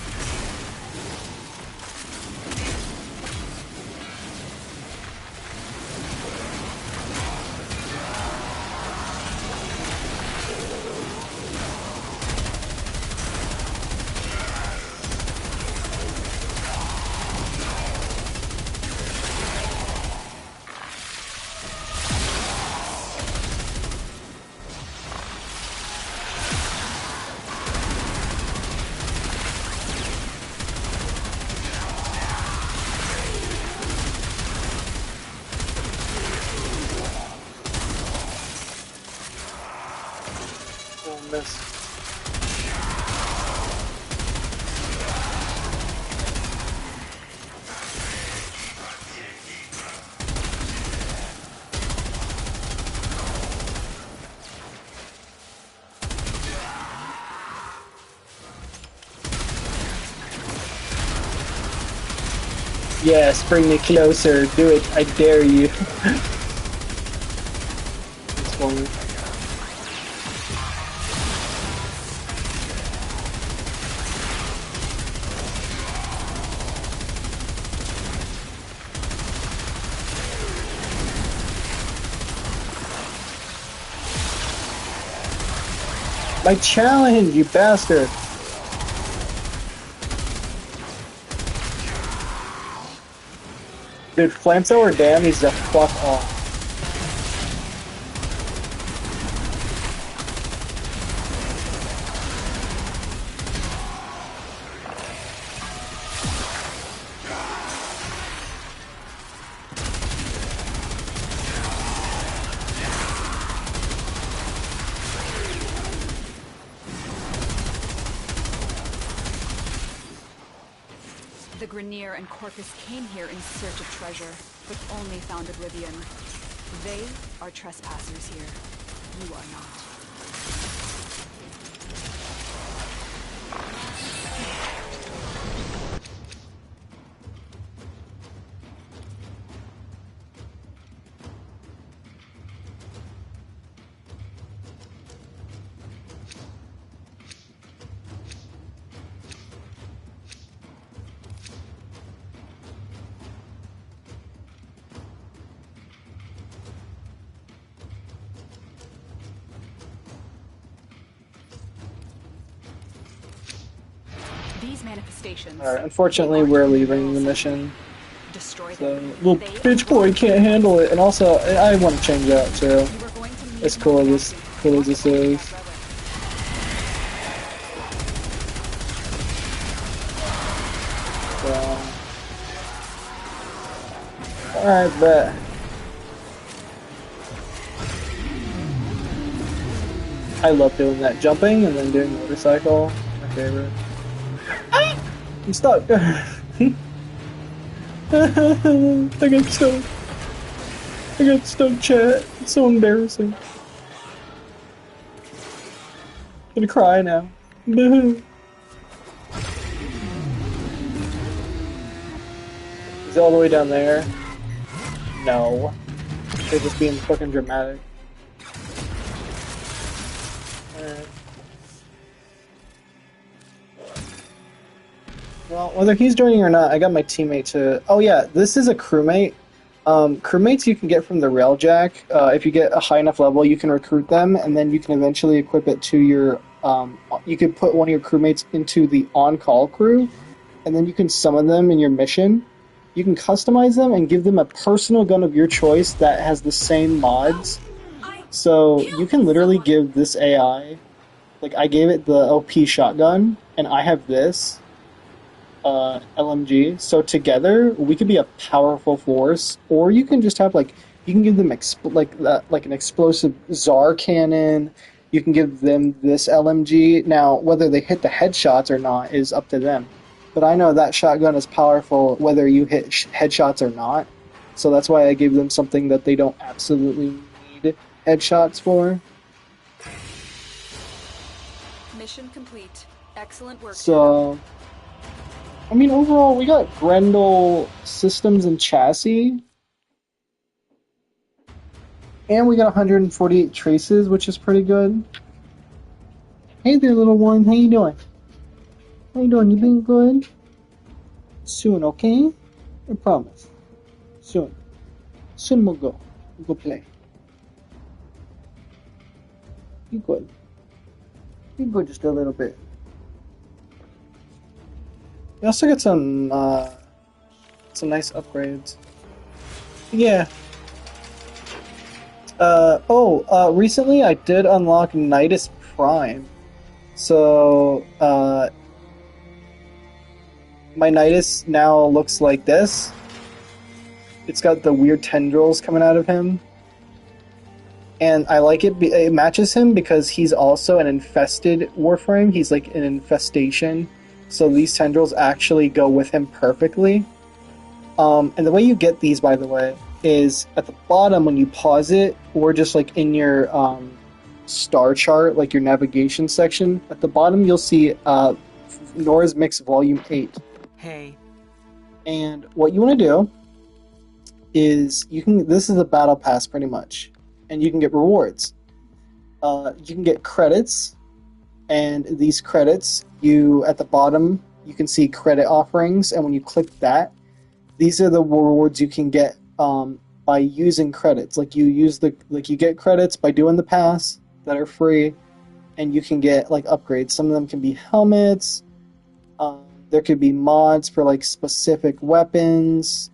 Yes, bring me closer. Do it. I dare you. It's funny. My challenge, you bastard! Dude, Flamethrower Dam needs to fuck off. The Grenier and Corcus came here in search of treasure, but only found oblivion. They are trespassers here. You are not. These manifestations. Alright, unfortunately we're leaving the mission. Destroy So, them. little They bitch are boy can't handle it, and also, I want to change that too. You are going to need As cool as this is. So, alright, bet. I love doing that, jumping and then doing motorcycle. My favorite. Ah! I'm stuck. I got stuck. I got stuck, chat. It's so embarrassing. I'm gonna cry now. Boo. Is it all the way down there? No. They're just being fucking dramatic. Alright. Well, whether he's joining or not, I got my teammate to... Oh yeah, this is a crewmate. Crewmates you can get from the Railjack. If you get a high enough level, you can recruit them, and then you can eventually equip it to your... you could put one of your crewmates into the on-call crew, and then you can summon them in your mission. You can customize them and give them a personal gun of your choice that has the same mods. So you can literally give this AI... Like, I gave it the OP shotgun, and I have this. LMG. So together we could be a powerful force, or you can just have like you can give them like an explosive Tsar cannon. You can give them this LMG. Now whether they hit the headshots or not is up to them. But I know that shotgun is powerful whether you hit headshots or not. So that's why I gave them something that they don't absolutely need headshots for. Mission complete. Excellent work. So. I mean, overall, we got Grendel systems and chassis. And we got 148 traces, which is pretty good. Hey there, little one. How you doing? How you doing? You doing good? Soon, okay? I promise. Soon. Soon we'll go. We'll go play. You good. You good just a little bit. We also get some nice upgrades. Yeah. Recently I did unlock Nidus Prime. So, my Nidus now looks like this. It's got the weird tendrils coming out of him. And I like it, it matches him because he's also an infested Warframe. He's like an infestation. So these tendrils actually go with him perfectly. And the way you get these, by the way, is at the bottom when you pause it, or just like in your star chart, like your navigation section, at the bottom you'll see Nora's Mix Volume 8. Hey. And what you want to do is, this is a battle pass pretty much, and you can get rewards. You can get credits. And these credits, at the bottom, you can see credit offerings, and when you click that, these are the rewards you can get by using credits. Like you get credits by doing the pass that are free, and you can get like upgrades. Some of them can be helmets. There could be mods for like specific weapons.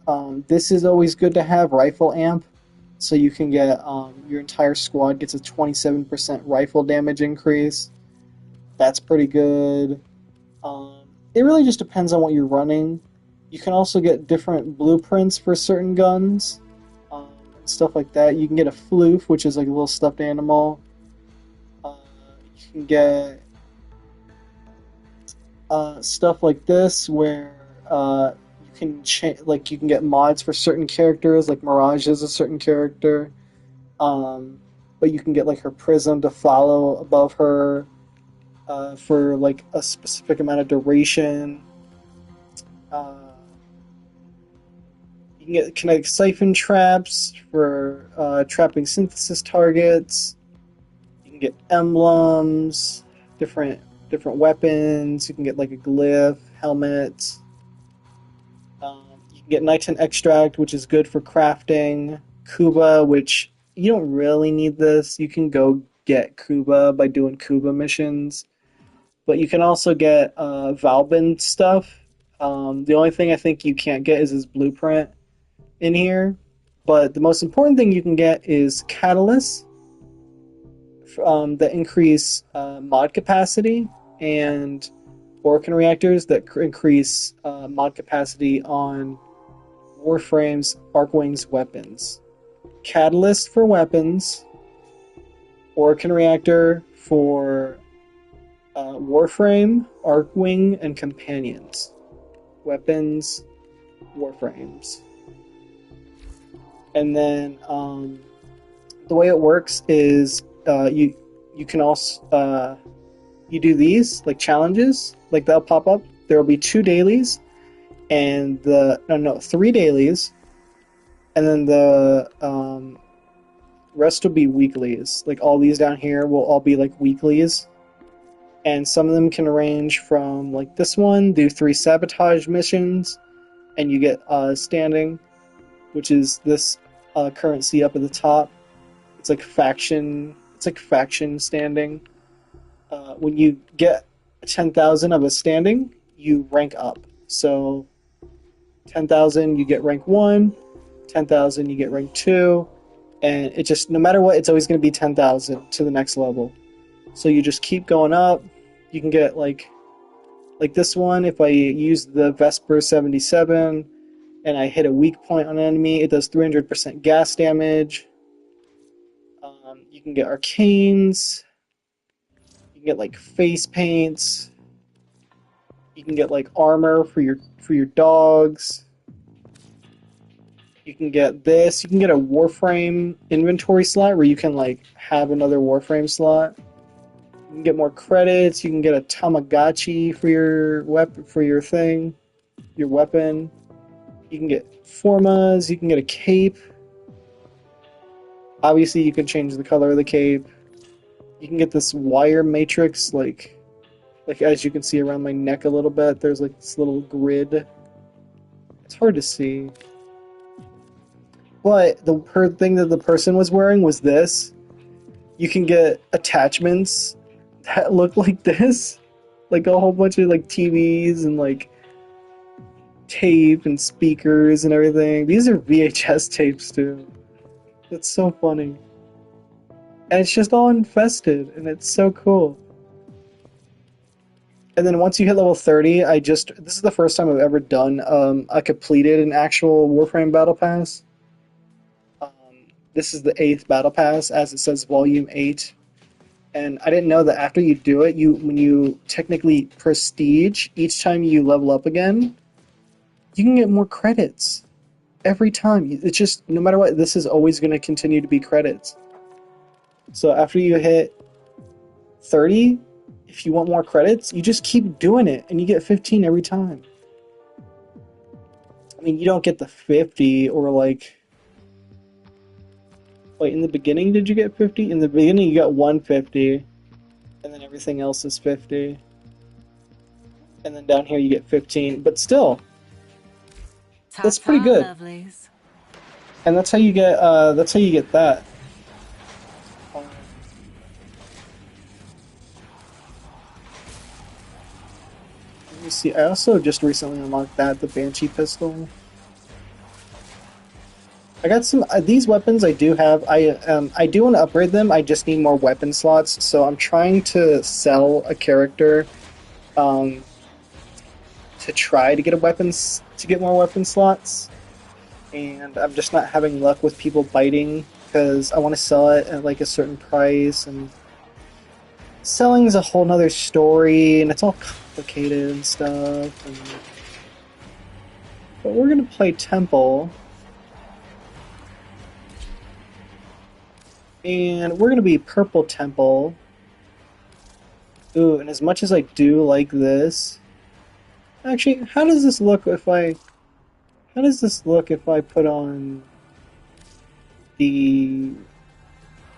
This is always good to have, rifle amp, so you can get your entire squad gets a 27% rifle damage increase. That's pretty good. It really just depends on what you're running. You can also get different blueprints for certain guns, and stuff like that. You can get a floof, which is like a little stuffed animal. You can get stuff like this, where you can you can get mods for certain characters, like Mirage is a certain character. But you can get like her prism to follow above her for like a specific amount of duration. Uh, you can get kinetic siphon traps for trapping synthesis targets. You can get emblems, different weapons. You can get like a glyph, helmet. You can get nitin extract, which is good for crafting. Kuba, which you don't really need this. You can go get Kuba by doing Kuba missions. But you can also get Valbin stuff. The only thing I think you can't get is his blueprint in here. But the most important thing you can get is catalysts that increase mod capacity, and Orkan reactors that increase mod capacity on Warframe's Arcwing's weapons. Catalyst for weapons, Orkan reactor for Warframe, Arcwing, and companions. Weapons, Warframes. And then the way it works is you can also you do these like challenges, like they'll pop up. There will be 2 dailies, and 3 dailies, and then the rest will be weeklies. Like all these down here will all be like weeklies, and some of them can range from like this one, do 3 sabotage missions, and you get standing, which is this currency up at the top. It's like faction standing. When you get 10,000 of a standing, you rank up. So 10,000 you get rank 1, 10,000 you get rank 2, and it just, no matter what, it's always going to be 10,000 to the next level. So you just keep going up. You can get like this one, if I use the Vesper 77 and I hit a weak point on an enemy, it does 300% gas damage. You can get arcanes. You can get like face paints. You can get like armor for your dogs. You can get this. You can get a Warframe inventory slot where you can like have another Warframe slot. You can get more credits. You can get a Tamagotchi for your weapon. You can get formas. You can get a cape. Obviously, you can change the color of the cape. You can get this wire matrix, like as you can see around my neck a little bit. There's like this little grid. It's hard to see. But the thing that the person was wearing was this. You can get attachments that look like this. Like a whole bunch of like TVs and like tape and speakers and everything. These are VHS tapes too. It's so funny. And it's just all infested, and it's so cool. And then once you hit level 30, this is the first time I've ever done, I completed an actual Warframe Battle Pass. This is the 8th Battle Pass, as it says Volume 8. And I didn't know that after you do it, when you technically prestige, each time you level up again, you can get more credits. Every time. It's just, no matter what, this is always going to continue to be credits. So after you hit 30, if you want more credits, you just keep doing it, and you get 15 every time. I mean, you don't get the 50, or like... Wait, in the beginning did you get 50? In the beginning you got 150, and then everything else is 50. And then down here you get 15, but still, that's pretty good. Lovelies. And that's how you get that. Let me see. I also just recently unlocked the Banshee pistol. I got some these weapons. I do have. I do want to upgrade them. I just need more weapon slots. So I'm trying to sell a character, to try to get get more weapon slots, and I'm just not having luck with people biting because I want to sell it at like a certain price, and selling is a whole nother story, and it's all complicated and stuff. And But we're gonna play Temple. And we're gonna be Purple Temple. Ooh, and as much as I do like this... Actually, how does this look if I... How does this look if I put on... the...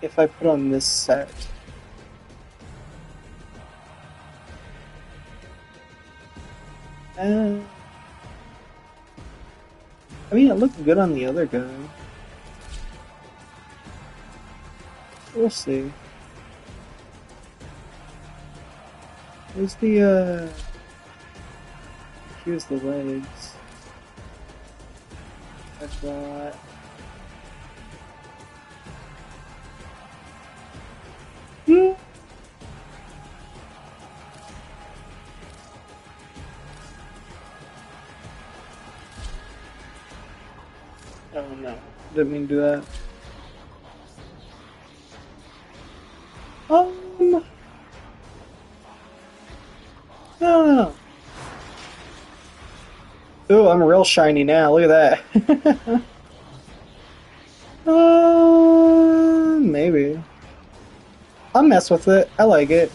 If I put on this set? I mean, it looked good on the other guy. We'll see. Where's the, here's the legs. I've got... Hmm. Oh no, didn't mean to do that. No. Ooh, I'm real shiny now. Look at that. Maybe. I'll mess with it. I like it.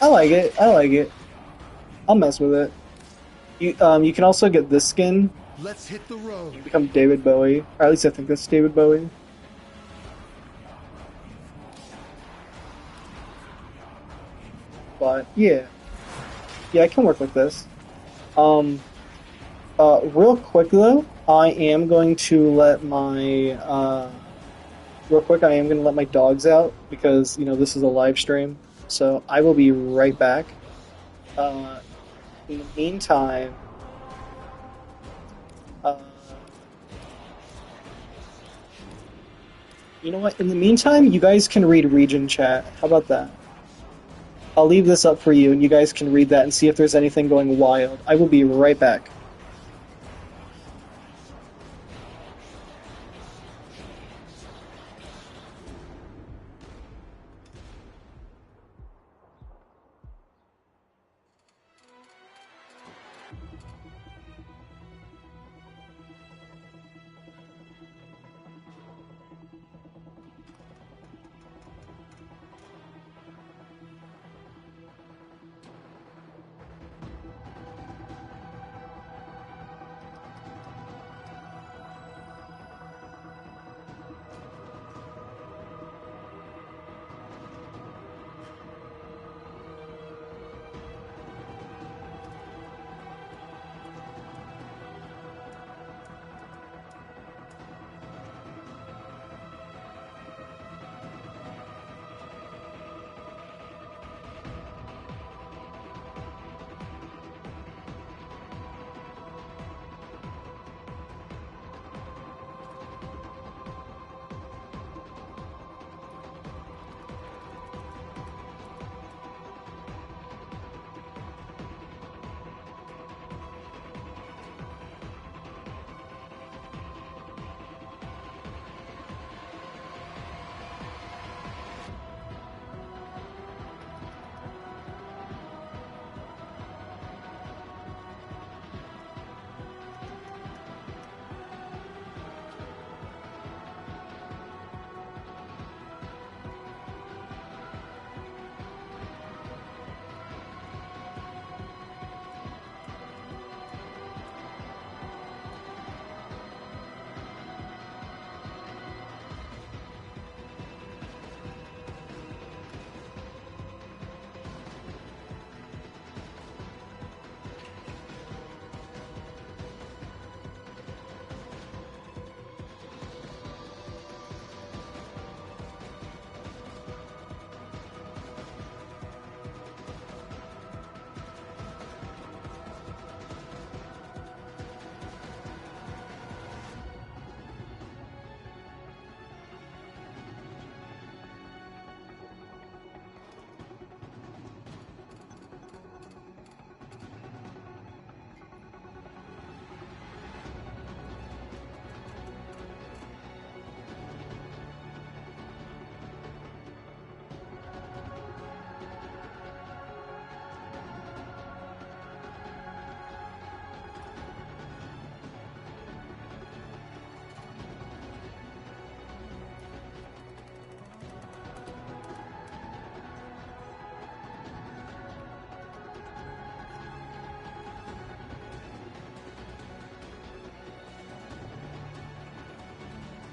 I like it. I like it. I'll mess with it. You can also get this skin. Let's hit the road. You become David Bowie, or at least I think that's David Bowie. But yeah, I can work with this. Real quick though, I am going to let my real quick. I am going to let my dogs out because this is a live stream. So I will be right back. In the meantime, you know what? In the meantime, you guys can read region chat. How about that? I'll leave this up for you, and you guys can read that and see if there's anything going wild. I will be right back.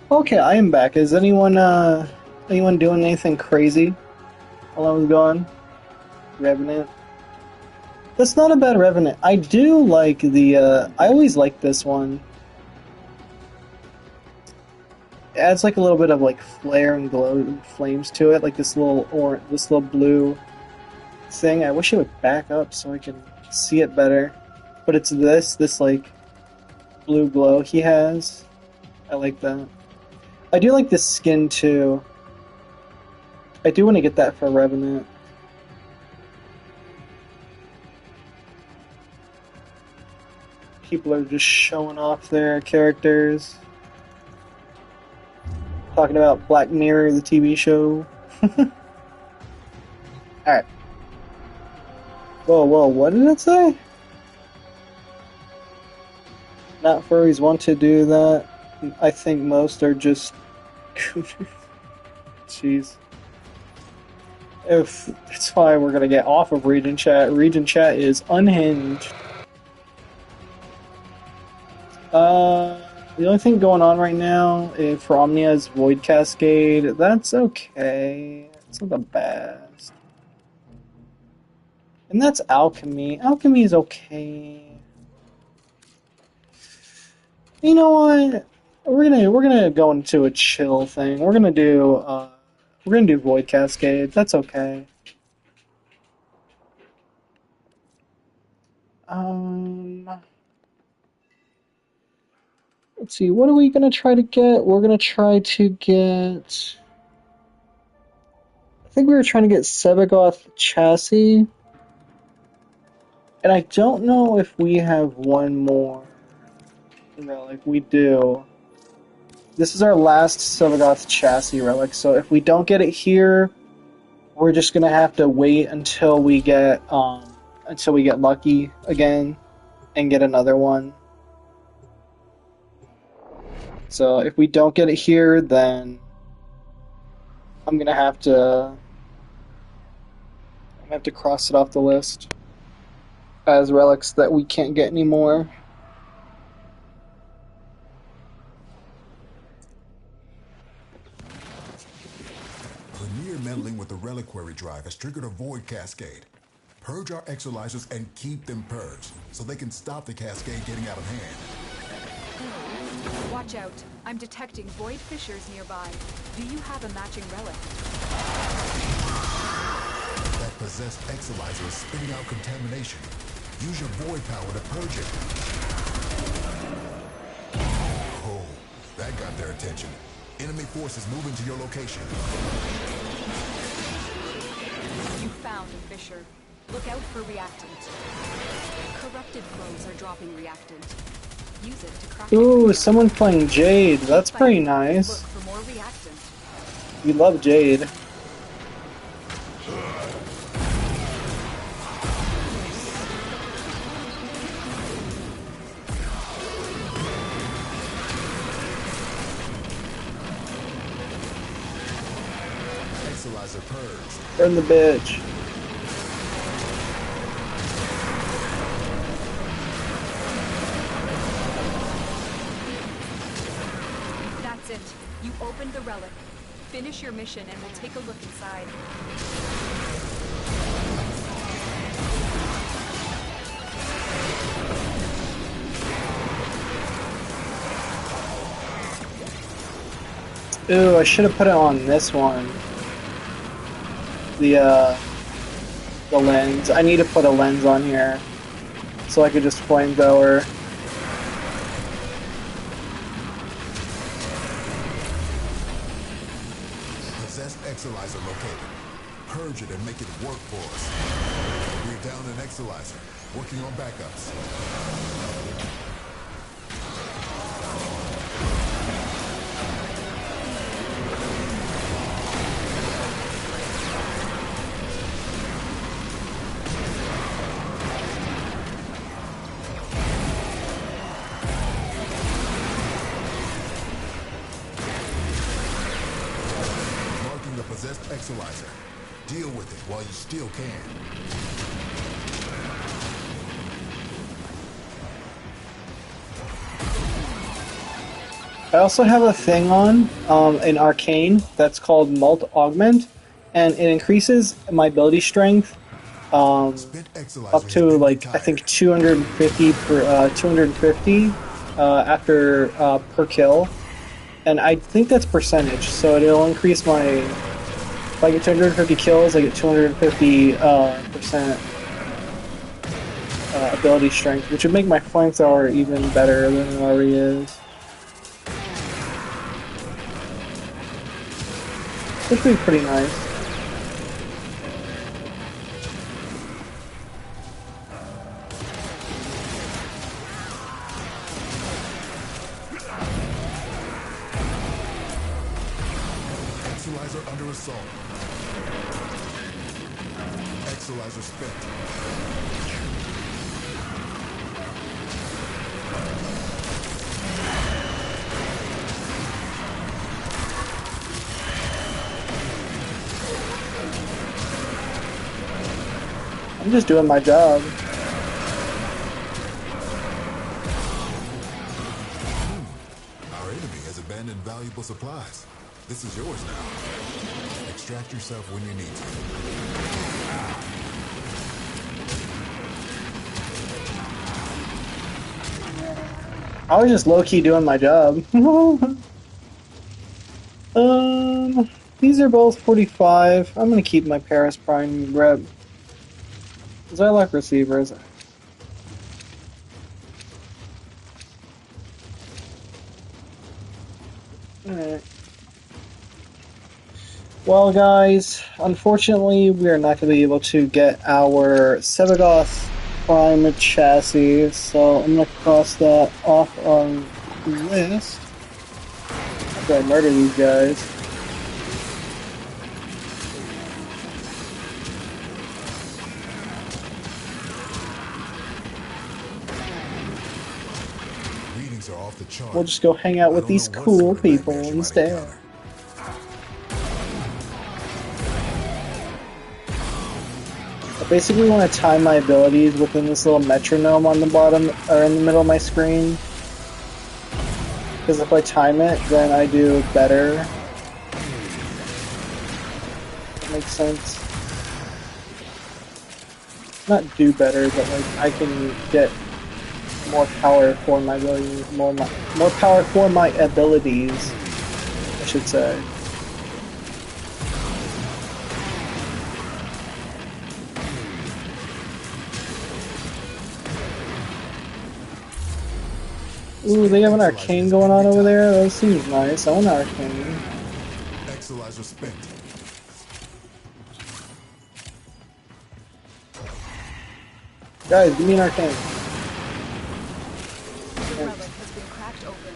Okay, I am back. Is anyone doing anything crazy while I was gone? Revenant. That's not a bad Revenant. I do like the I always like this one. It adds like a little bit of like flare and glow and flames to it, like this little blue thing. I wish it would back up so I can see it better. But it's this like blue glow he has. I like that. I do like the skin too. I do want to get that for Revenant. People are just showing off their characters. Talking about Black Mirror, the TV show. Alright. Whoa, what did it say? Not furries want to do that. I think most are just... Jeez. If that's why we're gonna get off of Region Chat. Region Chat is unhinged. The only thing going on right now for Omnia is Void Cascade. That's okay. It's not the best. And that's Alchemy. Alchemy is okay. You know what? We're gonna go into a chill thing. We're gonna do Void Cascade. That's okay. Let's see. What are we gonna try to get? We're gonna try to get. I think we were trying to get Sebagoth Chassis. And I don't know if we have one more relic. We do. This is our last Sebagoth Chassis relic, so if we don't get it here, we're just gonna have to wait until we get lucky again and get another one. So if we don't get it here, then I'm gonna have to cross it off the list as relics that we can't get anymore. Premier meddling with the reliquary drive has triggered a void cascade. Purge our exolizers and keep them purged, so they can stop the cascade getting out of hand. Watch out. I'm detecting void fissures nearby. Do you have a matching relic? That possessed exolizer is spitting out contamination. Use your void power to purge it. Oh, that got their attention. Enemy forces moving to your location. You found a fissure. Look out for reactant. Corrupted flows are dropping reactant. Use it to crack. Ooh, someone playing Jade. That's pretty nice. Look for more reactant. We love Jade. Exolizer purged. Burn the bitch. That's it. You opened the relic. Finish your mission and we'll take a look inside. Ooh, I should have put it on this one. The lens. I need to put a lens on here so I could just flamethrower. Possessed exolizer located. Purge it and make it work for us. We're down an exolizer. Working on backups. Marking the possessed exolizer. Deal with it while you still can. I also have a thing on in Arcane that's called Mult Augment, and it increases my ability strength Spent up Exolizer has to been like I retired. think 250 per 250 after per kill, and I think that's percentage. So it'll increase my if I get 250 kills, I get 250 percent ability strength, which would make my flamethrower even better than it already is. Which would be pretty nice. Exolizer under assault. Exolizer spent. I'm just doing my job. Our enemy has abandoned valuable supplies. This is yours now. Extract yourself when you need to. I was just low-key doing my job. These are both 45. I'm gonna keep my Paris Prime rep. Because I like receivers. Alright. Well, guys, unfortunately, we are not going to be able to get our Sevagoth Prime chassis, so I'm going to cross that off our list. After I murder these guys. Readings are off the chart. We'll just go hang out I with don't these know what cool sort of people nightmares you might instead. encounter. I basically want to time my abilities within this little metronome on the bottom, or in the middle of my screen. Because if I time it, then I do better. That makes sense. Not do better, but like I can get more power for my abilities, more power for my abilities, I should say. Ooh, they have an arcane going on over there. That seems nice. I want an arcane. Exolizer spent. Guys, give me an arcane. The relic has been cracked open.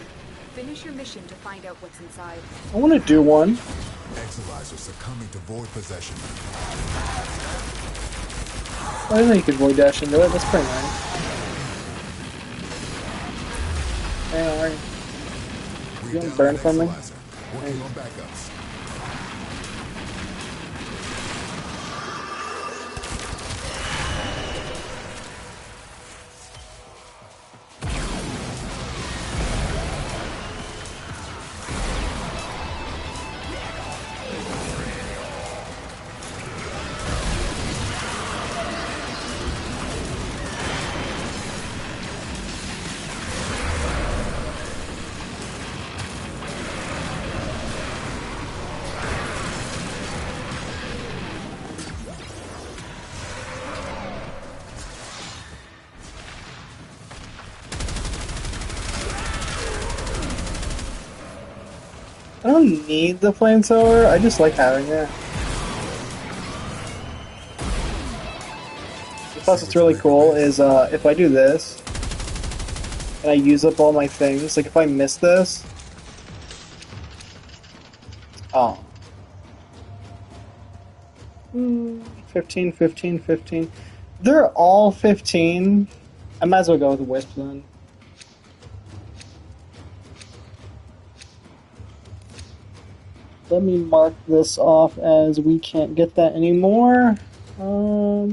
Finish your mission to find out what's inside. I want to do one. Exolizer succumbing to void possession. I didn't know you could void dash into it. That's pretty nice. Hey, alright. We're You gonna down burn an from me? Exolizer. Working on backups. I don't need the flamethrower. I just like having it. Plus, what's really cool is if I do this and I use up all my things, like if I miss this, oh. 15, 15, 15. They're all 15. I might as well go with Wisp then. Let me mark this off as we can't get that anymore. Yeah,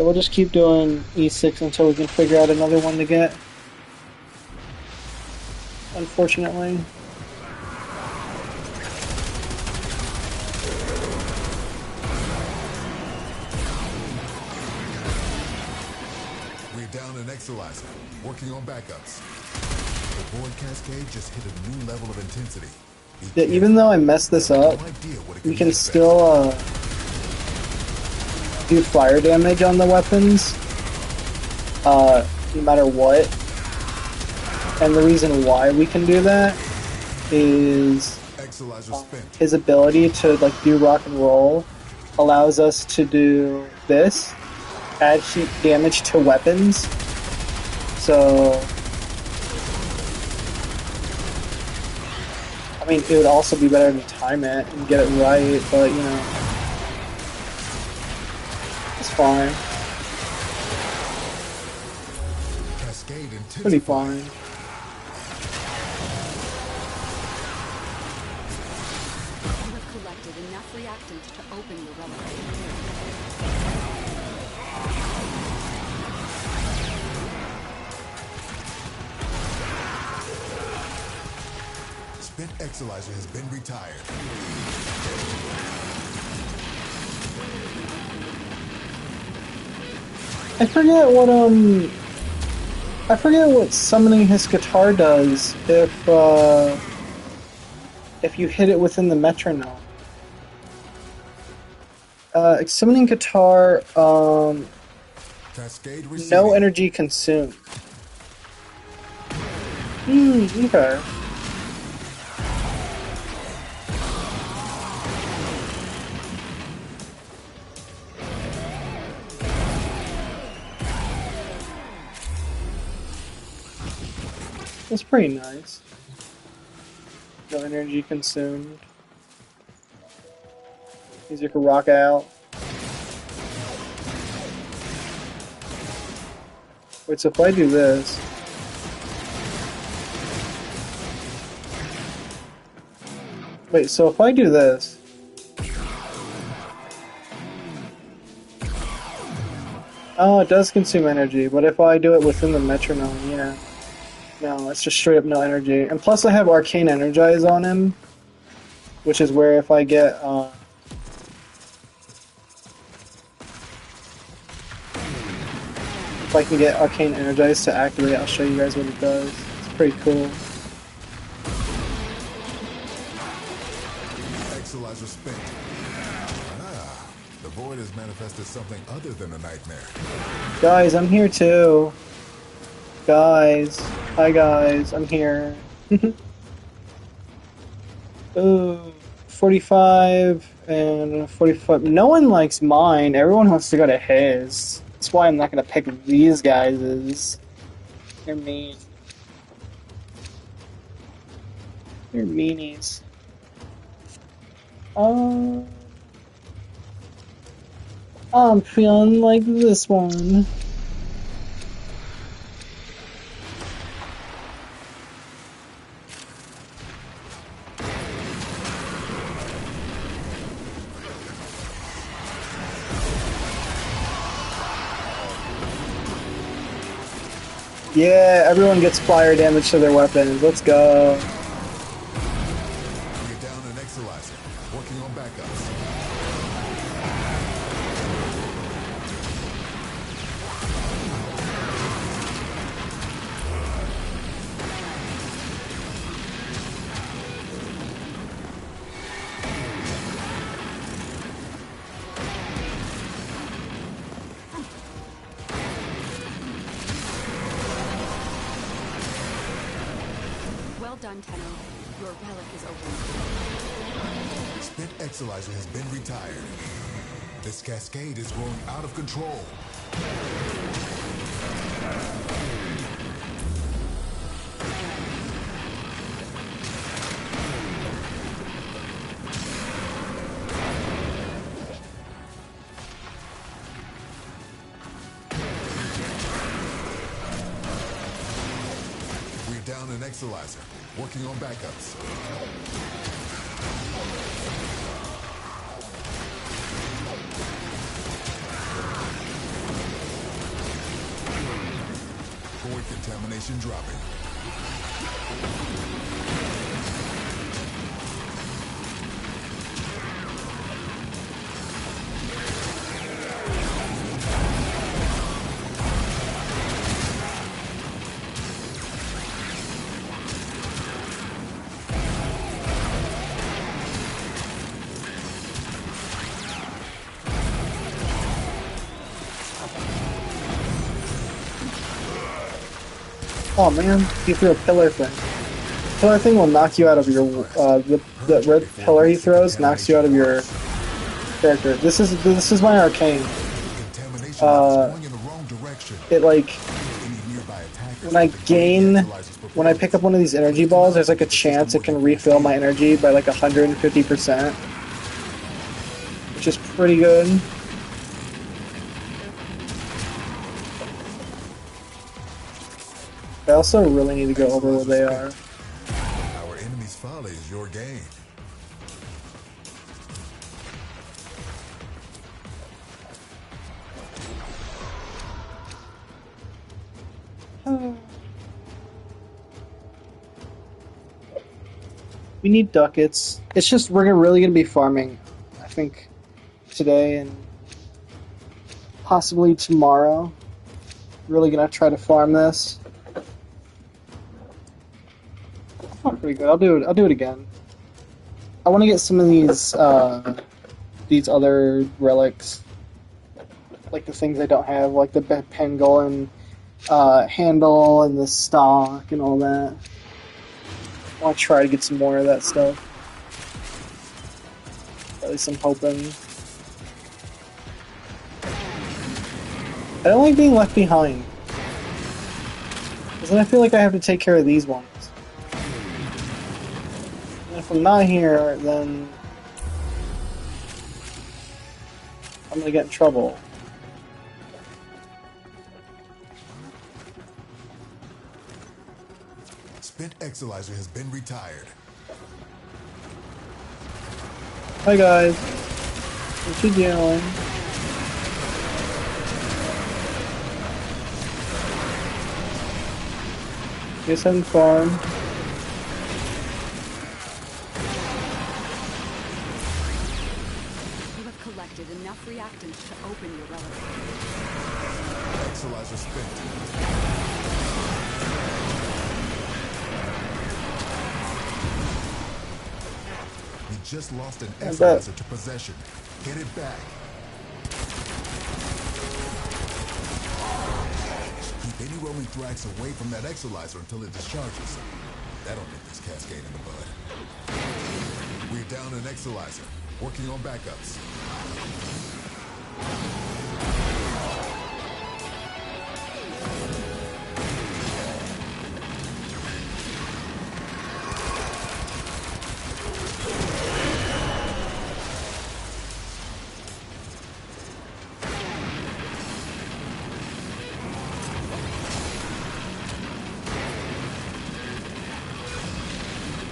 we'll just keep doing E6 until we can figure out another one to get. unfortunately. We're down an Exolizer, working on backups. The Void Cascade just hit a new level of intensity. Yeah, even though I messed this up, No idea what it we could can manifest. still do fire damage on the weapons, no matter what. And the reason why we can do that is Exolizer spent. his ability to like do rock and roll allows us to do this, add heat damage to weapons. So, I mean, it would also be better to time it and get it right, but you know, it's fine. Cascade intensified. Pretty fine. You have collected enough reactant to open your relic. Spent Exolizer has been retired. I forget what summoning his guitar does if you hit it within the metronome. Summoning guitar, Cascade receiving. no energy consumed. Okay. That's pretty nice. No energy consumed. Music will rock out. Wait, so if I do this... Wait, so if I do this... Oh, it does consume energy, but if I do it within the metronome, yeah. No, it's just straight up no energy. And plus I have Arcane Energize on him, which is where if I get, if I can get Arcane Energize to activate, I'll show you guys what it does. It's pretty cool. Exolizer spent. Ah, the Void has manifested something other than a nightmare. Guys, I'm here too. Guys. Hi guys, I'm here. Ooh, 45 and 45. No one likes mine. Everyone wants to go to his. That's why I'm not gonna pick these guys'. They're mean. They're meanies. I'm feeling like this one. Yeah, everyone gets fire damage to their weapons. Let's go. We're down an Exolizer, working on backups. Well done, Tenno. Your relic is open. Spent Exolizer has been retired. This cascade is growing out of control. We're down an Exolizer, working on backups. Void contamination dropping. Oh man, he threw a pillar thing. Pillar thing will knock you out of your the red pillar he throws knocks you out of your character. This is my arcane. Contamination is going in the wrong direction. It like Any nearby attackers when I have to gain gain the equalizer's when I pick up one of these energy balls, there's like a chance it can refill my energy by like 150%, which is pretty good. I also really need to go over where they are. Our enemy's folly is your gain. We need ducats. It's just we're really gonna be farming, I think, today and possibly tomorrow. Really gonna try to farm this. Oh, pretty good. I'll do it. I'll do it again. I want to get some of these other relics, like the things I don't have, like the pangolin handle and the stock and all that. I want to try to get some more of that stuff. At least I'm hoping. I don't like being left behind. Because then I feel like I have to take care of these ones. And if I'm not here, then I'm gonna get in trouble. Spent Exilizer has been retired. Hi guys. What you doing? Guess having fun. You have collected enough reactants to open your relic. Exilizer spent. We just lost an Exilizer to possession. Get it back. Keep any roaming thrax away from that Exilizer until it discharges. That'll nip this cascade in the bud. We're down an Exilizer. Working on backups.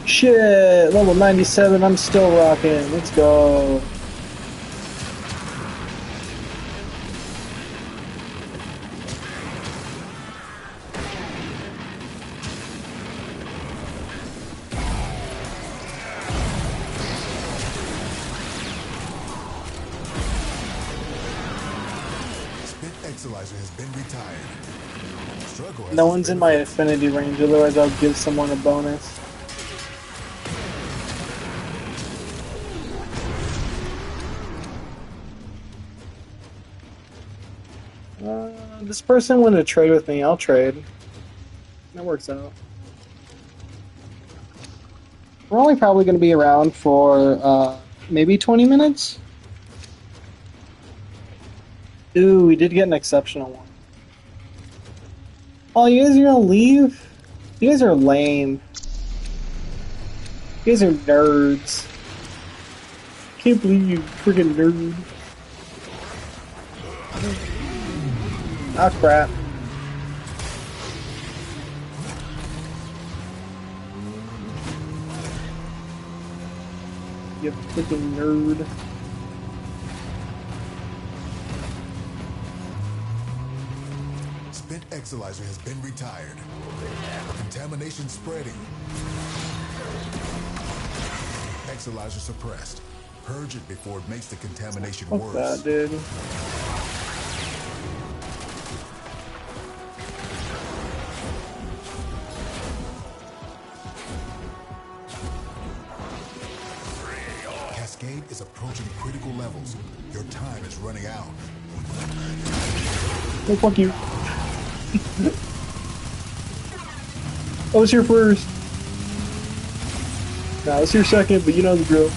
Shit, level 97, I'm still rocking. Let's go. Spent Exilizer has been retired. Struggle has No one's in my affinity range, otherwise I'll give someone a bonus. This person wanted to trade with me, I'll trade. That works out. We're only probably going to be around for maybe 20 minutes? Ooh, we did get an exceptional one. Oh, you guys are going to leave? You guys are lame. You guys are nerds. Can't believe you friggin' nerd. Ah, crap. You freaking nerd. Spent Exilizer has been retired. Contamination spreading. Exilizer suppressed. Purge it before it makes the contamination Fuck worse. that, dude. Cascade is approaching critical levels. Your time is running out. Oh, fuck you. I was here first. Nah, I was here second, but you know the drill.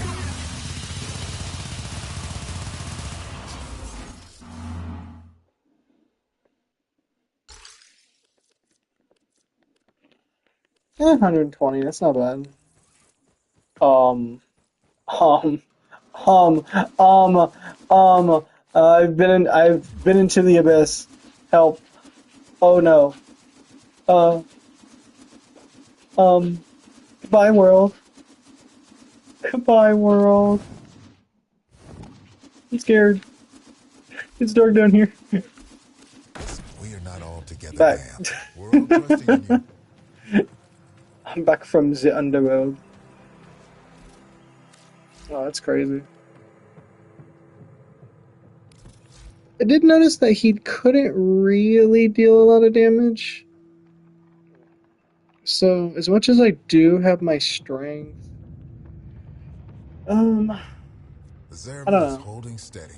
Eh, 120, that's not bad. Um, um, um, um, I've been into the abyss. Help. Oh no. Uh, um, goodbye world. Goodbye world. I'm scared. It's dark down here. We are not all together Back. damned. We're all trusting in you. I'm back from the underworld. Oh, that's crazy. I did notice that he couldn't really deal a lot of damage. So, as much as I do have my strength, I The don't Zeraman is know. holding steady.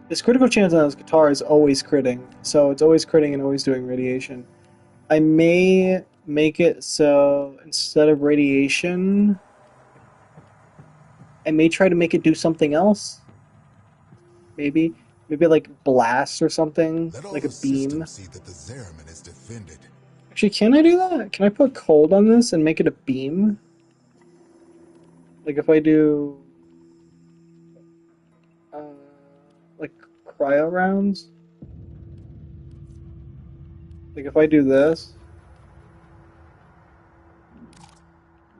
His critical chance on his guitar is always critting, so it's always critting and always doing radiation. I may make it so instead of radiation, I may try to make it do something else. Maybe like blast or something, Let all like a the beam. systems see that the Zeraman is defended. Actually, can I do that? Can I put cold on this and make it a beam? Like if I do, uh, like cryo rounds? Like if I do this?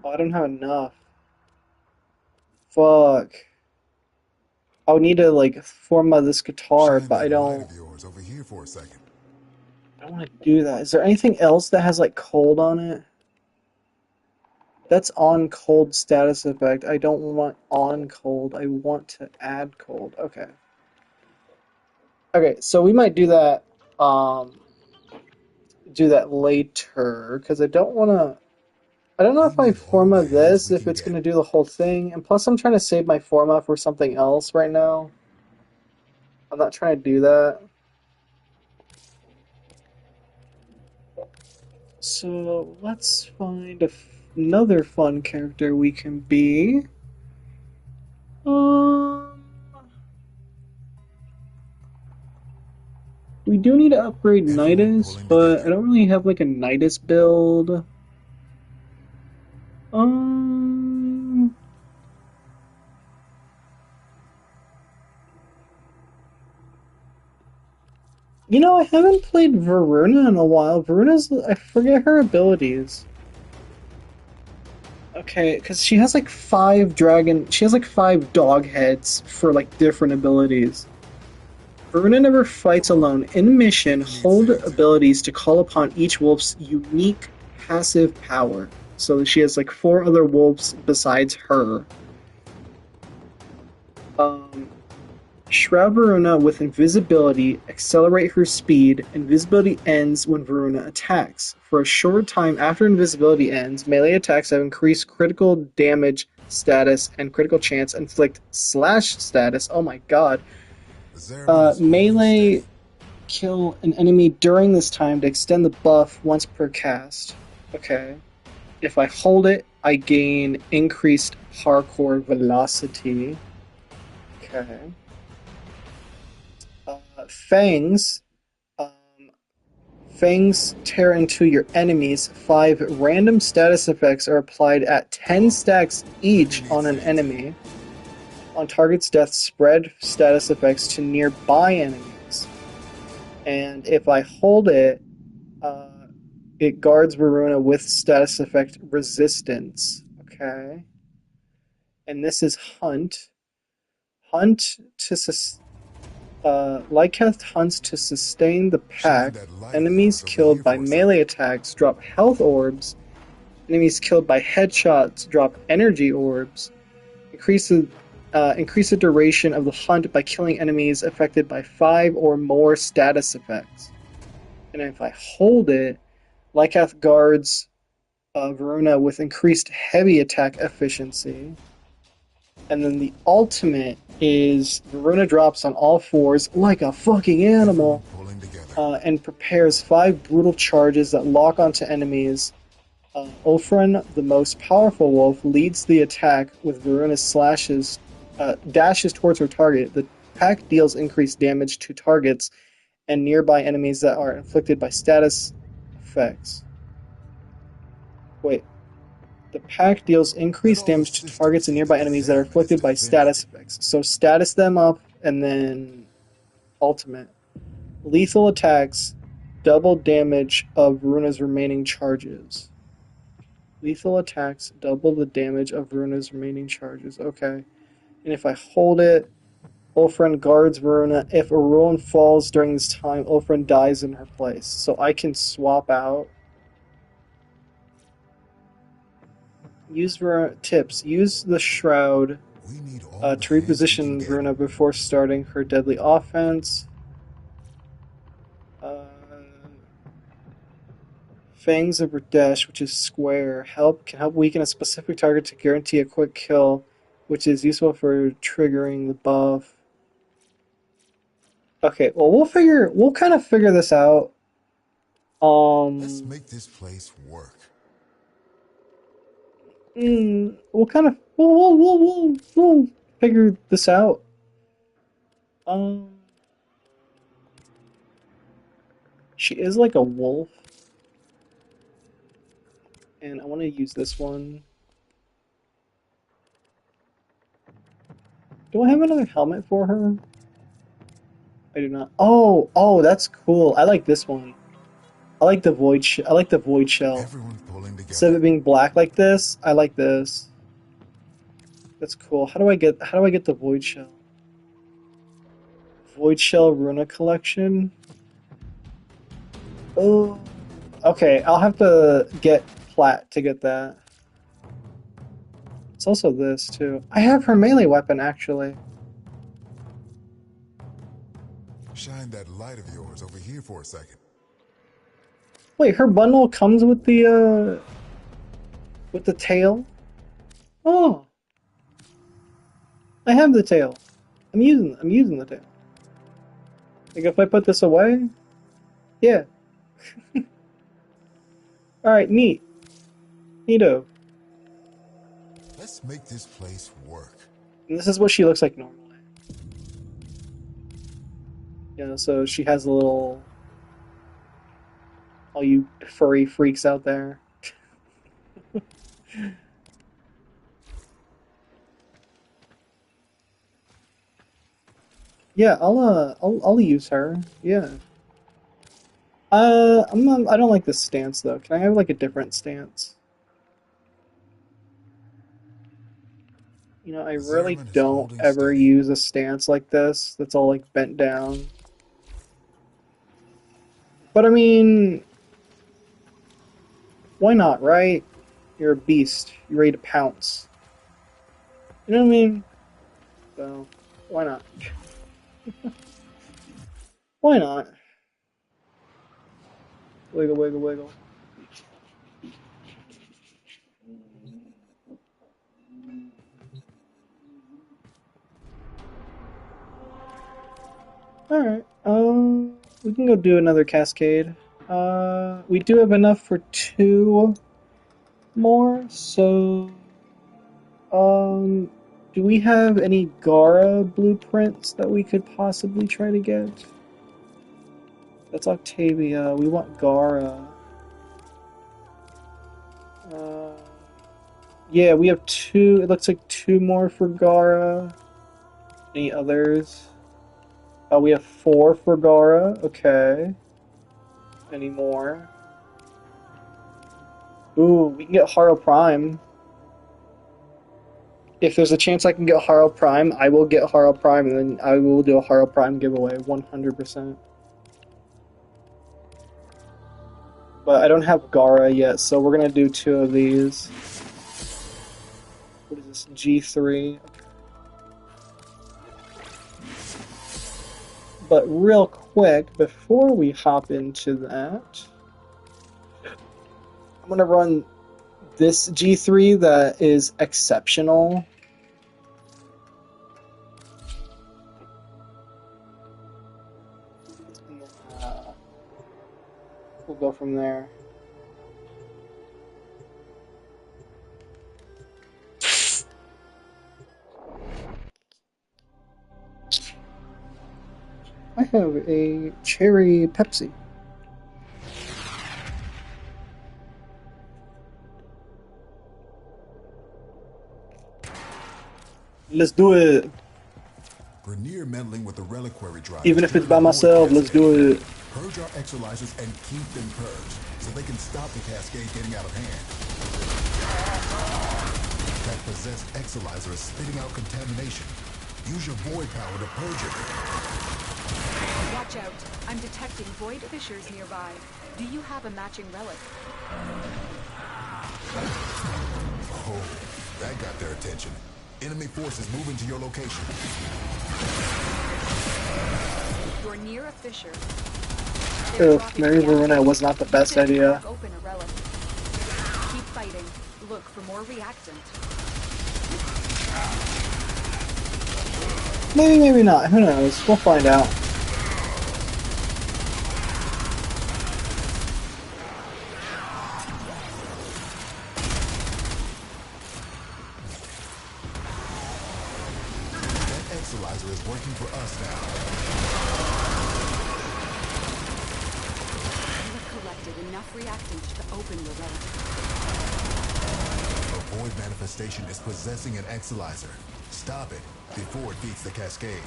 Oh, I don't have enough. Fuck. I would need to like format this guitar, Shine but that light of yours over here for a second. I don't want to do that. Is there anything else that has like cold on it? That's on cold status effect. I don't want on cold. I want to add cold. Okay. Okay, so we might um do that later because I don't know We if I need all the format heads this we if can it's get. gonna do the whole thing, and plus I'm trying to save my format for something else right now. I'm not trying to do that. So let's find another fun character we can be. Um, we do need to upgrade Everyone Nidus, pulling but I together. don't really have like a Nidus build. Um, I haven't played Varuna in a while. I forget her abilities. Okay, because she has like she has like five dog heads for like different abilities. Varuna never fights Come on. alone. In mission, People need hold saying to. abilities to call upon each wolf's unique passive power. So she has like four other wolves besides her. Um, Shroud Varuna with invisibility, accelerate her speed. Invisibility ends when Varuna attacks. For a short time after invisibility ends, melee attacks have increased critical damage status and critical chance inflict slash status. Oh my god. The Zeraman is holding Melee steady. kill an enemy during this time to extend the buff once per cast. Okay. If I hold it, I gain increased parkour velocity. Okay. Fangs. Um, Fangs tear into your enemies. 5 random status effects are applied at 10 stacks each People need on an saying to. enemy. On target's death, spread status effects to nearby enemies. And if I hold it, uh, it guards Varuna with status effect resistance. Okay. And this is Hunt. Hunt to Lycath hunts to sustain the Shine pack. that light of Enemies yours over killed here by for a second. melee attacks drop health orbs. Enemies killed by headshots drop energy orbs. Increase the duration of the hunt by killing enemies affected by 5 or more status effects. And if I hold it, Lycath guards Verona with increased heavy attack efficiency. And then the ultimate is Verona drops on all fours like a fucking Everyone animal. pulling together. and prepares 5 brutal charges that lock onto enemies. Ulfrin, the most powerful wolf, leads the attack with Varuna's dashes towards her target. The pack deals increased damage to targets and nearby enemies that are inflicted by status effects. Wait. The pack deals increased damage to targets and nearby enemies that are afflicted by status effects. So status them up and then ultimate. Lethal attacks double damage of Runa's remaining charges. Lethal attacks double the damage of Runa's remaining charges. Okay. And if I hold it, Ulfrin guards Varuna. If a ruin falls during this time, Ulfrin dies in her place. So I can swap out. Use tips. Use the Shroud to reposition Varuna before starting her deadly offense. Fangs of Radesh, which is square, can help weaken a specific target to guarantee a quick kill, which is useful for triggering the buff. Okay, well we'll kind of figure this out. Let's make this place work. We'll figure this out. She is like a wolf. And I want to use this one. Do I have another helmet for her? I do not. Oh, that's cool. I like this one. I like the void. I like the void shell. Everyone's pulling together. Instead of it being black like this, I like this. That's cool. How do I get the void shell? Void shell Runa collection. Oh, okay. I'll have to get plat to get that. It's also this too. I have her melee weapon actually. Shine that light of yours over here for a second. Wait, her bundle comes with the tail? Oh. I have the tail. I'm using the tail. Like if I put this away? Yeah. Alright, neat. Neato. Let's make this place work. And this is what she looks like normally. Yeah, so she has a little... all you furry freaks out there. Yeah, I'll use her. Yeah. I don't like this stance though. Can I have like a different stance? You know, I really don't ever use a stance like this. That's all like bent down. But I mean, why not, right? You're a beast. You're ready to pounce. You know what I mean? So, why not? Why not? Wiggle, wiggle, wiggle. Alright, we can go do another cascade. We do have enough for 2 more, so... do we have any Gara blueprints that we could possibly try to get? That's Octavia. We want Gara. Yeah, we have 2. It looks like 2 more for Gara. Any others? Oh, we have 4 for Gara. Okay. Any more? Ooh, we can get Haro Prime. If there's a chance I can get Haro Prime, I will get Haro Prime, and then I will do a Haro Prime giveaway, 100%. But I don't have Gara yet, so we're gonna do 2 of these. What is this? G3. But real quick, before we hop into that, I'm gonna run this G3 that is exceptional. we'll go from there. I have a cherry Pepsi. Let's do it. Grenier meddling with the reliquary drive. Even if it's by myself, let's do it. Purge our exolizers and keep them purged, so they can stop the cascade getting out of hand. That possessed exolizer is spitting out contamination. Use your void power to purge it. Watch out. I'm detecting void fissures nearby. Do you have a matching relic? Oh, that got their attention. Enemy forces moving to your location. You're near a fissure. Maybe Verona was not the best idea. Open a relic. Keep fighting. Look for more reactant. Maybe, maybe not. Who knows? We'll find out. That exolizer is working for us now. You have collected enough reactant to open your relic. A void manifestation is possessing an exolizer. Stop it before it beats the cascade.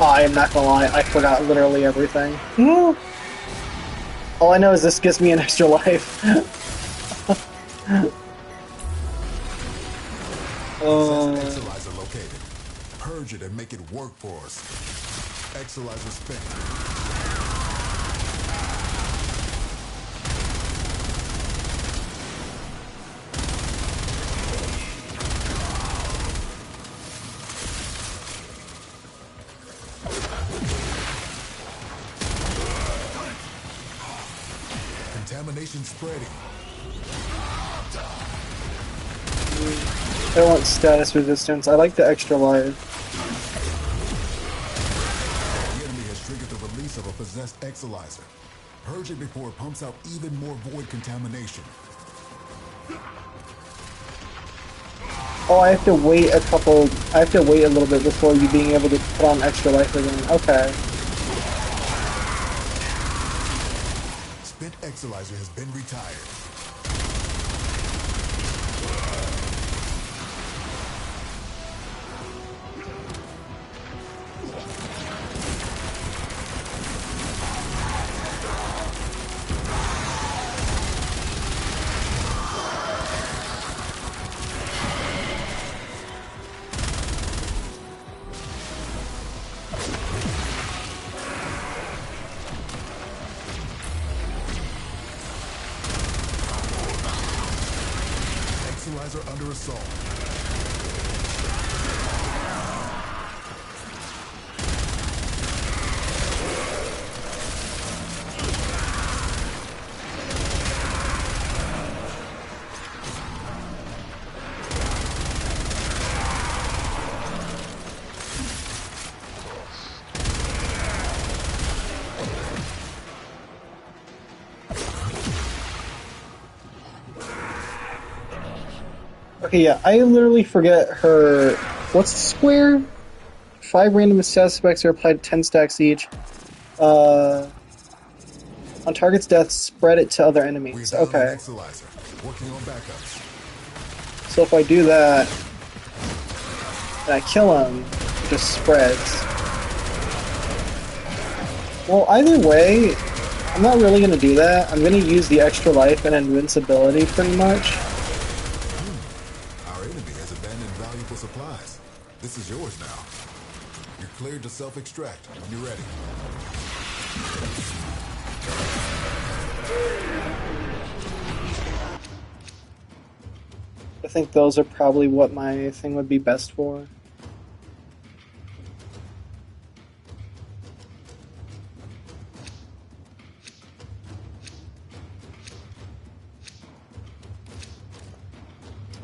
I am not gonna lie, I forgot literally everything. All I know is this gives me an extra life. Exolizer located. Purge it and make it work for us. Exolizer spent. Contamination spreading. I don't want status resistance. I like the extra life. The enemy has triggered the release of a possessed exolizer. Purge it before it pumps out even more void contamination. Oh, I have to wait a little bit before you being able to put on extra life again. Okay. Spent exolizer has been retired. Exolizer under assault. Okay, yeah, I literally forget her... What's the square? 5 random status effects are applied 10 stacks each. On target's death, spread it to other enemies. Okay. Exolizer. Working on backups. So if I do that, and I kill him, it just spreads. Well, either way, I'm not really going to do that. I'm going to use the extra life and invincibility pretty much. Our enemy has abandoned valuable supplies. This is yours now. You're cleared to self-extract when you're ready. I think those are probably what my thing would be best for.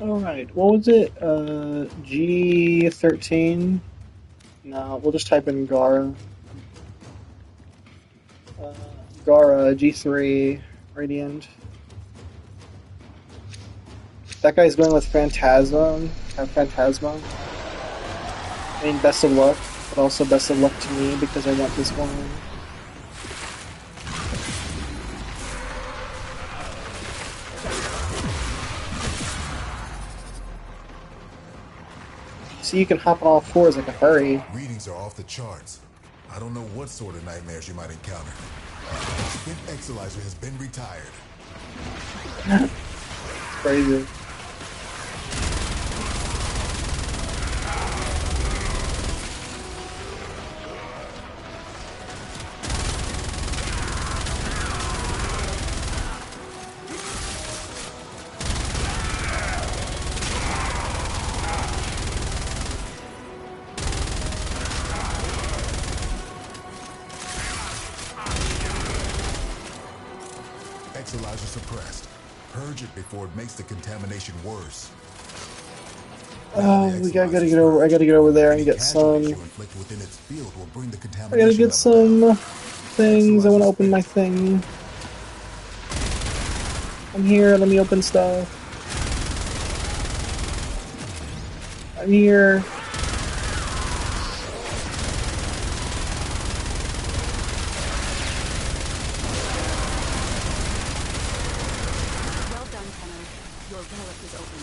Alright, what was it? G13? No, we'll just type in Gara. Uh, Gara, G3, Radiant. That guy's going with Phantasma. Have Phantasma. I mean, best of luck, but also best of luck to me because I want this one. So you can hop on all fours like a furry. Readings are off the charts. I don't know what sort of nightmares you might encounter. Spin Exalizer has been retired. Crazy. Exalizer suppressed. Purge it before it makes the contamination worse. Oh, I gotta get over. I gotta get over there and get some. You inflict within its field will bring the I contamination gotta get some things. I want to open my thing. I'm here. Let me open stuff. I'm here. Well done, Tenno. Your relic is open.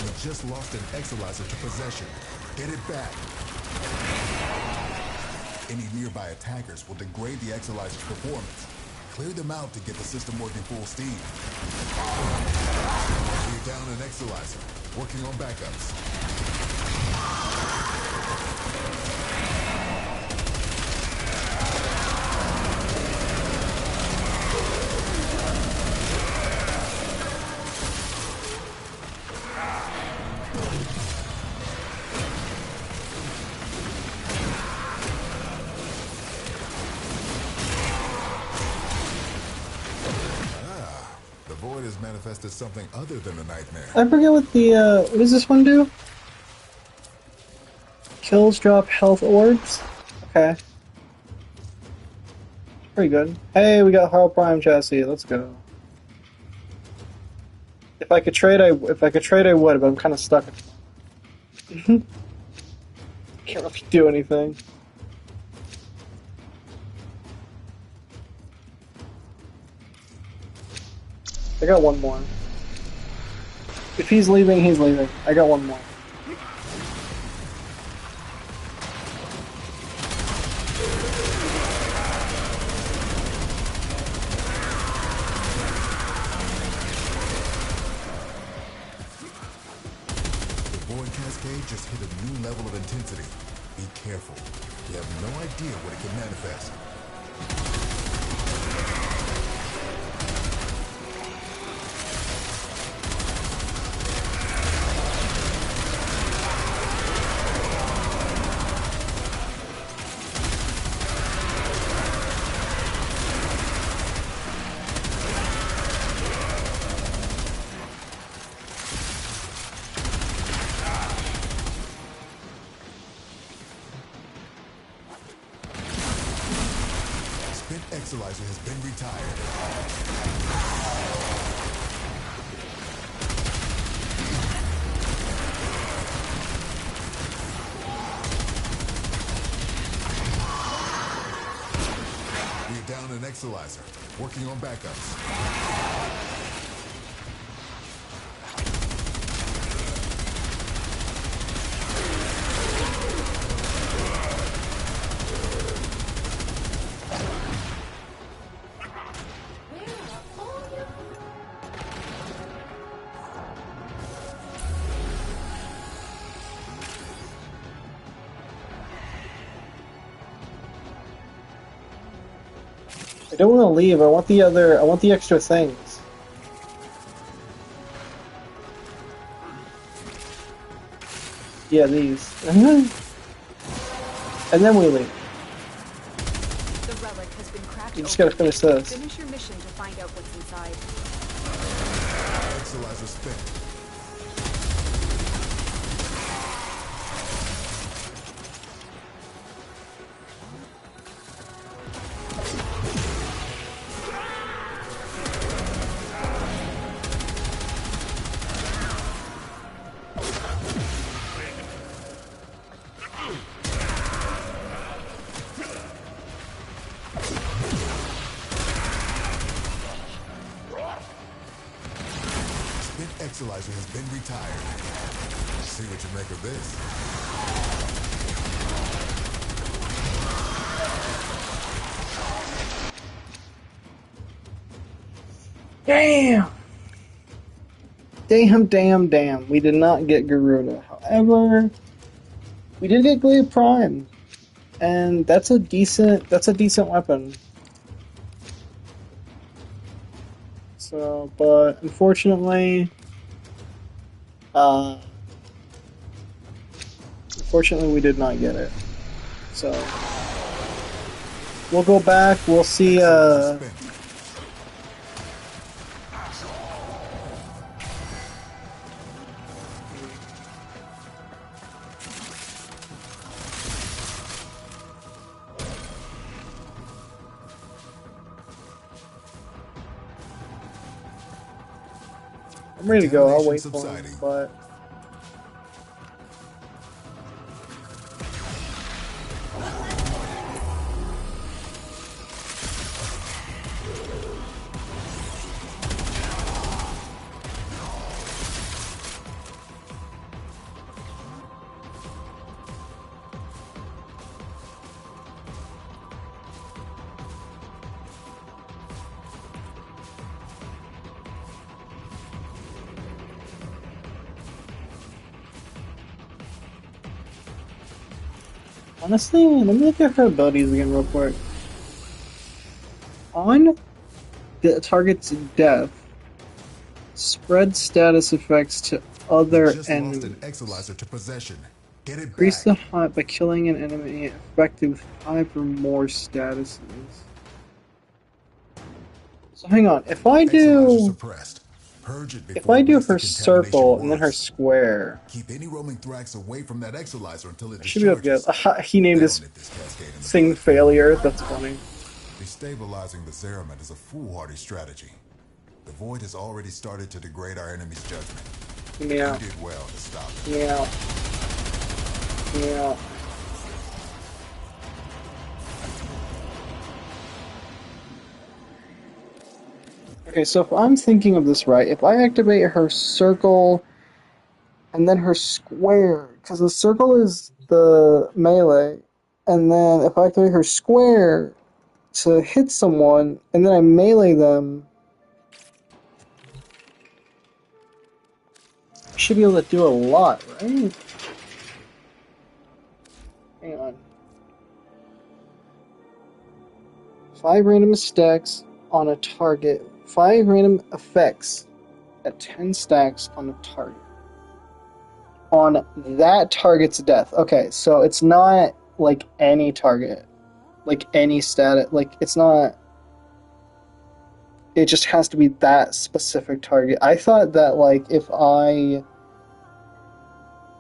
You just lost an Exalizer to possession. Get it back. Any nearby attackers will degrade the Exalizer's performance. Clear them out to get the system working full steam. We're down an Exalizer. Working on backups. The void has manifested something other than a nightmare. I forget what the what does this one do? Kills drop health orbs. Okay. Pretty good. Hey, we got Harl Prime chassis. Let's go. If I could trade, I would, but I'm kind of stuck. Can't really do anything. I got one more. If he's leaving, he's leaving. I got one more. Cascade just hit a new level of intensity. Be careful. You have no idea what it can manifest. Exalizer has been retired. We're down an Exalizer. Working on backups. I don't want to leave. I want the extra things. Yeah, these. And then we leave. The relic has been cracked. You just gotta finish this. Finish your mission to find out what's inside. Exolizer spent. Exolizer has been retired. See what you make of this. Damn! Damn. We did not get Garuda. However, we did get Glaive Prime. And that's a decent weapon. So, but unfortunately, we did not get it. So, we'll go back, we'll see, I'm ready to go, I'll wait for him, but... Honestly, let me look at her abilities again real quick. On the target's death, spread status effects to other enemies. Lost an Exolizer to possession. Get it Increase back. the hunt by killing an enemy affected with 5 or more statuses. So hang on, if I do... Suppressed. Purge it If before I do wasted her circle and then her square... Keep any roaming thrax away from that Exolizer until it I should be able to discharges. get... Aha, he named his thing failure, that's funny. Destabilizing the Zeramet is a foolhardy strategy. The Void has already started to degrade our enemy's judgment. Yeah. We did well to stop it. Yeah. Okay, so if I'm thinking of this right, if I activate her circle and then her square, because the circle is the melee, and then if I activate her square to hit someone, and then I melee them, I should be able to do a lot, right? Hang on. 5 random stacks on a target. 5 random effects at 10 stacks on a target. On that target's death. Okay, so it's not like any target. Like any status. Like, it's not... It just has to be that specific target. I thought that, like, if I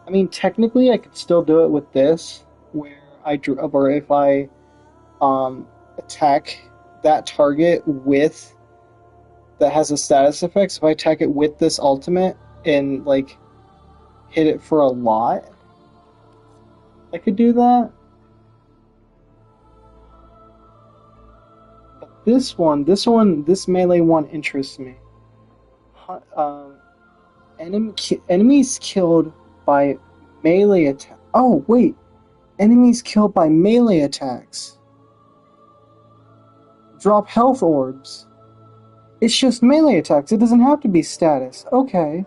mean, technically I could still do it with this, where or if I attack that target with... that has a status effect, so if I attack it with this ultimate and, like, hit it for a lot, I could do that. But this melee one interests me. Enemies killed by melee attack. Oh, wait. Enemies killed by melee attacks drop health orbs. It's just melee attacks. It doesn't have to be status. Okay.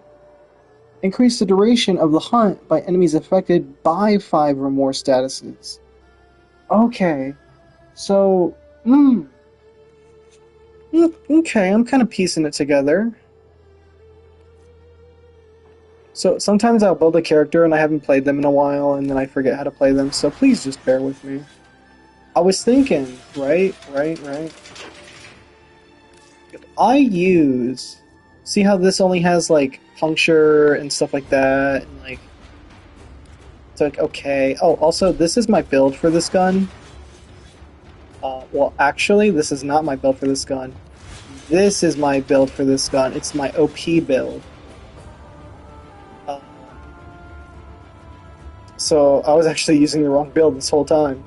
Increase the duration of the hunt by enemies affected by 5 or more statuses. Okay. So, Okay, I'm kind of piecing it together. So sometimes I'll build a character and I haven't played them in a while and then I forget how to play them, so please just bear with me. I was thinking, right. If I use... See how this only has, like, puncture and stuff like that, and, like... It's like, okay. Oh, also, this is my build for this gun. Well, actually, this is not my build for this gun. This is my build for this gun. It's my OP build. So I was actually using the wrong build this whole time.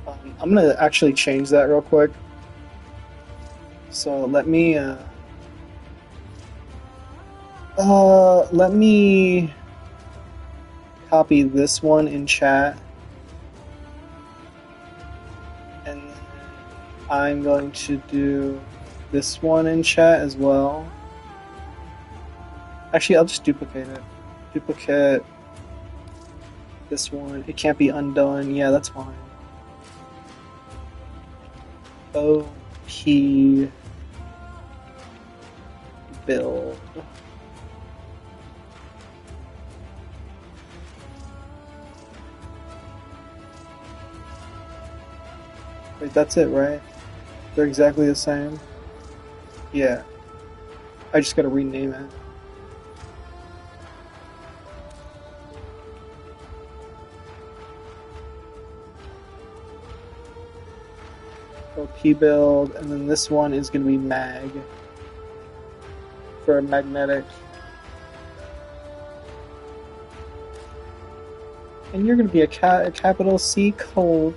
I'm gonna actually change that real quick. So let me copy this one in chat, and then I'm going to do this one in chat as well. Actually, I'll just duplicate it. Duplicate this one. It can't be undone. Yeah, that's fine. OP build. Wait, that's it, right? They're exactly the same? Yeah. I just gotta rename it. OP build, and then this one is gonna be mag. For a magnetic. And you're gonna be a capital C cold.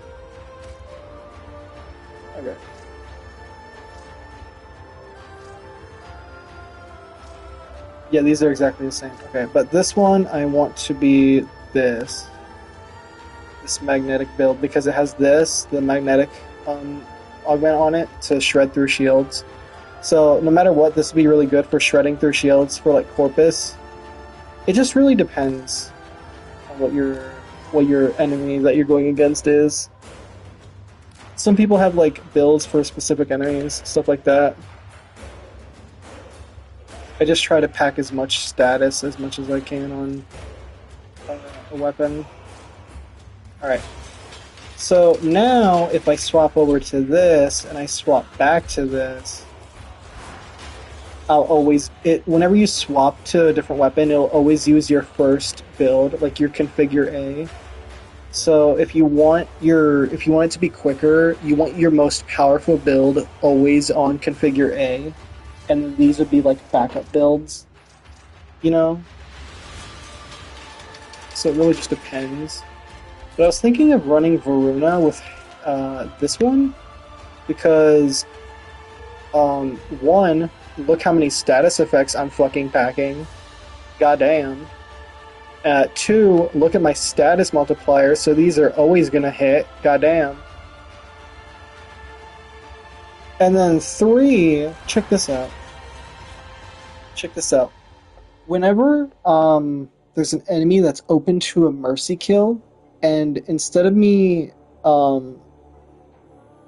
Okay. Yeah, these are exactly the same. Okay, but this one I want to be this magnetic build because it has the magnetic augment on it to shred through shields. So no matter what, this would be really good for shredding through shields for like Corpus. It just really depends on what your enemy that you're going against is. Some people have like builds for specific enemies, stuff like that. I just try to pack as much status as much as I can on a weapon. Alright. So now if I swap over to this and I swap back to this, I'll always whenever you swap to a different weapon, it'll always use your first build, like your configure A. So if you want it to be quicker, you want your most powerful build always on configure A, and these would be like backup builds, you know? So it really just depends. But I was thinking of running Varuna with this one, because one, look how many status effects I'm fucking packing. Goddamn. Two, look at my status multiplier, so these are always gonna hit. Goddamn. And then three, check this out. Check this out. Whenever there's an enemy that's open to a mercy kill, and instead of me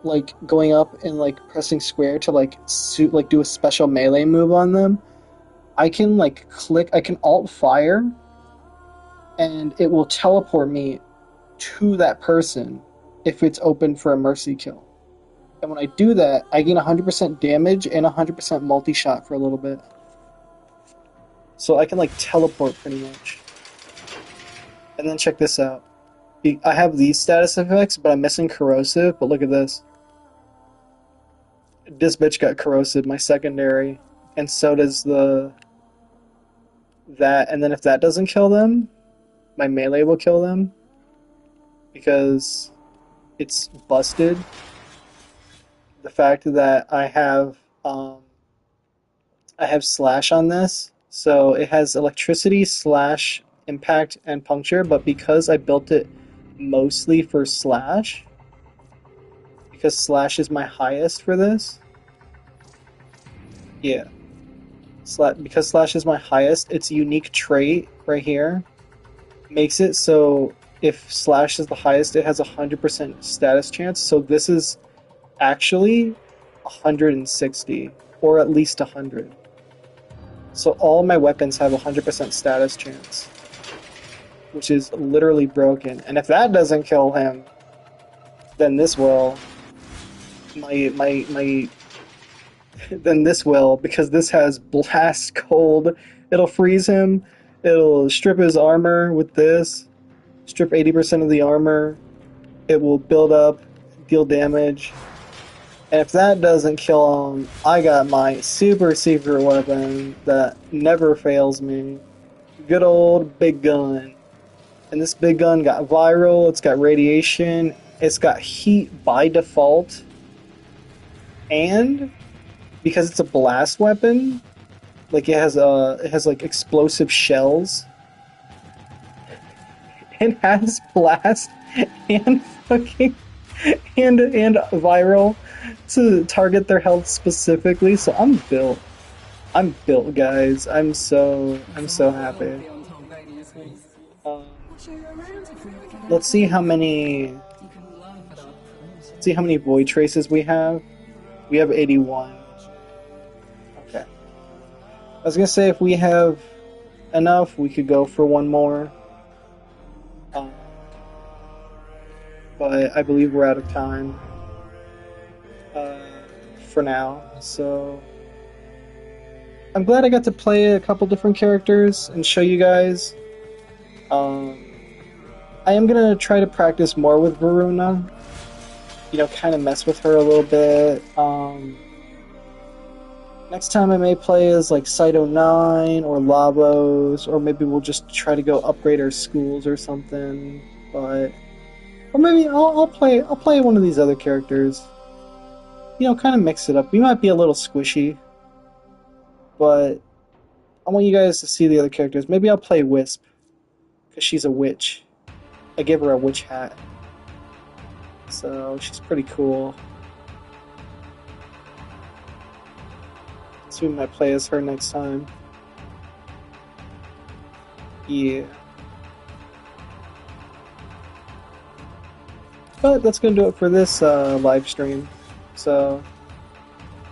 like going up and like pressing square to like do a special melee move on them, I can like I can alt fire, and it will teleport me to that person if it's open for a mercy kill. And when I do that, I gain 100% damage and 100% multi-shot for a little bit. So I can like teleport pretty much. And then check this out. I have these status effects, but I'm missing corrosive, but look at this. This bitch got corrosive, my secondary, and so does that, and then if that doesn't kill them, my melee will kill them, because it's busted. The fact that I have slash on this, so it has electricity, slash, impact, and puncture, but because I built it mostly for slash, because slash is my highest for this, yeah, because slash is my highest, its unique trait right here makes it so if slash is the highest, it has 100% status chance. So this is actually 160, or at least 100. So all my weapons have 100% status chance, which is literally broken. And if that doesn't kill him, then this will. Then this will, because this has blast cold. It'll freeze him. It'll strip his armor with this. Strip 80% of the armor. It will build up, deal damage. And if that doesn't kill him, I got my super secret weapon that never fails me. Good old big gun. And this big gun got viral, it's got radiation, it's got heat by default. And because it's a blast weapon, like it has like explosive shells. It has blast and fucking and viral to target their health specifically. So I'm built, guys. I'm so happy. Let's see how many void traces we have. We have 81. Okay. I was gonna say if we have enough, we could go for one more. But I believe we're out of time for now. So I'm glad I got to play a couple different characters and show you guys. I am gonna try to practice more with Varuna. You know, kind of mess with her a little bit. Next time I may play as like Cyto 9 or Lavos, or maybe we'll just try to go upgrade our schools or something. But or maybe I'll play one of these other characters. You know, kind of mix it up. We might be a little squishy, but I want you guys to see the other characters. Maybe I'll play Wisp, because she's a witch. I gave her a witch hat. So she's pretty cool. So we might play as her next time. Yeah. But that's going to do it for this live stream. So,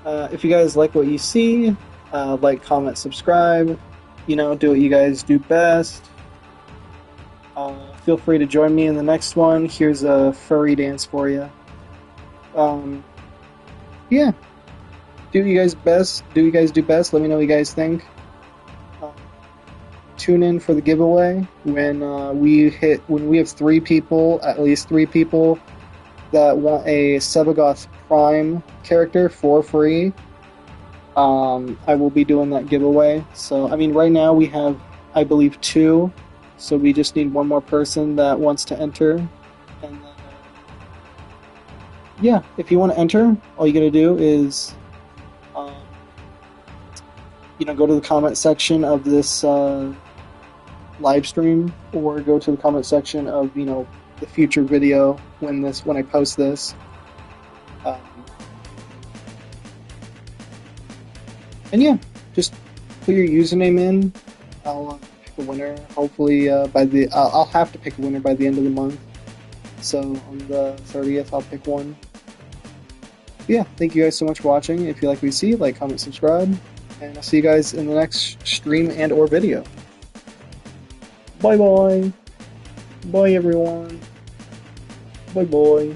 if you guys like what you see, like, comment, subscribe. You know, do what you guys do best. Feel free to join me in the next one. Here's a furry dance for you. Yeah. Do you guys best. Do you guys do best? Let me know what you guys think. Tune in for the giveaway when we have 3 people, at least 3 people, that want a Sevagoth Prime character for free. I will be doing that giveaway. So, I mean, right now we have, I believe, 2. So we just need one more person that wants to enter. And then, yeah, if you want to enter, all you gotta do is, you know, go to the comment section of this live stream, or go to the comment section of, you know, the future video when I post this. And yeah, just put your username in. I'll pick a winner. Hopefully, I'll have to pick a winner by the end of the month. So on the 30th, I'll pick one. But yeah, thank you guys so much for watching. If you like what you see, like, comment, subscribe, and I'll see you guys in the next stream and or video. Bye bye. Bye everyone. Bye bye.